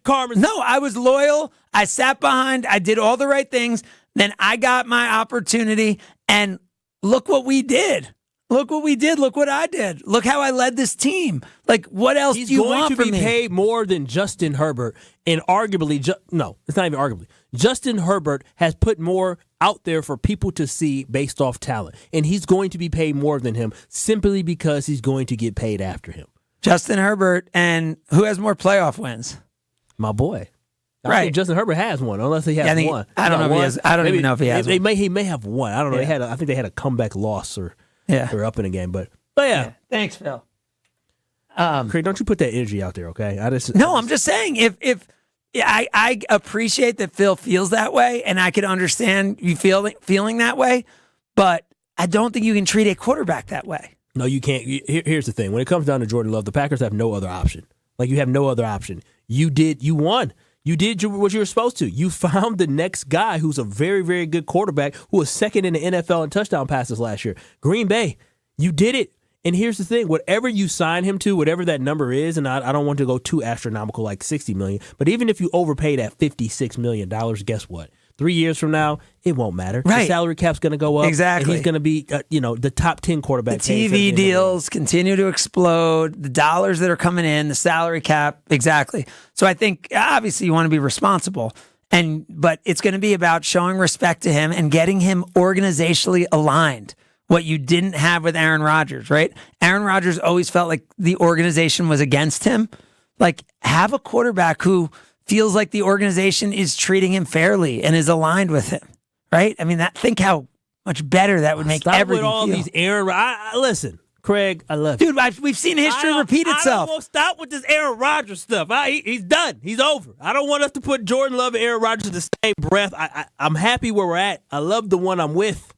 Carmen? No, I was loyal. I sat behind. I did all the right things. Then I got my opportunity, and look what we did. Look what we did. Look what I did. Look how I led this team. Like, what else do you want from me? He's going to be paid more than Justin Herbert, and arguably, no, it's not even arguably. Justin Herbert has put more out there for people to see based off talent, and he's going to be paid more than him simply because he's going to get paid after him. Justin Herbert, and who has more playoff wins? My boy. Right. I think Justin Herbert has one, unless he has one. I don't know if he has. I don't even know if he has one. He may have one. I don't know. Yeah. I think they had a comeback loss or they're up in a game, but yeah. Thanks, Phil. Craig, don't you put that energy out there, okay? I'm just saying if I appreciate that Phil feels that way, and I can understand you feeling that way, but I don't think you can treat a quarterback that way. No, you can't. Here's the thing: when it comes down to Jordan Love, the Packers have no other option. Like, you have no other option. You won. You did what you were supposed to. You found the next guy who's a very, very good quarterback who was second in the NFL in touchdown passes last year. Green Bay, you did it. And here's the thing. Whatever you sign him to, whatever that number is, and I don't want to go too astronomical like $60 million, but even if you overpay that $56 million, guess what? 3 years from now, it won't matter. Right. The salary cap's going to go up. Exactly. And he's going to be, the top 10 quarterback. The TV deals continue to explode. The dollars that are coming in, the salary cap, exactly. So I think obviously you want to be responsible, but it's going to be about showing respect to him and getting him organizationally aligned. What you didn't have with Aaron Rodgers, right? Aaron Rodgers always felt like the organization was against him. Like, have a quarterback who feels like the organization is treating him fairly and is aligned with him, right? I mean, think how much better that would make everything with all feel. These Aaron. Listen, Craig, I love you, dude. We've seen history repeat itself. I won't stop with this Aaron Rodgers stuff. He's done. He's over. I don't want us to put Jordan Love and Aaron Rodgers in the same breath. I'm happy where we're at. I love the one I'm with.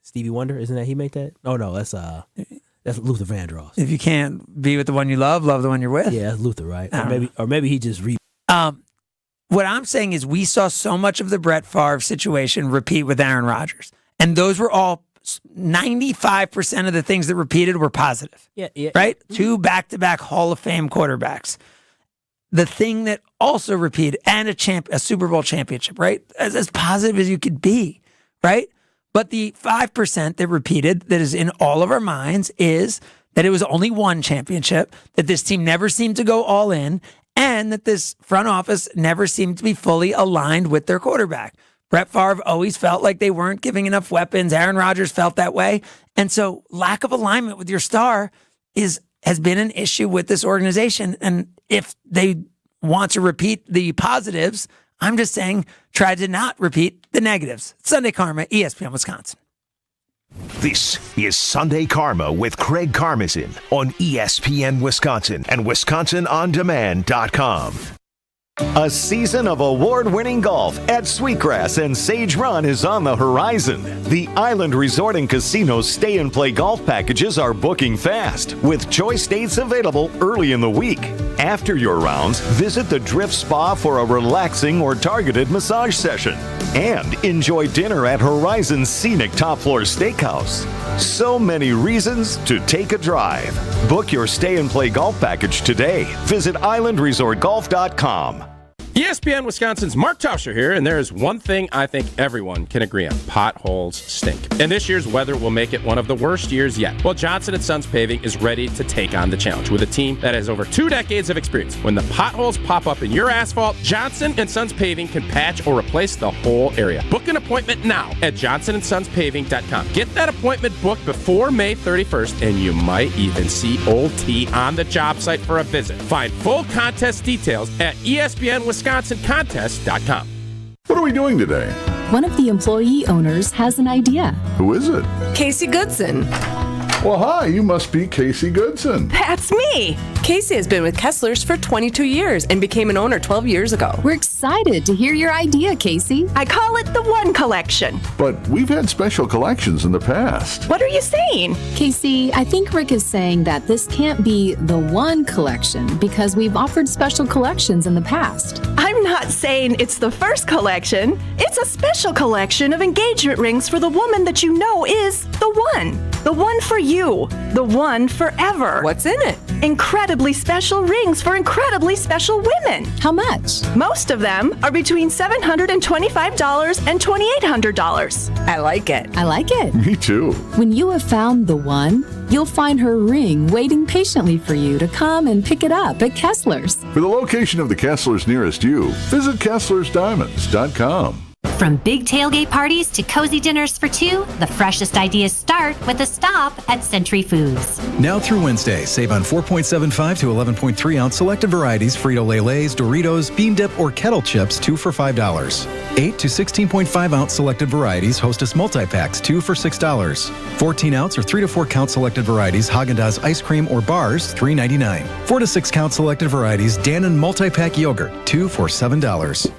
Stevie Wonder, isn't that he made that? Oh no, that's Luther Vandross. If you can't be with the one you love the one you're with. Yeah, that's Luther, right? Or maybe he just what I'm saying is we saw so much of the Brett Favre situation repeat with Aaron Rodgers, and those were all 95% of the things that repeated were positive. Yeah. Right? 2 back-to-back Hall of Fame quarterbacks. The thing that also repeated, and a Super Bowl championship, right? As positive as you could be, right? But the 5% that repeated, that is in all of our minds, is that it was only one championship, that this team never seemed to go all in, and that this front office never seemed to be fully aligned with their quarterback. Brett Favre always felt like they weren't giving enough weapons. Aaron Rodgers felt that way. And so lack of alignment with your star has been an issue with this organization. And if they want to repeat the positives, I'm just saying, try to not repeat the negatives. Sunday Karma, ESPN Wisconsin. This is Sunday Karma with Craig Karmazin on ESPN Wisconsin and WisconsinOnDemand.com. A season of award-winning golf at Sweetgrass and Sage Run is on the horizon. The Island Resort and Casino Stay and Play golf packages are booking fast, with choice dates available early in the week. After your rounds, visit the Drift Spa for a relaxing or targeted massage session. And enjoy dinner at Horizon's scenic top-floor steakhouse. So many reasons to take a drive. Book your Stay and Play golf package today. Visit islandresortgolf.com. ESPN Wisconsin's Mark Tauscher here, and there is one thing I think everyone can agree on. Potholes stink. And this year's weather will make it one of the worst years yet. Well, Johnson & Sons Paving is ready to take on the challenge with a team that has over 2 decades of experience. When the potholes pop up in your asphalt, Johnson & Sons Paving can patch or replace the whole area. Book an appointment now at johnsonsonspaving.com. Get that appointment booked before May 31st, and you might even see Old T on the job site for a visit. Find full contest details at ESPNWisconsinContest.com. What are we doing today? One of the employee owners has an idea. Who is it? Casey Goodson. Well, hi, you must be Casey Goodson. That's me. Casey has been with Kessler's for 22 years and became an owner 12 years ago. We're excited to hear your idea, Casey. I call it the One Collection. But we've had special collections in the past. What are you saying? Casey, I think Rick is saying that this can't be the one collection because we've offered special collections in the past. I'm not saying it's the first collection. It's a special collection of engagement rings for the woman that you know is the one. The one for you. The one forever. What's in it? Incredibly special rings for incredibly special women. How much? Most of them are between $725 and $2,800. I like it. I like it. Me too. When you have found the one, you'll find her ring waiting patiently for you to come and pick it up at Kessler's. For the location of the Kesslers nearest you, visit KesslersDiamonds.com. From big tailgate parties to cozy dinners for two, the freshest ideas start with a stop at Century Foods. Now through Wednesday, save on 4.75 to 11.3 ounce selected varieties Frito-Lay Lays, Doritos, Bean Dip, or Kettle Chips, 2 for $5. 8 to 16.5 ounce selected varieties Hostess multi-packs, 2 for $6. 14 ounce or 3 to 4 count selected varieties Haagen-Dazs ice cream or bars, $3.99. 4 to 6 count selected varieties Dannon multi-pack yogurt, 2 for $7.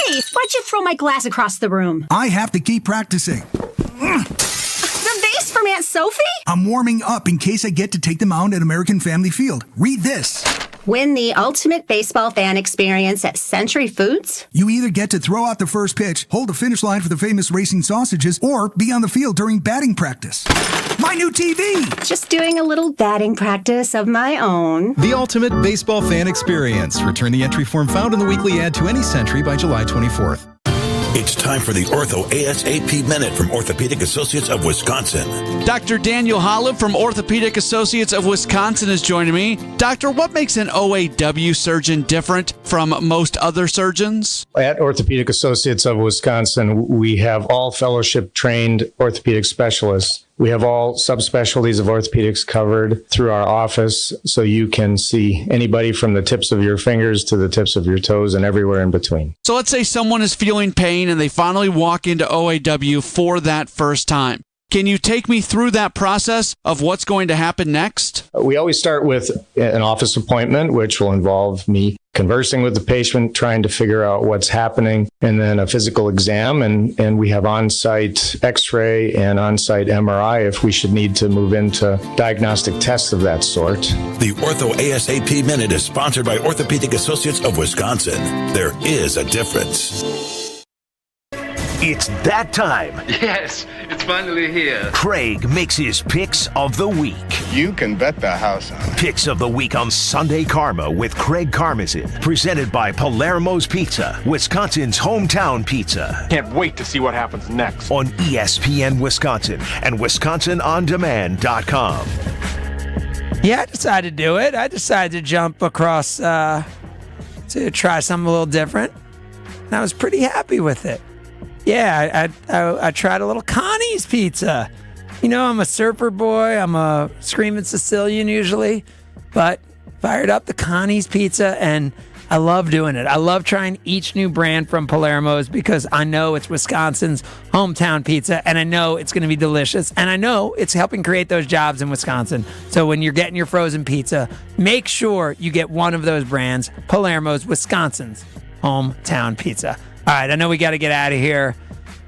Hey, why'd you throw my glass across the room? I have to keep practicing. The vase from Aunt Sophie? I'm warming up in case I get to take the mound at American Family Field. Read this. Win the ultimate baseball fan experience at Century Foods? You either get to throw out the first pitch, hold the finish line for the famous racing sausages, or be on the field during batting practice. My new TV! Just doing a little batting practice of my own. The ultimate baseball fan experience. Return the entry form found in the weekly ad to any Century by July 24th. It's time for the Ortho ASAP Minute from Orthopedic Associates of Wisconsin. Dr. Daniel Holub from Orthopedic Associates of Wisconsin is joining me. Doctor, what makes an OAW surgeon different from most other surgeons? At Orthopedic Associates of Wisconsin, we have all fellowship-trained orthopedic specialists. We have all subspecialties of orthopedics covered through our office, so you can see anybody from the tips of your fingers to the tips of your toes and everywhere in between. So let's say someone is feeling pain and they finally walk into OAW for that first time. Can you take me through that process of what's going to happen next? We always start with an office appointment, which will involve me conversing with the patient, trying to figure out what's happening, and then a physical exam. And we have on-site x-ray and on-site MRI if we should need to move into diagnostic tests of that sort. The Ortho ASAP Minute is sponsored by Orthopedic Associates of Wisconsin. There is a difference. It's that time. Yes, it's finally here. Craig makes his picks of the week. You can bet the house on it. Picks of the week on Sunday Karma with Craig Karmazin. Presented by Palermo's Pizza, Wisconsin's hometown pizza. Can't wait to see what happens next. On ESPN Wisconsin and WisconsinOnDemand.com. Yeah, I decided to do it. I decided to jump across to try something a little different. And I was pretty happy with it. Yeah, I tried a little Connie's pizza. You know, I'm a surfer boy. I'm a screaming Sicilian usually. But fired up the Connie's pizza, and I love doing it. I love trying each new brand from Palermo's because I know it's Wisconsin's hometown pizza, and I know it's going to be delicious, and I know it's helping create those jobs in Wisconsin. So when you're getting your frozen pizza, make sure you get one of those brands, Palermo's, Wisconsin's hometown pizza. All right, I know we got to get out of here.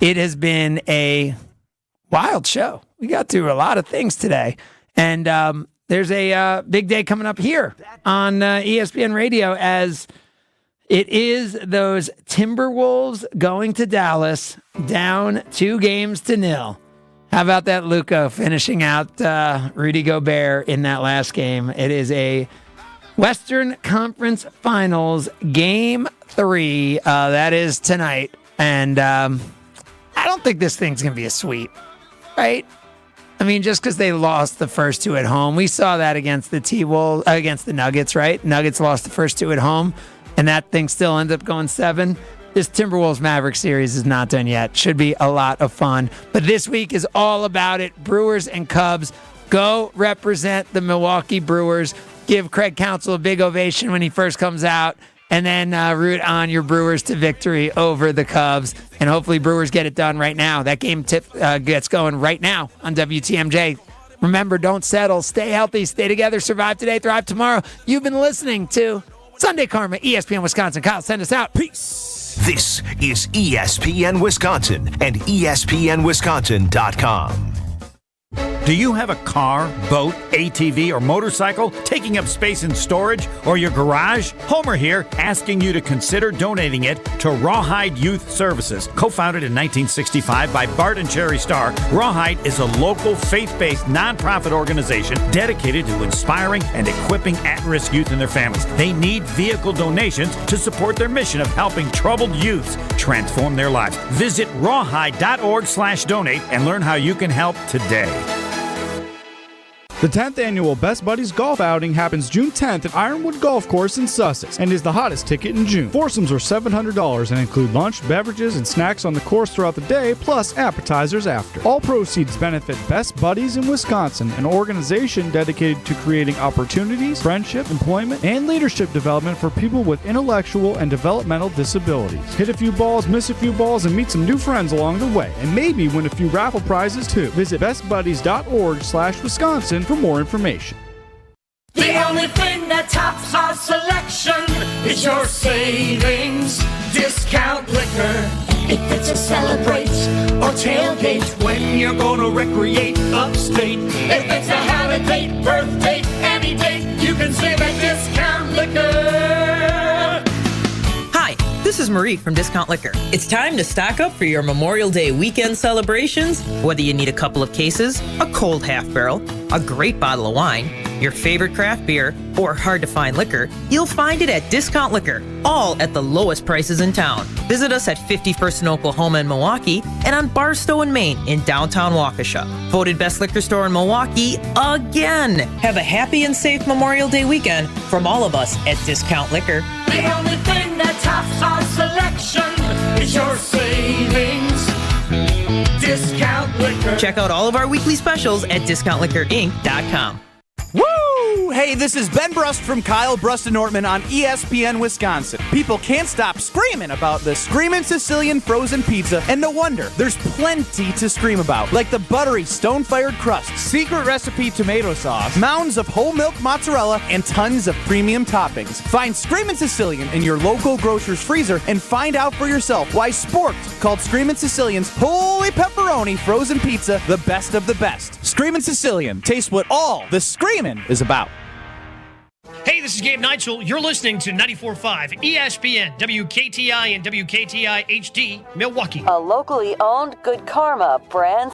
It has been a wild show. We got through a lot of things today, and there's a big day coming up here on ESPN Radio as it is those Timberwolves going to Dallas down 2-0. How about that, Luka, finishing out Rudy Gobert in that last game? It is a Western Conference Finals Game 3. That is tonight. And I don't think this thing's going to be a sweep, right? I mean, just because they lost the first 2 at home. We saw that against the against the Nuggets, right? Nuggets lost the first 2 at home, and that thing still ended up going 7. This Timberwolves-Mavericks series is not done yet. Should be a lot of fun. But this week is all about it. Brewers and Cubs. Go represent the Milwaukee Brewers. Give Craig Counsell a big ovation when he first comes out. And then root on your Brewers to victory over the Cubs. And hopefully Brewers get it done right now. That game gets going right now on WTMJ. Remember, don't settle. Stay healthy. Stay together. Survive today. Thrive tomorrow. You've been listening to Sunday Karma, ESPN Wisconsin. Kyle, send us out. Peace. This is ESPN Wisconsin and ESPNWisconsin.com. Do you have a car, boat, ATV, or motorcycle taking up space in storage or your garage? Homer here, asking you to consider donating it to Rawhide Youth Services. Co-founded in 1965 by Bart and Cherry Starr, Rawhide is a local faith-based nonprofit organization dedicated to inspiring and equipping at-risk youth and their families. They need vehicle donations to support their mission of helping troubled youths transform their lives. Visit rawhide.org/donate and learn how you can help today. The 10th annual Best Buddies Golf Outing happens June 10th at Ironwood Golf Course in Sussex and is the hottest ticket in June. Foursomes are $700 and include lunch, beverages, and snacks on the course throughout the day, plus appetizers after. All proceeds benefit Best Buddies in Wisconsin, an organization dedicated to creating opportunities, friendship, employment, and leadership development for people with intellectual and developmental disabilities. Hit a few balls, miss a few balls, and meet some new friends along the way, and maybe win a few raffle prizes too. Visit bestbuddies.org/Wisconsin for more information. The only thing that tops our selection is your savings discount liquor. If it's a celebrate or tailgate, when you're gonna recreate upstate. If it's a holiday, birthday, any date, you can save at Discount Liquor. Hi, this is Marie from Discount Liquor. It's time to stock up for your Memorial Day weekend celebrations. Whether you need a couple of cases, a cold half barrel, a great bottle of wine, your favorite craft beer, or hard-to-find liquor, you'll find it at Discount Liquor, all at the lowest prices in town. Visit us at 51st in Oklahoma and Milwaukee, and on Barstow in Maine in downtown Waukesha. Voted best liquor store in Milwaukee again. Have a happy and safe Memorial Day weekend from all of us at Discount Liquor. The only thing that tops our selection is your savings Discount Liquor. Check out all of our weekly specials at DiscountLiquorInc.com. Woo! Hey, this is Ben Brust from Kyle Brust and Nortman on ESPN Wisconsin. People can't stop screaming about the Screamin' Sicilian frozen pizza, and no wonder. There's plenty to scream about, like the buttery stone-fired crust, secret recipe tomato sauce, mounds of whole milk mozzarella, and tons of premium toppings. Find Screamin' Sicilian in your local grocer's freezer and find out for yourself why Sporked called Screamin' Sicilian's Holy Pepperoni frozen pizza the best of the best. Screamin' Sicilian, taste what all the screamin' is about. Hey, this is Gabe Neitzel. You're listening to 94.5 ESPN, WKTI and WKTI HD, Milwaukee. A locally owned Good Karma brand